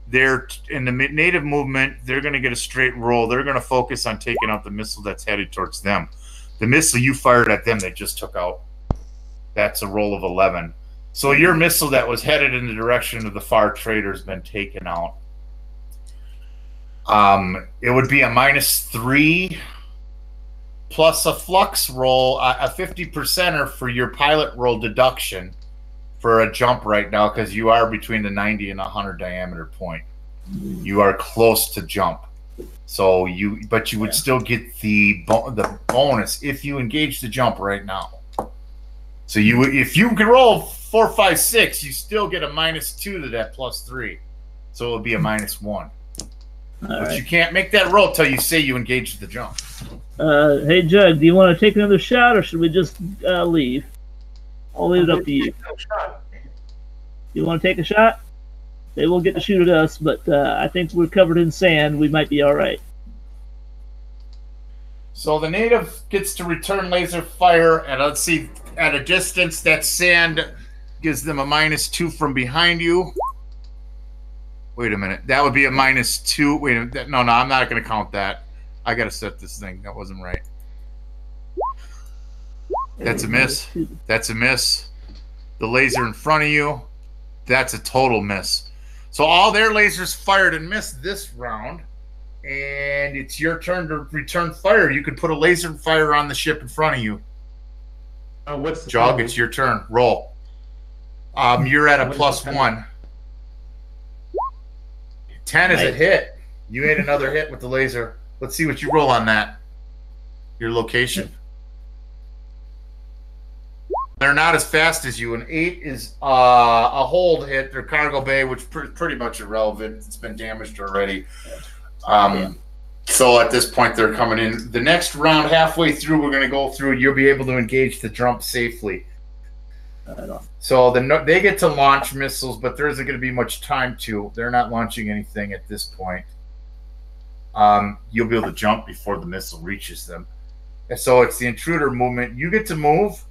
they're in the native movement. They're going to get a straight roll. They're going to focus on taking out the missile that's headed towards them. The missile you fired at them, they just took out. That's a roll of 11. So your missile that was headed in the direction of the far trader has been taken out. It would be a -3 plus a flux roll, a 50%er for your pilot roll deduction for a jump right now, because you are between the 90 and 100 diameter point. You are close to jump. So you would still get the bonus if you engage the jump right now. So if you can roll 4, 5, 6, you still get a -2 to that +3. So it would be a -1. But you can't make that roll till you say you engage the jump. Hey, Jug, do you want to take another shot, or should we just leave? I'll leave it up to you. You want to take a shot? They will get to shoot at us, but I think we're covered in sand. We might be all right. So the native gets to return laser fire, and let's see, at a distance, that sand gives them a -2 from behind you. Wait a minute. That would be a -2. Wait a minute. No, I'm not going to count that. I got to set this thing. That wasn't right. That's a miss. That's a miss. The laser in front of you, that's a total miss. So all their lasers fired and missed this round, and it's your turn to return fire. You could put a laser fire on the ship in front of you. What's the Jog, penalty? it's your turn. Roll. You're at a What is the +1. 10 is a Nice. hit. You made another hit with the laser. Let's see what you roll on that. Your location. They're not as fast as you. An 8 is a hold hit. Their cargo bay, which pretty much irrelevant. It's been damaged already. So at this point, they're coming in. The next round, halfway through, we're going to go through. You'll be able to engage the jump safely. So they get to launch missiles, but there isn't going to be much time to. They're not launching anything at this point. You'll be able to jump before the missile reaches them. And so it's the intruder movement. You get to move,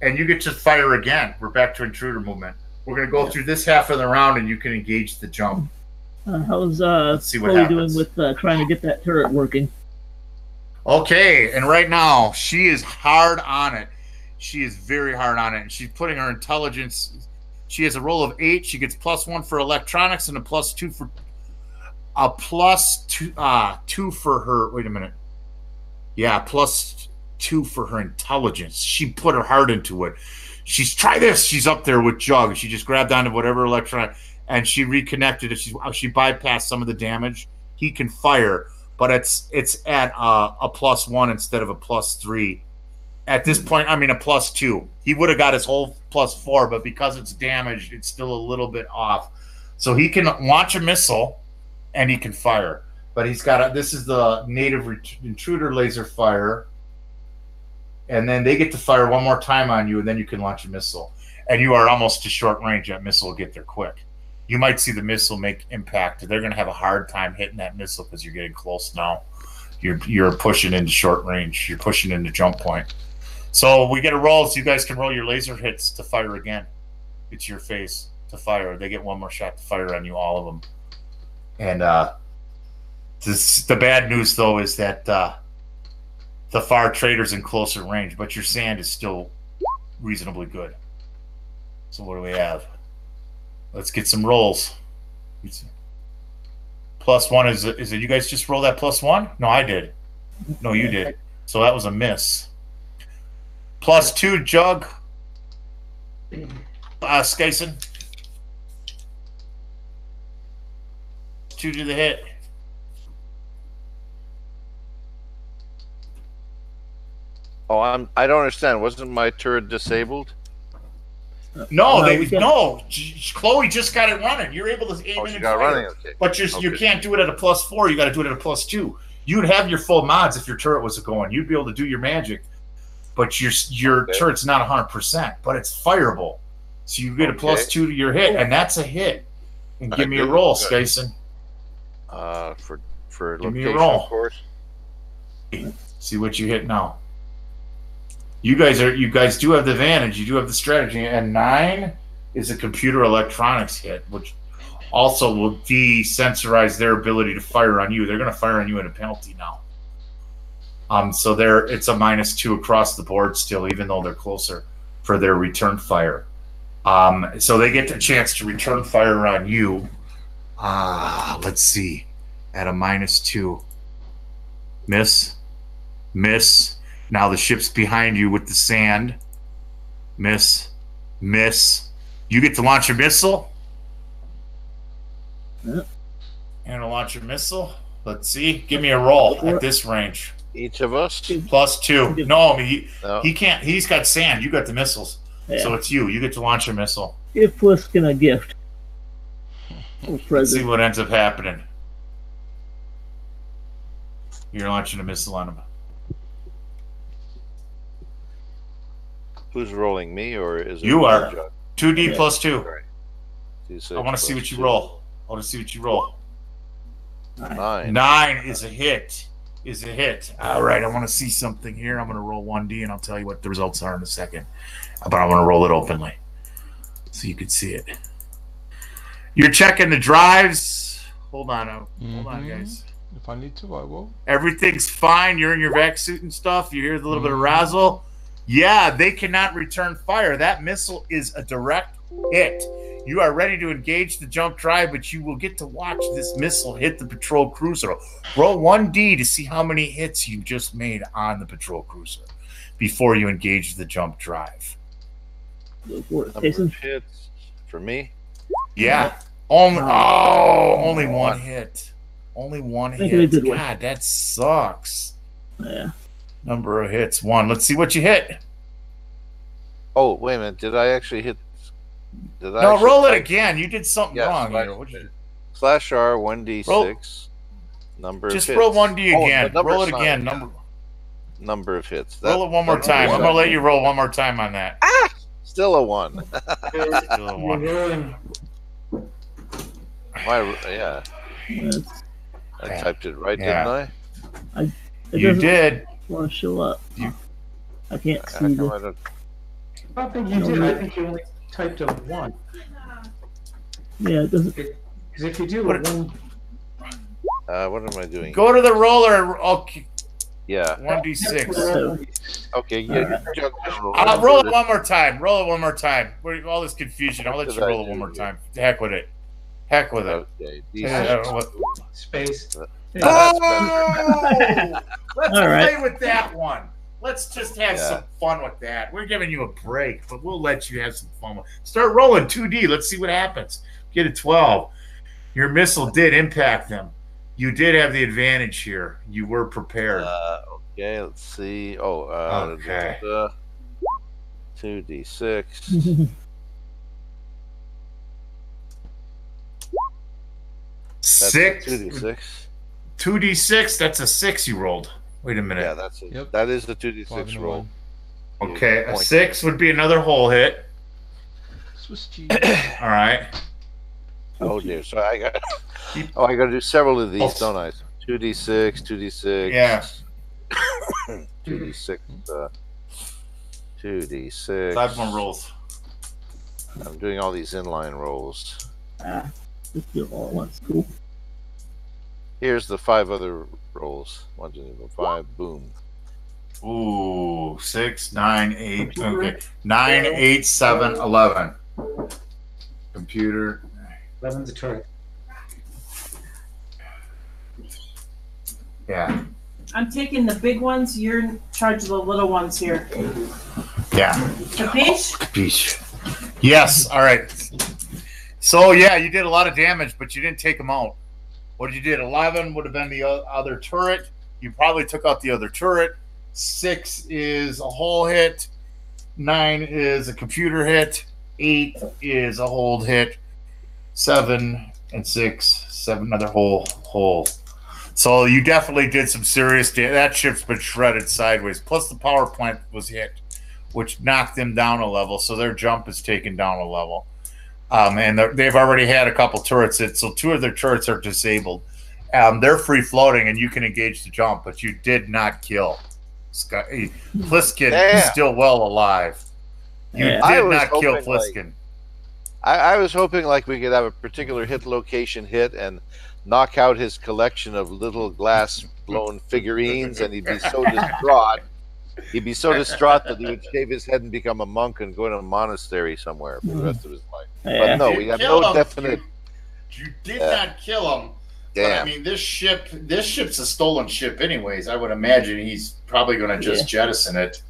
and you get to fire again. We're back to intruder movement. We're going to go through this half of the round, and you can engage the jump. How's see what Chloe happens. doing with trying to get that turret working? Okay, and right now, she is hard on it. She is very hard on it, and she's putting her intelligence. She has a roll of 8. She gets +1 for electronics and a +2 for +2 for her. Wait a minute. Yeah, +2 for her intelligence. She put her heart into it. She's try this. She's up there with Jug. She just grabbed onto whatever electronic, and she reconnected it. She bypassed some of the damage. He can fire, but it's at a +1 instead of a +3. At this point, I mean a +2. He would have got his whole +4, but because it's damaged, it's still a little bit off. So he can launch a missile, and he can fire. But he's got this is the native intruder laser fire, and then they get to fire one more time on you, and then you can launch a missile. And you are almost to short range. That missile will get there quick. You might see the missile make impact. They're going to have a hard time hitting that missile because you're getting close now. You're pushing into short range. You're pushing into jump point. So we get a roll, so you guys can roll your laser hits to fire again. It's your face to fire. They get one more shot to fire on you, all of them. And the bad news, though, is that the far trader's in closer range, but your sand is still reasonably good. So what do we have? Let's get some rolls. +1 is it you guys just roll that +1? No, I did. No, you did. So that was a miss. +2, Jug. Skyson. 2 to the hit. Oh, I don't understand. Wasn't my turret disabled? No, we can't. no. Chloe just got it running. You're able to aim Oh, in she and got fire. running. Okay. But you Okay. can't do it at a +4. You got to do it at a +2. You'd have your full mods if your turret was going. You'd be able to do your magic, but your Okay. turret's not 100%. But it's fireable, so you get a Okay. +2 to your hit, and that's a hit. And give me a Good, roll, good. Skyson. For Give me a location, roll. of course. See what you hit now. You guys do have the advantage. You do have the strategy, and 9 is a computer electronics hit, which also will desensorize their ability to fire on you. They're going to fire on you at a penalty now. So it's a -2 across the board still, even though they're closer for their return fire. So they get the chance to return fire on you. Let's see, at a -2, miss. Now the ship's behind you with the sand. Miss. You get to launch a missile. Yep. And to launch a missile. Let's see. Give me a roll at this range. Each of us. +2. No, he No. can't. He's got sand. You got the missiles. Yeah. So it's you. You get to launch a missile. Give Pliskin a gift. Oh, Let's see present. what ends up happening. You're launching a missile on him. Who's rolling, me or is it You are. Jug? 2D Yeah. +2. Right. D6 I want to see plus what you 2. roll. I want to see what you roll. 9. 9 is a hit. All right, I want to see something here. I'm going to roll 1D, and I'll tell you what the results are in a second. But I want to roll it openly so you can see it. You're checking the drives. Hold on, guys. If I need to, I will. Everything's fine. You're in your vac suit and stuff. You hear a little bit of razzle. Yeah, they cannot return fire. That missile is a direct hit. You are ready to engage the jump drive, but you will get to watch this missile hit the patrol cruiser. Roll 1D to see how many hits you just made on the patrol cruiser before you engage the jump drive. Number of hits for me? Yeah. Only one hit. Only one hit. God, that sucks. Yeah. Number of hits, 1. Let's see what you hit. Oh, wait a minute. Did I actually hit? No, roll it again. You did something wrong here. Slash R 1D6. Number of hits. Just roll 1D again. Roll it again. Number of hits. Roll it one more time. I'm gonna let you roll one more time on that. Still a 1. Still a 1. Yeah. I typed it right, didn't I? You did. Want to show up? I can't see the. I don't think you did. I think you only typed a 1. Yeah, it doesn't. Because if you do a 1. What am I doing? Go to the roller. Okay. Yeah. 1D6. Okay. Yeah. Roll it one more time. Roll it one more time. All this confusion. I'll let you roll it one more time. Heck with it. Okay. Space. Oh! Let's right. play with that one. Let's just have some fun with that. We're giving you a break, but we'll let you have some fun. Start rolling 2D. Let's see what happens. Get a 12. Your missile did impact them. You did have the advantage here. You were prepared. Okay, let's see. Okay. 2D6. 6. 2D6. 2D6. That's a 6 you rolled. Wait a minute. Yeah, that's it. That is the 2D6 roll. Okay, a 6 would be another whole hit. Swiss cheese. All right. Oh dear. So I got. I got to do several of these, don't I? 2D6, 2D6. Yeah. 2D6. 2D6. 5 more rolls. I'm doing all these inline rolls. Just do it all at once. Cool. Here's the 5 other rolls. 1, 2, 3, 4, 5. Boom. Ooh, 6, 9, 8. Okay, 9, 8, 7, 11. Computer. 11's a turret. Yeah. I'm taking the big ones. You're in charge of the little ones here. Yeah. Capiche? Capiche. Yes. All right. So yeah, you did a lot of damage, but you didn't take them out. What you did? 11 would have been the other turret. You probably took out the other turret. 6 is a whole hit. 9 is a computer hit. 8 is a hold hit. 7 and 6, 7 another whole. So you definitely did some serious damage. That ship's been shredded sideways. Plus the power plant was hit, which knocked them down a level. So their jump is taken down a level. And they've already had a couple turrets hit, so 2 of their turrets are disabled. They're free floating, and you can engage the jump, but you did not kill Pliskin. Is still well alive. You did not kill Pliskin. I was hoping like we could have a particular hit location hit and knock out his collection of little glass blown figurines, and he'd be so distraught. He'd be so distraught that he would shave his head and become a monk and go in a monastery somewhere for the rest of his life. But no, we have no definite. You did not kill him. But I mean, this ship's a stolen ship, anyways. I would imagine he's probably going to just jettison it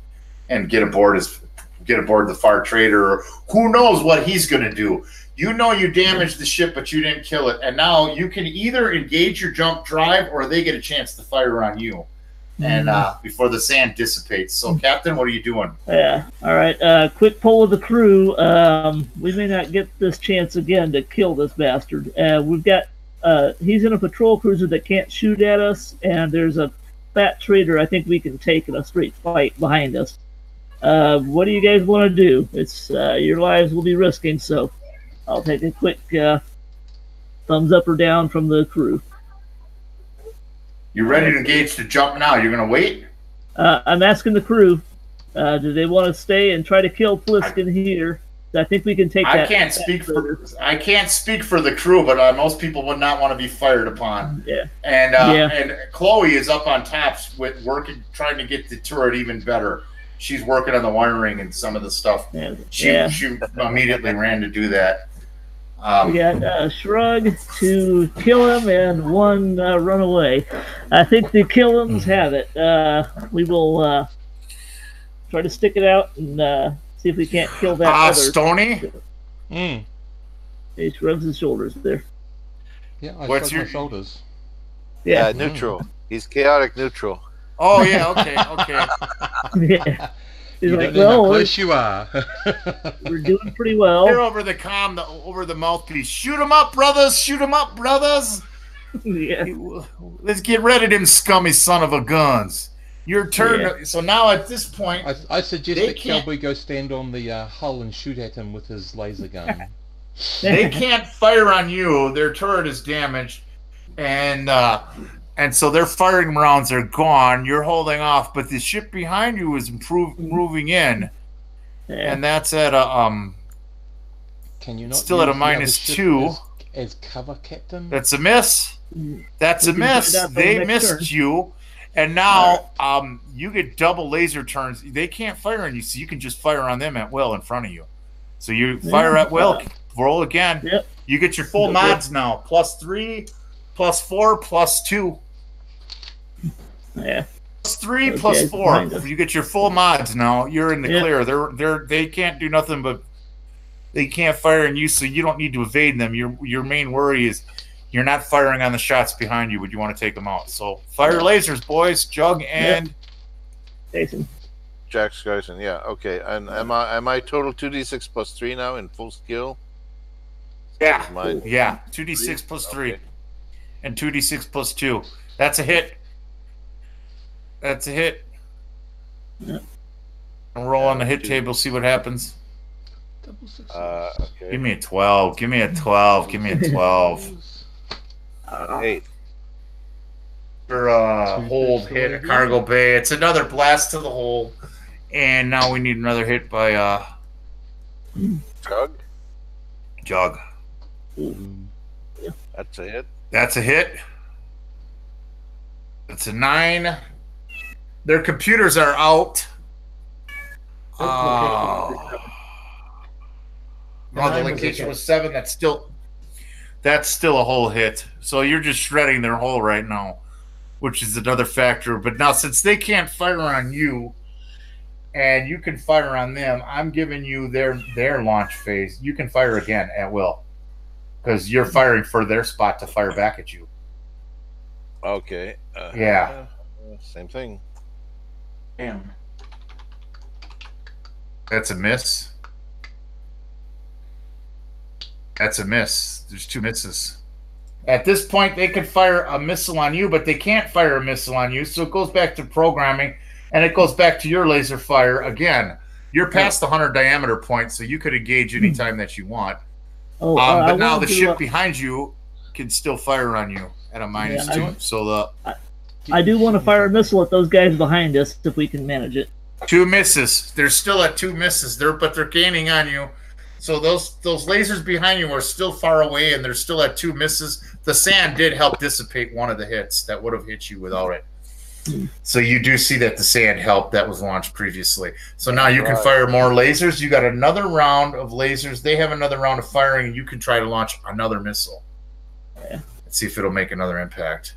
and get aboard the Far Trader, or who knows what he's going to do. You know, you damaged the ship, but you didn't kill it, and now you can either engage your jump drive, or they get a chance to fire on you. And before the sand dissipates. So, Captain, what are you doing? Yeah. All right. Quick poll of the crew. We may not get this chance again to kill this bastard. We've got. He's in a patrol cruiser that can't shoot at us, and there's a fat trader I think we can take in a straight fight behind us. What do you guys want to do? It's your lives will be risking, so I'll take a quick thumbs up or down from the crew. You ready to engage to jump now? You're gonna wait? I'm asking the crew, do they want to stay and try to kill Pliskin here? I think we can take that. I can't speak for the crew, but most people would not want to be fired upon. Yeah. And Chloe is up on top with trying to get the turret even better. She's working on the wiring and some of the stuff. Yeah. She immediately ran to do that. We got Shrug to kill him and one run away. I think the kill-ems have it. We will try to stick it out and see if we can't kill that other. Stony? He shrugs his shoulders there. Yeah, I What's shrug my shoulders. Yeah. Neutral. He's chaotic neutral. Oh, yeah, okay. Yeah. He's You like, don't know how well, close you are. we're doing pretty well. Here over the over the mouthpiece. Shoot him up, brothers! Shoot him up, brothers! Yeah. Let's get rid of them scummy son of a guns. Your turn. Yeah. So now at this point, I suggest They that can't- Cowboy go stand on the hull and shoot at him with his laser gun. they can't fire on you. Their turret is damaged, and so their firing rounds are gone. You're holding off, but the ship behind you is moving in, and that's at a Can you not still at a use the other ship -2. as cover, Captain? That's a miss. That's a We can miss. find out the They next missed turn. you, and now you get double laser turns. They can't fire on you, so you can just fire on them at will in front of you. So you fire at will. Roll again. Yep. You get your full mods now. +3, +4, +2. Yeah. +3, Okay, +4. behind us. You get your full mods now. You're in the Yeah. clear. They can't do nothing but they can't fire on you, so you don't need to evade them. Your main worry is you're not firing on the shots behind you, but you want to take them out. So fire lasers, boys. Jug and Jason. Jack Skyson, yeah, okay. And am I total 2d6 +3 now in full skill? yeah, Mine. yeah. 2d6 +3 Okay. and 2d6 +2. That's a hit. That's a hit. Yeah. And roll on the hit table. See what happens. Double six. Okay. Give me a 12. Give me a 12. Give me a 12. 8. For hold hit a cargo bay. It's another blast to the hole, and now we need another hit by Jug? Jug. That's a hit. That's a hit. That's a 9. Their computers are out. No, the location was 7. That's still a whole hit. So you're just shredding their hull right now, which is another factor. But now since they can't fire on you, and you can fire on them, I'm giving you their launch phase. You can fire again at will, because you're firing for their spot to fire back at you. Okay. Yeah. Same thing. Damn. That's a miss. That's a miss. There's 2 misses. At this point, they could fire a missile on you, but they can't fire a missile on you. So it goes back to programming, and it goes back to your laser fire again. You're past the 100 diameter point, so you could engage anytime that you want. Oh, But I now wanted the to, ship behind you can still fire on you at a -2. So I do want to fire a missile at those guys behind us if we can manage it. 2 misses. They're still at 2 misses. But they're gaining on you. So those lasers behind you are still far away, and they're still at 2 misses. The sand did help dissipate one of the hits that would have hit you without it. So you do see that the sand helped that was launched previously. So now you can fire more lasers. You got another round of lasers. They have another round of firing, and you can try to launch another missile. Yeah. Let's see if it'll make another impact.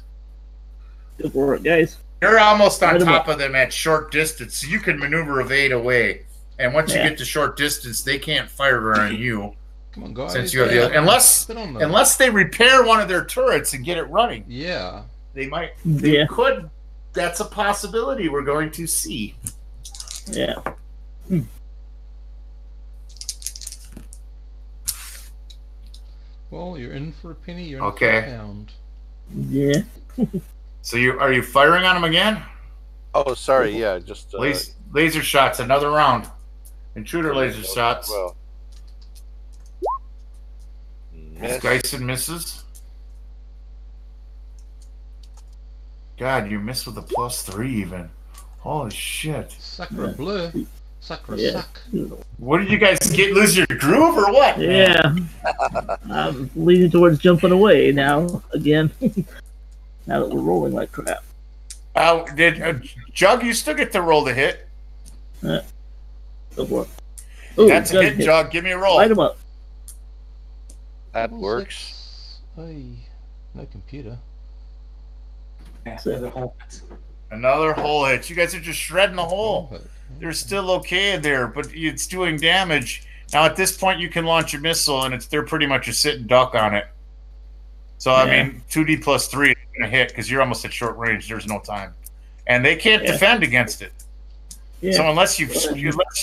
Go for it, guys. You're almost on Light 'em top up. of them at short distance, so you can maneuver evade away. And once you Yeah. get to short distance, they can't fire on you. Come on, guys. Since you have the Sit on them. unless they repair one of their turrets and get it running, Yeah. they might. They Yeah. could. That's a possibility we're going to see. Yeah. Well, you're in for a penny, you're in Okay. for a pound. Yeah. So are you firing on them again? Oh, sorry. Yeah, just Laser shots, another round. Intruder laser shots. Well, miss. Geisen misses. God, you missed with a +3 even. Holy shit. Sacre bleu. Sacre Yeah. sac. What did you guys lose your groove or what? Yeah. I'm leaning towards jumping away now, again. Now that we're rolling like crap. Jug, you still get to roll the hit. Go for it. Ooh, That's a good hit, Jug. Give me a roll. Light him up. That Oh, works. 6. Hey, no computer. Yeah, the whole Another hole hit. You guys are just shredding the hole. But- They're still okay in there, but it's doing damage. Now at this point, you can launch a missile, and they're pretty much a sit and duck on it. So I Yeah. mean, 2D plus 3 is gonna hit because you're almost at short range. There's no time, and they can't Yeah. defend against it. Yeah. So unless you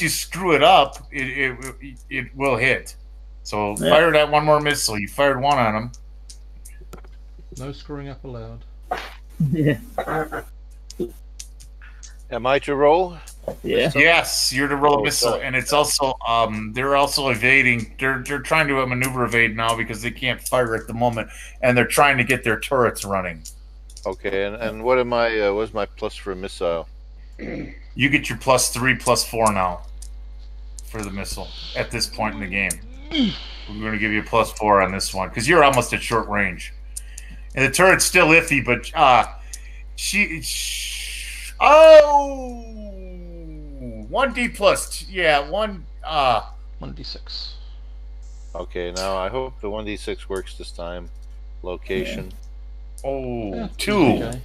screw it up, it will hit. So Yeah. fire that one more missile. You fired one on them. No screwing up allowed. Yeah. Am I to roll? Yeah. Yes, you're to roll a Oh, missile, sorry. and it's also they're also evading. They're trying to maneuver evade now because they can't fire at the moment, and they're trying to get their turrets running. Okay, and what am I? What's my plus for a missile? You get your +3, +4 now for the missile at this point in the game. We're going to give you a +4 on this one because you're almost at short range, and the turret's still iffy. But oh, 1D plus, yeah, 1d6. Okay, now I hope the 1d6 works this time. Location. oh, Yeah, two. okay.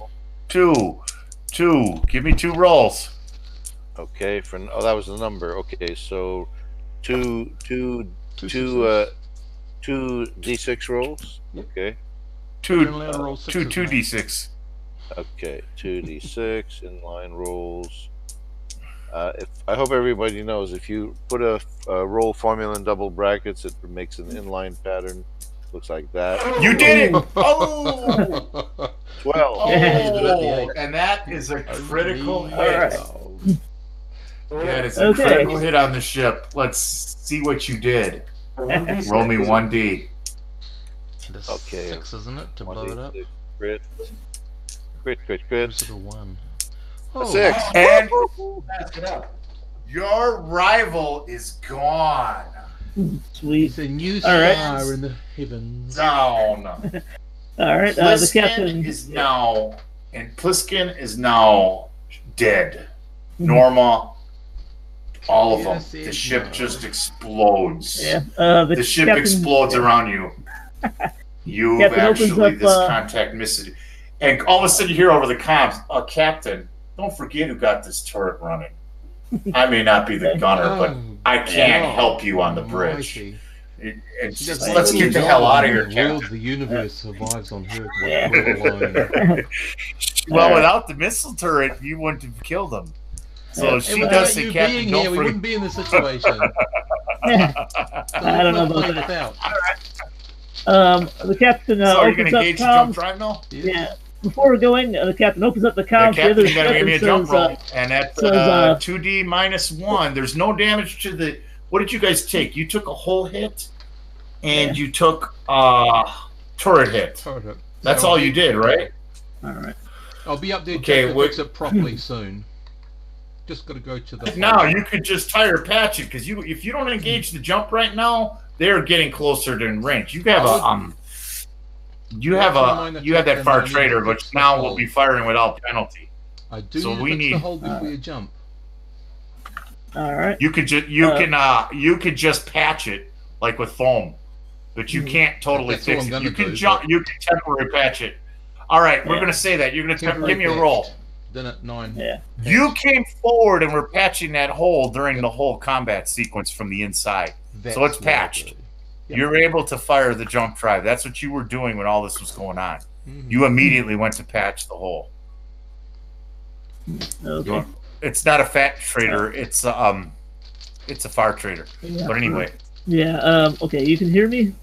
Two. Give me 2 rolls. Okay, that was the number. Okay, so two Two d6 rolls. Yep. Okay, You're allowed to roll Two sixes now. 2d6. okay, 2d6 inline rolls. If I hope everybody knows, if you put a roll formula in double brackets, it makes an inline pattern. Looks like that. You did it! Oh! 12. Oh, and that is a critical hit. Alright. That is a Okay. critical hit on the ship. Let's see what you did. Roll me 1D. There's Okay. 6, isn't it, to blow it up? 1d6 crit. Crit. Where's it a 1? Oh, 6. And Pass it up. your rival is gone. Sweet. It's a new All right. star in the heavens. Down. All right. The Pliskin captain is now, and Pliskin is now dead. Norma, all of them. Yes, The it ship is. just explodes. Yeah. The ship captain, explodes around you. You've Captain opens actually, up, this contact missed it. And all of a sudden you hear over the comms, Captain, don't forget who got this turret running. I may not be the gunner, but I can't help you on the bridge. Almighty. It's Just just, let's get the little hell out of here, world, Captain. the universe survives on her Yeah. alone. Well, without the missile turret, you wouldn't have killed him. So Yeah. she Without does say, you Captain, being don't here, we forget. wouldn't be in this situation. I don't know about that. The captain So are you opens going to up engage the jump comms. drive now? Yeah. Before we're going, the captain opens up the Yeah, comms. Captain, the you gotta other give me a ship jump says, roll. And at says, 2D -1, there's no damage to the. What did you guys take? You took a hull hit, and you took turret hit. That's all you did, right? all right. I'll be up there Okay, to fix it properly soon. Just got to go to the. Now you could just tire patch it because if you don't engage the jump right now, they're getting closer to range. You have you have that far trader, which now will be firing without penalty. I do So need to we fix need- the hole before you jump. All right. You could just you could just patch it like with foam, but you can't totally That's what fix I'm it. gonna You can do, jump. but- You can temporary patch it. All right, we're Yeah. gonna say that. You're gonna Temporary give me a patch. roll. Then at 9. Yeah. You came forward and were patching that hole during the whole combat sequence from the inside. So it's what I patched. do. Yep. You're able to fire the jump drive. That's what you were doing when all this was going on. Mhm. You immediately went to patch the hole. Okay. It's not a fat trader. It's a far trader. Yeah. But anyway, Yeah. Okay. You can hear me?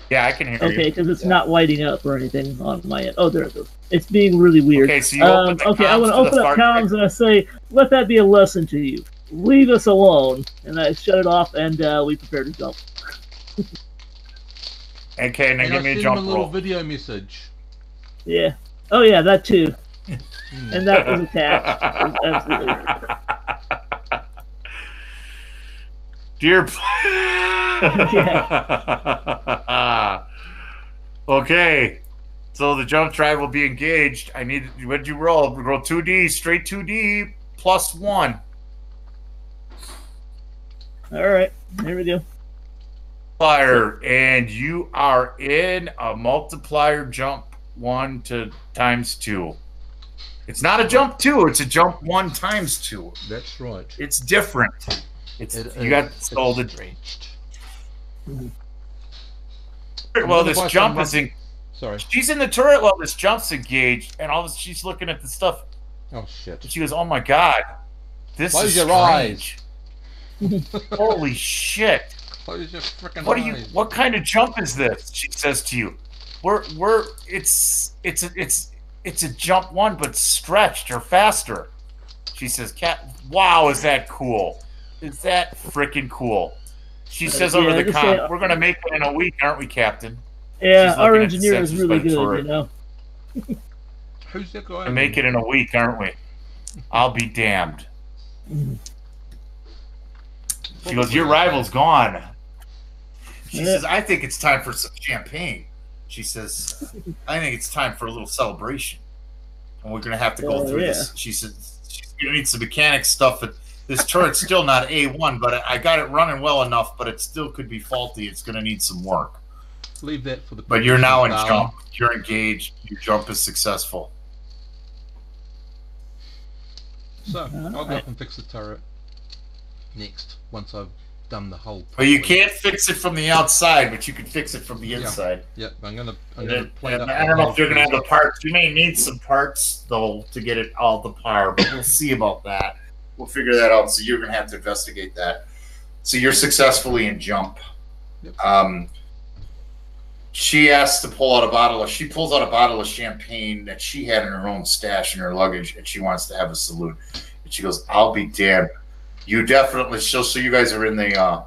yeah, I can hear Okay, you. because it's not lighting up or anything on my end. Oh, there it goes. It's being really weird. Okay, so you open the okay, I comms want to to the open up far comms and I say, let that be a lesson to you. Leave us alone. And I shut it off and we prepare to jump. Okay, now And I give me a send him jump a little roll. video message. Yeah. Oh, yeah, that too. And that was attached. Absolutely. Dear. Yeah. Okay. So the jump drive will be engaged. I need. What did you roll? Roll 2D, straight 2D, +1. All right. Here we go. Multiplier, and you are in a multiplier jump 1 to ×2. It's not a jump 2, it's a jump 1 × 2. That's right. It's different. You got sold stretched. Well, this jump is in. Sorry. She's in the turret while this jump's engaged, and all of she's looking at the stuff. Oh shit! And she goes, "Oh my god, this Close is your strange. Holy shit! Close your freaking eyes. What are you? What kind of jump is this?" She says to you, It's a jump 1, but stretched or faster." She says, wow, is that cool? Is that freaking cool?" She says over the com, "We're gonna make it in a week, aren't we, Captain?" Yeah, our engineer is really good, you know. Who's that guy? We'll make it in a week, aren't we? I'll be damned. She goes, "Your rival's gone." She says, "I think it's time for some champagne." She says, "I think it's time for a little celebration. And we're going to have to go through this." She says, "She's going to need some mechanic stuff. But this turret's still not A1, but I got it running well enough, but it still could be faulty. It's going to need some work." Leave that for the. But you're now in jump. You're engaged. Your jump is successful. So I'll go up and fix the turret next once I've done the whole. But you can't fix it from the outside, but you can fix it from the inside. Yep, I'm gonna plate up. I don't know if you're gonna have the parts. You may need some parts though to get it all the par, but we'll see about that. We'll figure that out. So you're gonna have to investigate that. So you're successfully in jump. Yep. She asks to pull out a bottle of. She pulls out a bottle of champagne that she had in her own stash in her luggage, and she wants to have a salute. And she goes, "I'll be damned. You definitely." So you guys are in the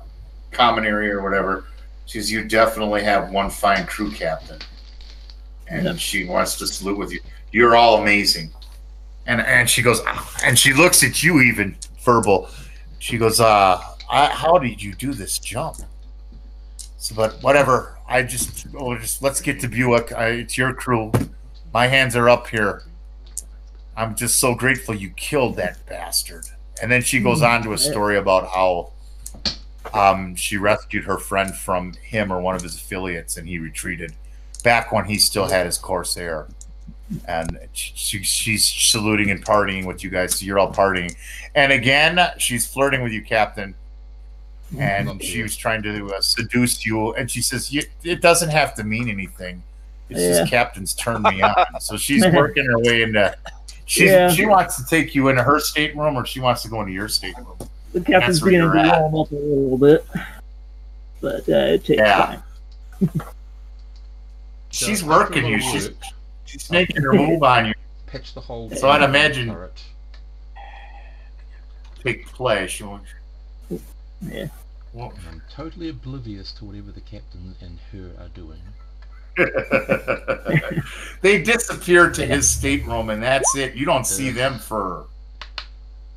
common area or whatever. She says, "You definitely have one fine crew, Captain." And she wants to salute with you. "You're all amazing." And she goes, and she looks at you even verbal. She goes, "How did you do this jump?" So, but whatever. Let's get to Buick. It's your crew. My hands are up here. I'm just so grateful you killed that bastard. And then she goes on to a story about how she rescued her friend from him or one of his affiliates, and he retreated back when he still had his Corsair. And she's saluting and partying with you guys. So you're all partying. And again, she's flirting with you, Captain. And she was trying to seduce you. And she says, "It doesn't have to mean anything. It's just Captain's turned me on." So she's working her way into... She wants to take you into her stateroom, or she wants to go into your stateroom. The Captain's beginning to warm up a little bit. But it takes time. She's working you. She's making her move on you. Pitch the whole. So I'd imagine... Take play. She won't... Yeah. Well, I'm totally oblivious to whatever the captain and her are doing. They disappear to his stateroom, and that's it. You don't see them for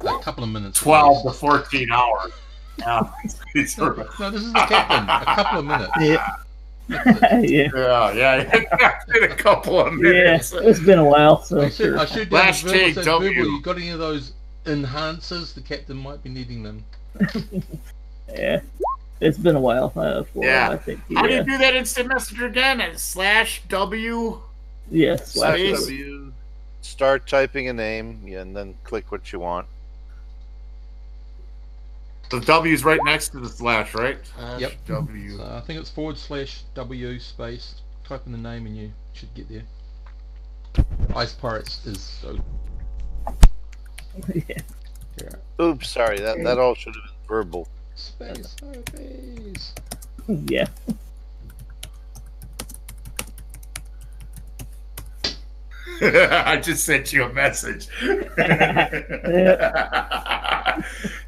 a couple of minutes. 12 to 14 hours. No, this is the captain. A couple of minutes. In a couple of minutes. Yeah, it's been a while. So I should Flash take W. You got any of those enhancers? The captain might be needing them. Yeah, it's been a while. I think. How do you do that instant messenger again? /W. Yes. /W. Start typing a name, and then click what you want. The W's right next to the slash, right? Yep. W. So I think it's /W space. Type in the name, and you should get there. Ice Pirates is so. Yeah. Oops, sorry. That all should have been verbal. Space. Yeah. I just sent you a message.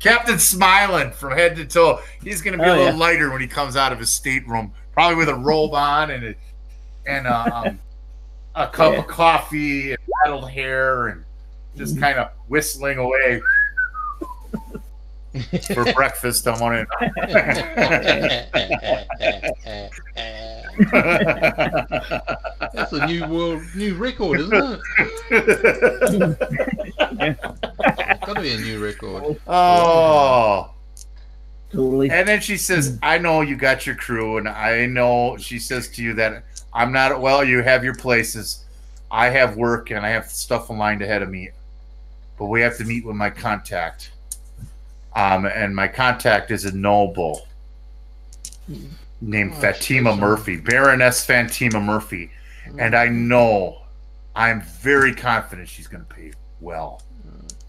Captain's smiling from head to toe. He's going to be a little lighter when he comes out of his stateroom, probably with a robe on and a cup of coffee and rattled hair, and just kind of whistling away for breakfast. I'm on it. That's a new record, isn't it? Got to be a new record. Oh. Totally. And then she says, I know you got your crew, and I know, she says to you that I'm not, well, you have your places. I have work, and I have stuff aligned ahead of me. But we have to meet with my contact. And my contact is a noble named Fatima Murphy, Baroness Fatima Murphy. And I know, I'm very confident she's going to pay well.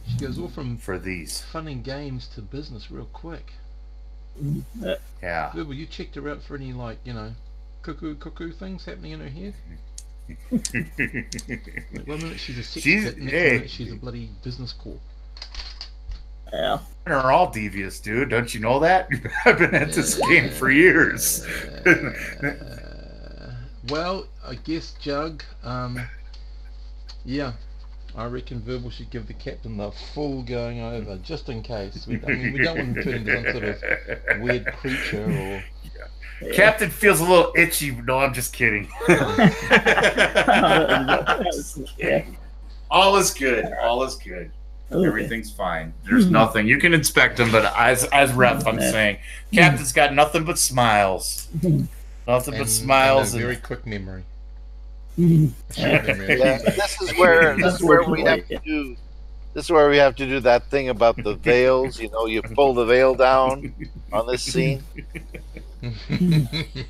She goes all from for these fun and games to business real quick. Yeah. Well, you checked her out for any, like, you know, cuckoo things happening in her head? Like, 1 minute she's a sex kit, next minute she's a bloody business corp. Yeah. They're all devious, dude. Don't you know that? I've been at this game for years. Well, I guess, Jug, yeah, I reckon Verbal should give the captain the full going over, just in case. We don't want him to turn into some sort of weird creature or... Yeah. Captain feels a little itchy. No, I'm just kidding. All is good. All is good. Okay. Everything's fine. There's nothing. You can inspect him, but as rep, I'm saying, Captain's got nothing but smiles. Nothing but smiles. And a very quick memory. Yeah, this is where we have to do. This is where we have to do that thing about the veils. You know, you pull the veil down on this scene.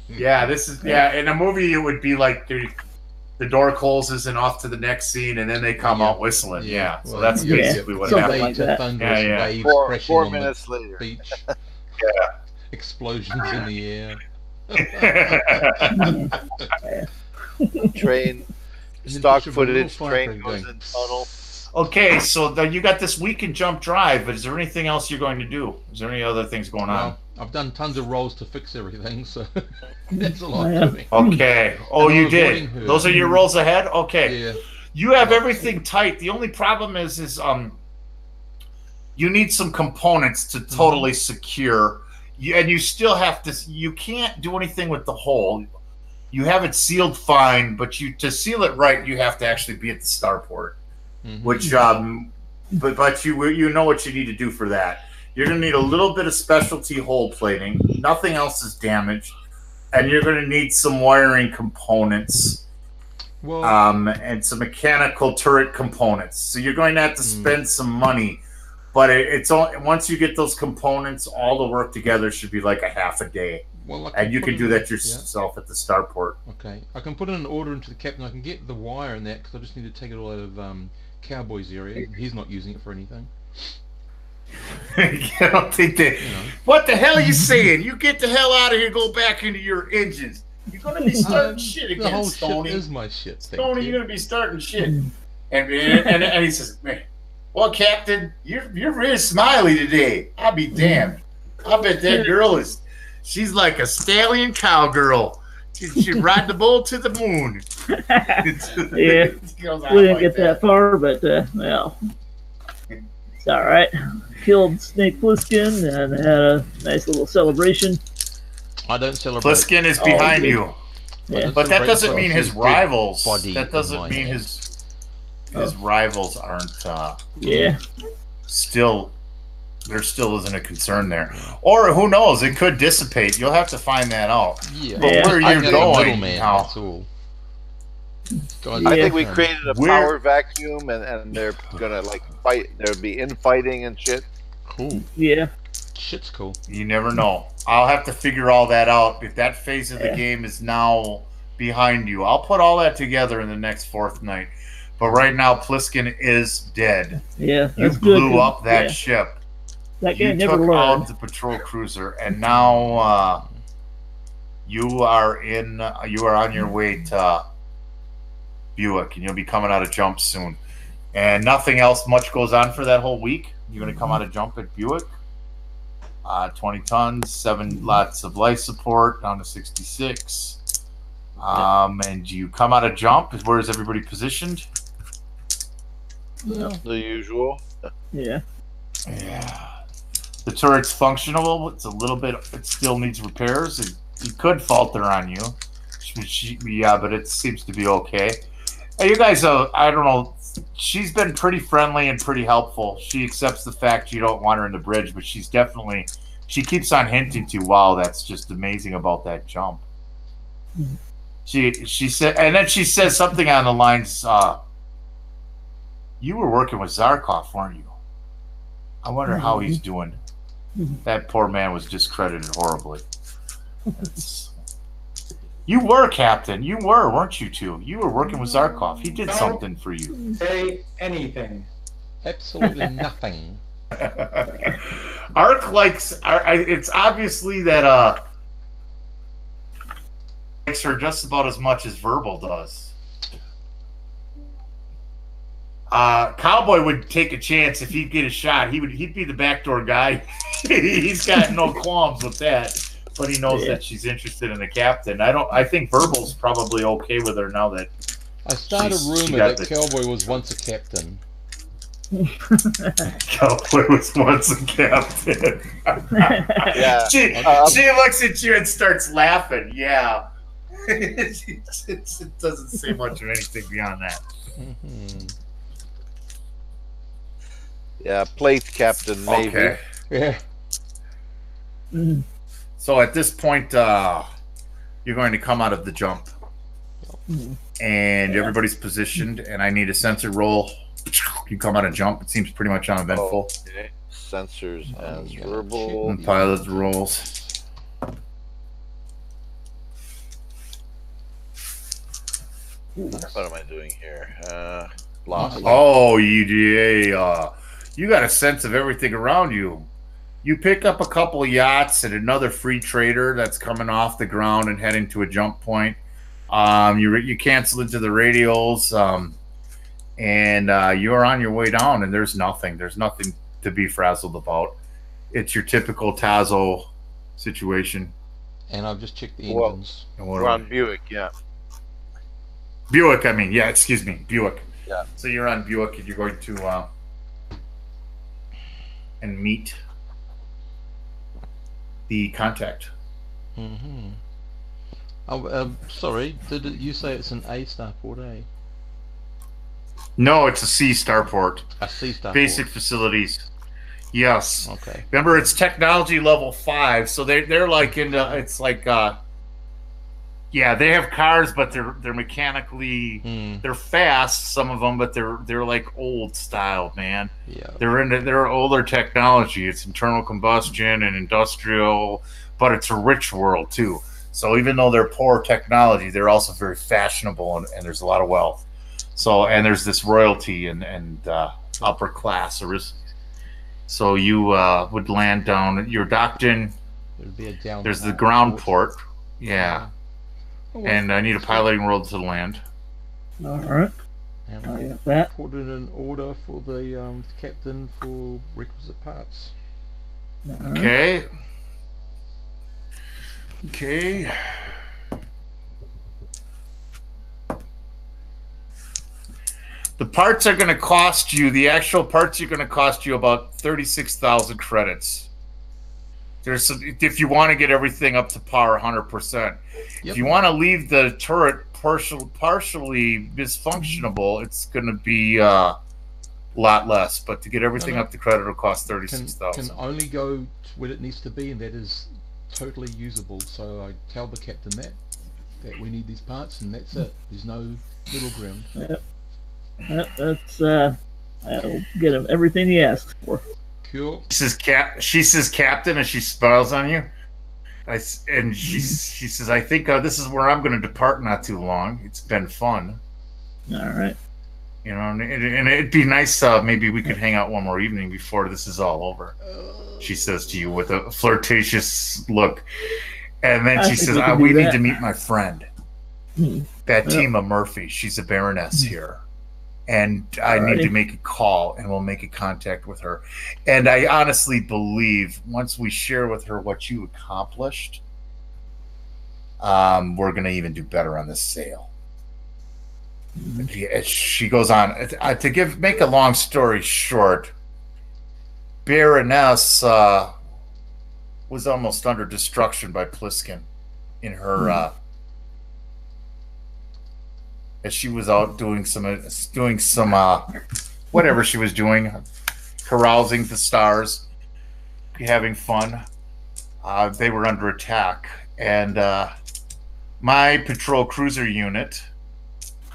Yeah, this is in a movie it would be like the door closes and off to the next scene, and then they come out whistling. Yeah, so that's basically what happened. Like that. Four minutes later. Beach. Yeah. Explosions in the air. Train, stock footage, train goes in tunnel. Okay, so you got this weekend jump drive, but is there anything else you're going to do? Is there any other things going on? I've done tons of rolls to fix everything, so that's a lot doing. Okay. Oh, you did. Those are your rolls ahead? Okay. Yeah. You have everything tight. The only problem is you need some components to totally secure. And you still have to, you can't do anything with the hole. You have it sealed fine, but to seal it right, you have to actually be at the starport. Which, but you know what you need to do for that. You're going to need a little bit of specialty hole plating. Nothing else is damaged, and you're going to need some wiring components, and some mechanical turret components. So you're going to have to spend some money, but it's only once you get those components, all the work together should be like a half a day. Well, and you can do that yourself at the starport. Okay, I can put in an order into the captain. I can get the wire in that because I just need to take it all out of Cowboy's area. He's not using it for anything. I don't think that. You know. What the hell are you saying? You get the hell out of here. Go back into your engines. You're gonna be starting shit again, the whole Stoney. Ship is my shit. Stoney, you're gonna be starting shit. And he says, "Man, well, Captain, you're really smiley today. I'll be damned. I bet that girl is. She's like a stallion cowgirl. She ride the bull to the moon." Yeah, we didn't get that far, but well, it's all right. Killed Snake Plissken and had a nice little celebration. I don't celebrate. Plissken is behind you, but that doesn't mean his rivals. That doesn't mean his rivals aren't. Still. There still isn't a concern there. Or who knows, it could dissipate. You'll have to find that out. Yeah. But where you're going, that's all. I think we created a power vacuum and they're gonna like fight. There'll be infighting and shit. Cool. Yeah. Shit's cool. You never know. I'll have to figure all that out. If that phase of the game is now behind you, I'll put all that together in the next fourth night. But right now, Plissken is dead. Yeah, you blew up that ship. That guy you never took learned. out the patrol cruiser, and now you are on your way to Buick, and you'll be coming out of jump soon. And nothing else much goes on for that whole week. You're going to come out of jump at Buick. 20 tons, 7 lots of life support, down to 66. And you come out of jump. Where is everybody positioned? Well, The usual. yeah. Yeah. The turret's functional. It's a little bit. It still needs repairs. It could falter on you. Yeah, but it seems to be okay. Hey, you guys, I don't know. She's been pretty friendly and pretty helpful. She accepts the fact you don't want her in the bridge, but she's definitely. She keeps on hinting to, wow, that's just amazing about that jump. She said, and then she says something on the lines. You were working with Zarkov, weren't you? I wonder how he's doing. That poor man was discredited horribly. You were, Captain. You were, weren't you two? You were working with Zarkov. He did something for you. Say anything. Absolutely nothing. Ark likes. It's obviously that likes her just about as much as Verbal does. Cowboy would take a chance if he'd get a shot. He'd be the backdoor guy. He's got no qualms with that, but he knows that she's interested in the captain. I think Verbal's probably okay with her now that. I started a rumor that Cowboy was once a captain. Cowboy was once a captain. Yeah. She looks at you and starts laughing. Yeah. It doesn't say much or anything beyond that. Mm-hmm. Yeah, plate captain, maybe. Okay. Yeah. So at this point, you're going to come out of the jump. And everybody's positioned, and I need a sensor roll. You come out of jump. It seems pretty much uneventful. Okay. Sensors as Verbal. And pilot rolls. What am I doing here? Lost. Oh, you got a sense of everything around you. You pick up a couple of yachts and another free trader that's coming off the ground and heading to a jump point. You cancel into the radials, and you're on your way down. And there's nothing to be frazzled about. It's your typical Tazo situation. And I've just checked the engines. We're on Buick, yeah. Buick, I mean, yeah. Excuse me, Buick. Yeah. So you're on Buick, and you're going to and meet the contact. Mm-hmm. Oh, sorry. Did you say it's an A starport, eh? No, it's a C starport. A C starport. Basic facilities. Yes. Okay. Remember, it's technology level 5, so they're like into. It's like yeah, they have cars, but they're mechanically they're fast. Some of them, but they're like old style, man. Yeah. They're older technology. It's internal combustion and industrial, but it's a rich world too. So even though they're poor technology, they're also very fashionable, and there's a lot of wealth. So and there's this royalty and upper class. So you would land down. You're docked in. There'd be a down. There's the ground port. Yeah. And I need a piloting roll to land. All right. And I I got that. put in an order for the captain for requisite parts. All right. Okay. Okay. The parts are going to cost you, the actual parts are going to cost you about 36,000 credits. If you want to get everything up to par 100%. If you want to leave the turret partially dysfunctional, it's going to be a lot less. But to get everything up to credit, it'll cost 36,000. Can only go to where it needs to be, and that is totally usable. So I tell the captain that we need these parts, and that's it. There's no middle ground. Yep. That's I'll get him everything he asks for. Cool. She says captain, and she smiles on you. She says, I think this is where I'm going to depart not too long. It's been fun. All right. You know, and it'd be nice. Maybe we could hang out one more evening before this is all over. She says to you with a flirtatious look, and then she says, "We need to meet my friend, that team of Murphy. She's a baroness here, and I need to make a call, and we'll make a contact with her. And I honestly believe once we share with her what you accomplished, we're going to even do better on this sale." She goes on to make a long story short. Baroness was almost under destruction by Pliskin in her as she was out doing some whatever she was doing, carousing the stars, having fun. They were under attack, and my patrol cruiser unit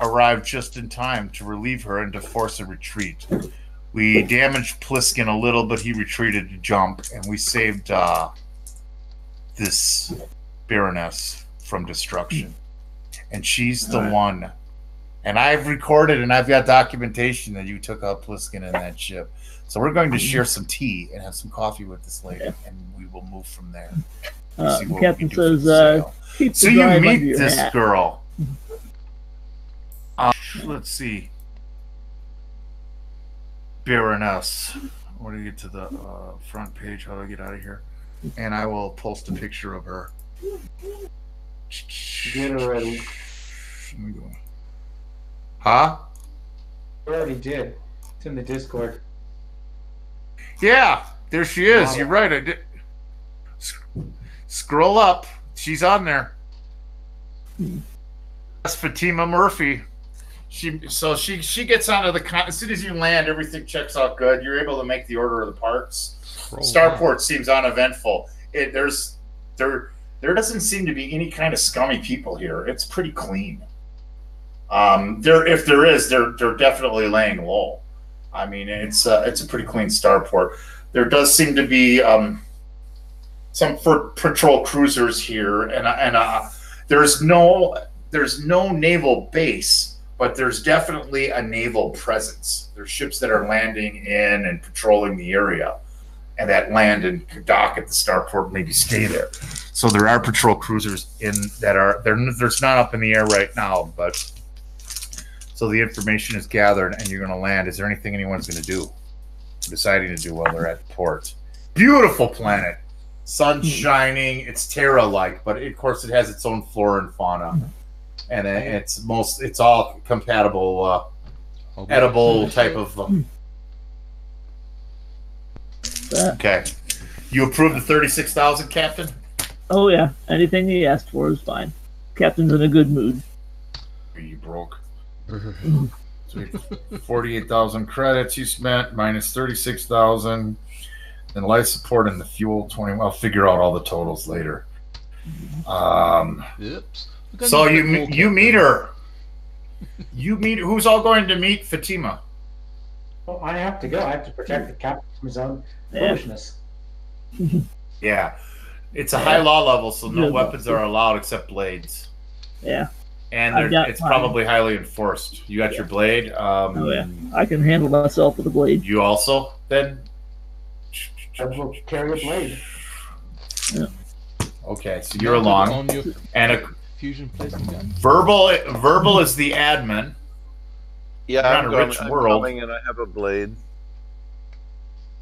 arrived just in time to relieve her and to force a retreat. We damaged Pliskin a little, but he retreated to jump, and we saved this Baroness from destruction. And she's the one. And I've recorded and I've got documentation that you took out Pliskin in that ship. So we're going to share some tea and have some coffee with this lady, and we will move from there. Captain says, keep so you meet this girl. Let's see. Baroness. I want to get to the front page. How do I get out of here? And I will post a picture of her. Get her ready. Huh? We already did. It's in the Discord. Yeah, there she is. You're right. I did. Scroll up. She's on there. That's Fatima Murphy. She gets onto the as soon as you land, everything checks out good. You're able to make the order of the parts. Starport seems uneventful. There doesn't seem to be any kind of scummy people here. It's pretty clean. If there is, they're definitely laying low. I mean, it's a pretty clean starport. There does seem to be some patrol cruisers here, and there's no naval base, but there's definitely a naval presence. There's ships that are landing in and patrolling the area, and that land and dock at the starport, maybe stay there. So there are patrol cruisers there's not up in the air right now, but so the information is gathered and you're going to land. Is there anything anyone's going to do, deciding to do while they're at port? Beautiful planet, sun shining. It's Terra-like, but of course it has its own flora and fauna, and it's all compatible, edible type of. Okay, you approve the 36,000, Captain? Oh yeah, anything he asked for is fine. Captain's in a good mood. Are you broke? 48,000 credits you spent minus 36,000, and life support and the fuel 20. I'll figure out all the totals later. So you meet her. You meet who's all going to meet Fatima? Well, I have to go. I have to protect the captain from his own foolishness. Yeah, it's a high law level, so no weapons are allowed except blades. Yeah. And it's probably highly enforced. You got your blade. I can handle myself with a blade. You also then? I will carry a blade. Yeah. Okay, so you're along. And a fusion placing gun. Verbal is the admin. Yeah, I'm coming and I have a blade.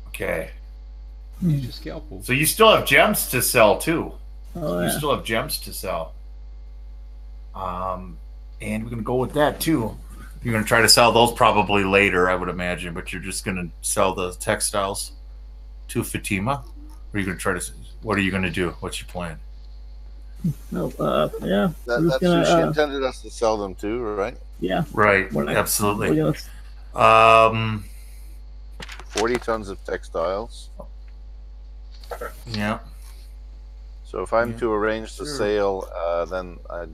Okay. Use your scalpel. So you still have gems to sell too. Oh, You still have gems to sell. And we're going to go with that too. You're going to try to sell those probably later, I would imagine, but you're just going to sell the textiles to Fatima? Or are you going to try to, what are you going to do? What's your plan? No, yeah. That's who she intended us to sell them to, right? Yeah. Right, absolutely. 40 tons of textiles. Yeah. So if I'm to arrange the sale, then I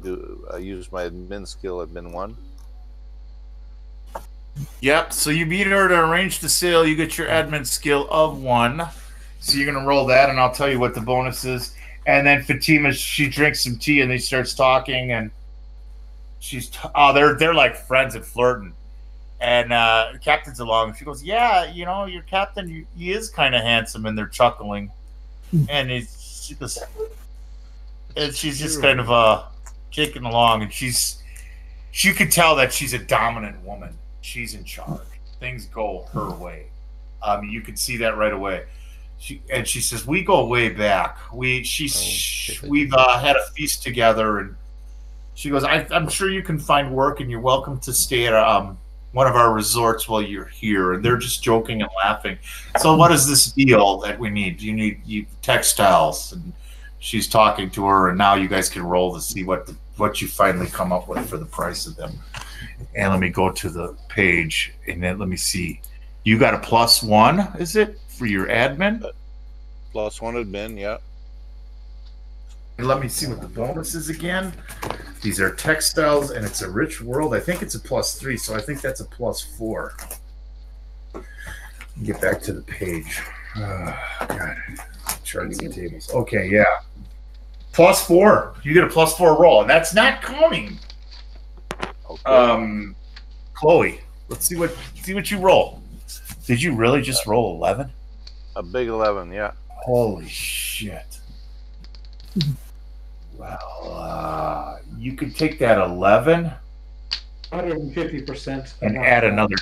use my admin skill, admin 1. Yep. So you beat her to arrange the sale. You get your admin skill of 1. So you're gonna roll that, and I'll tell you what the bonus is. And then Fatima, she drinks some tea, and he starts talking, and they're like friends and flirting. And Captain's along. She goes, "Yeah, your captain, he is kind of handsome," and they're chuckling. And she goes, and she's just kind of kicking along, and you can tell that she's a dominant woman. She's in charge. Things go her way. You can see that right away. She says, "We go way back. We've had a feast together, and She goes, I'm sure you can find work, and you're welcome to stay at one of our resorts while you're here. And they're just joking and laughing. So what is this deal that we need? You need textiles. And she's talking to her, and now you guys can roll to see what you finally come up with for the price of them. And let me go to the page, and then let me see. You got a +1, is it, for your admin? +1 admin, yeah. And let me see what the bonus is again. These are textiles, and it's a rich world. I think it's a +3, so I think that's a +4. Get back to the page. God, charting the tables. Okay, yeah. +4. You get a +4 roll, and that's not counting. Okay. Chloe, let's see what you roll. Did you really just roll 11? A big 11, yeah. Holy shit. Well, you could take that 11 150% and add another.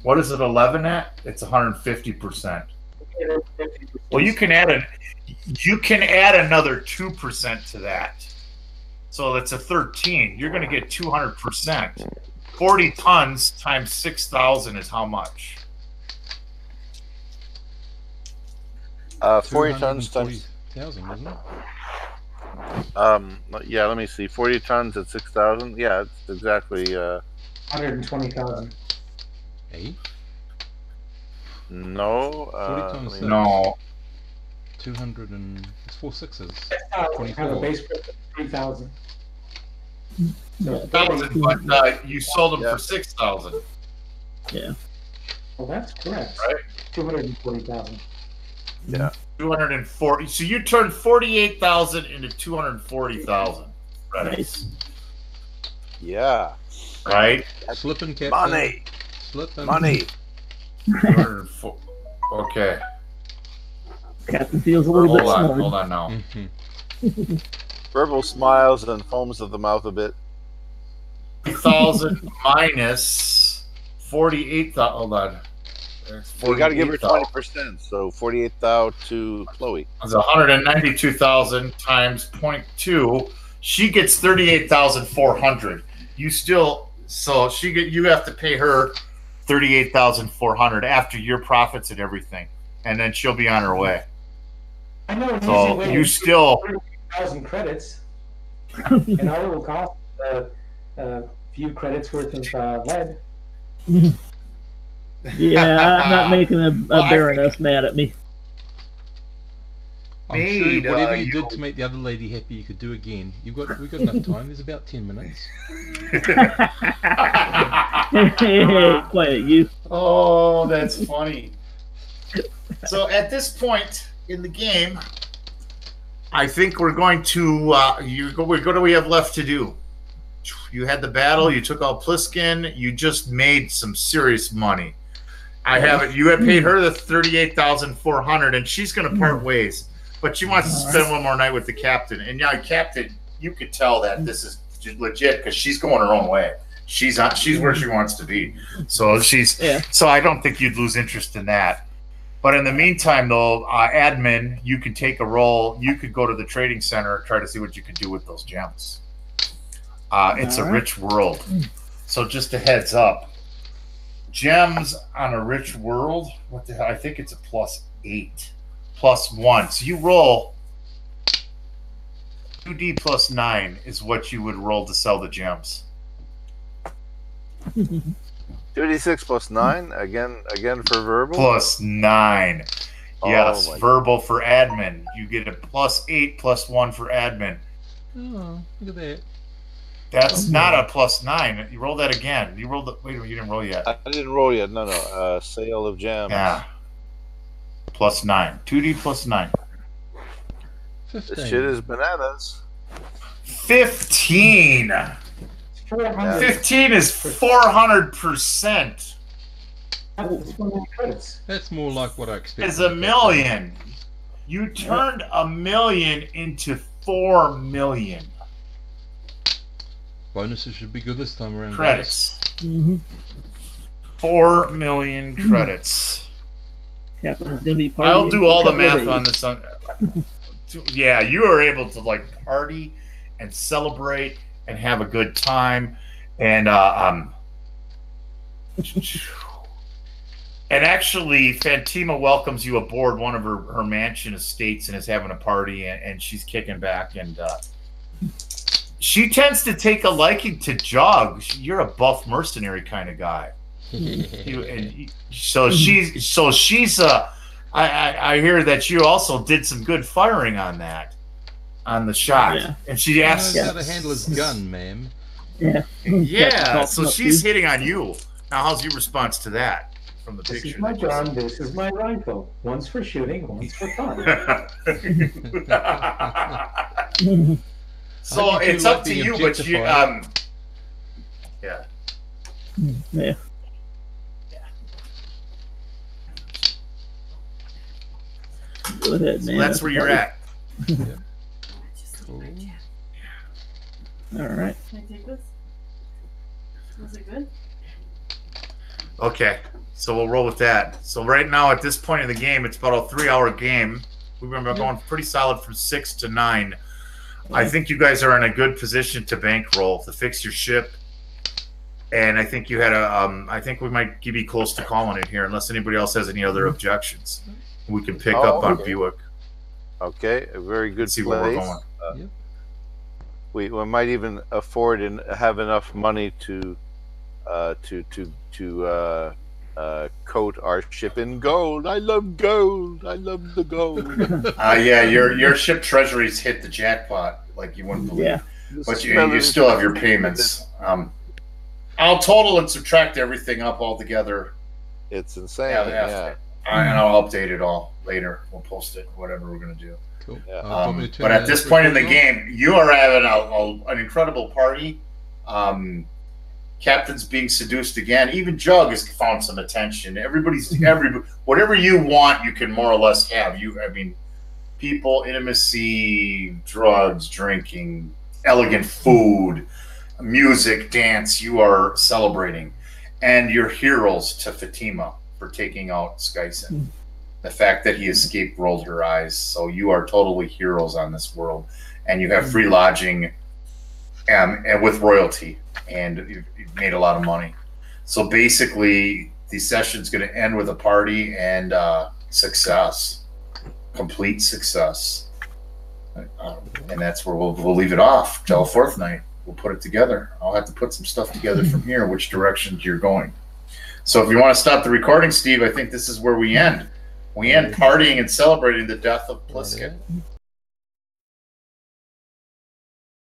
What is it 11 at? It's 150%. Well, you can add another 2% to that. So that's a 13. You're going to get 200%. 40 tons times 6,000 is how much? 40 tons times 240,000, isn't it? yeah, let me see. 40 tons at 6,000. Yeah, it's exactly 120,000. Eh? no. 40 tons. No. 200 and it's 4 sixes. Have a 24. base price of 3,000. So, 1,000, but you sold them for 6,000. Yeah. well, that's correct. Right. 240,000. Yeah. 240. So you turned 48,000 into 240,000. Right. Nice. Yeah. Right. Slipping, Captain. Money. Slipping. Money. 204. Okay. Captain feels a little bit small. Hold on now. Mhm. Verbal smiles and foams of the mouth a bit. 3,000 minus 48,000. Hold on. We got to give her 48,000. 20%, so 48,000 to Chloe. It's 192,000 times 0.2. She gets 38,400. You still, so you have to pay her 38,400 after your profits and everything, and then she'll be on her way. I know an So easy way you to still, 30,000 credits, and all it will cost a few credits worth of lead. Yeah, I'm not making a Well, I Baroness mad at me. I'm Made, sure whatever you you did know. to make the other lady happy, you could do again. We've got enough time. There's about 10 minutes. Hey, quiet you. Oh, that's funny. So at this point in the game, I think we're going to what do we have left to do? You had the battle. You took out Pliskin. You just made some serious money. I have it. You had paid her the 38,400, and she's going to part ways. But she wants to spend one more night with the captain. And now, Captain, you could tell that this is legit because she's going her own way. She's where she wants to be. So So I don't think you'd lose interest in that. But in the meantime, though, admin, you could take a roll. You could go to the trading center, try to see what you can do with those gems. It's a rich world. So just a heads up. Gems on a rich world, what the hell? I think it's a +8. +1. So you roll 2D +9 is what you would roll to sell the gems. 2d6 plus 9, again for verbal. +9. Yes, my verbal for admin. You get a +8 +1 for admin. Oh, look at that. That's not a +9. You roll that again. You rolled. Wait a minute, you didn't roll yet. I didn't roll yet. No. Sale of gems. Yeah. +9. 2D +9. 15. This shit is bananas. 15. 400. 15 is 400%. That's 400 credits. That's more like what I expected. Is a million. You turned a million into 4 million Bonuses should be good this time around. credits. Mm-hmm. 4 million credits. Captain's gonna be partying I'll do all the for a couple math of on days. this. Yeah, you are able to like party and celebrate and have a good time. And and actually, Fantima welcomes you aboard one of her mansion estates and is having a party, and she's kicking back. And she tends to take a liking to Jug. You're a buff mercenary kind of guy. So she's I hear that you also did some good firing on the shot. Yeah. And she asks, How to handle his gun, ma'am. Yeah. yeah, so she's hitting on you. Now, how's your response to that from the This picture? is my gun. This is my rifle. One's for shooting, one's for fun. So How do you it's two up like to being you, but you objectified? yeah. Yeah. Go ahead, man. So that's where you're at. Cool. All right. Can I take this? Was it good? Okay, so we'll roll with that. So right now, at this point in the game, it's about a 3-hour game. We've been going pretty solid from 6 to 9. I think you guys are in a good position to bankroll, to fix your ship. And I think you had I think we might be close to calling it here, unless anybody else has any other objections. We can pick up on Buick. Okay, a very good See where we're place. going. We might even afford and have enough money to coat our ship in gold. I love gold. I love the gold. Yeah, your ship treasuries hit the jackpot like you wouldn't believe. Yeah. But you still have your payments. I'll total and subtract everything up all together. It's insane. Yeah. And I'll update it all later. We'll post it, whatever we're going to do. Cool. Yeah. But at this point in the game, you are having an incredible party. Captain's being seduced again. Even Jug has found some attention. Whatever you want, you can more or less have. People, intimacy, drugs, drinking, elegant food, music, dance. You are celebrating, and you're heroes to Fatima for taking out Skyson. The fact that he escaped rolled her eyes. So you are totally heroes on this world, and you have free lodging, and with royalty, and you've made a lot of money. So basically, the session's going to end with a party and success, complete success, and that's where we'll leave it off till fourth night. We'll put it together. I'll have to put some stuff together from here, which directions you're going. So if you want to stop the recording, Steve, I think this is where we end. We end partying and celebrating the death of Pliskin.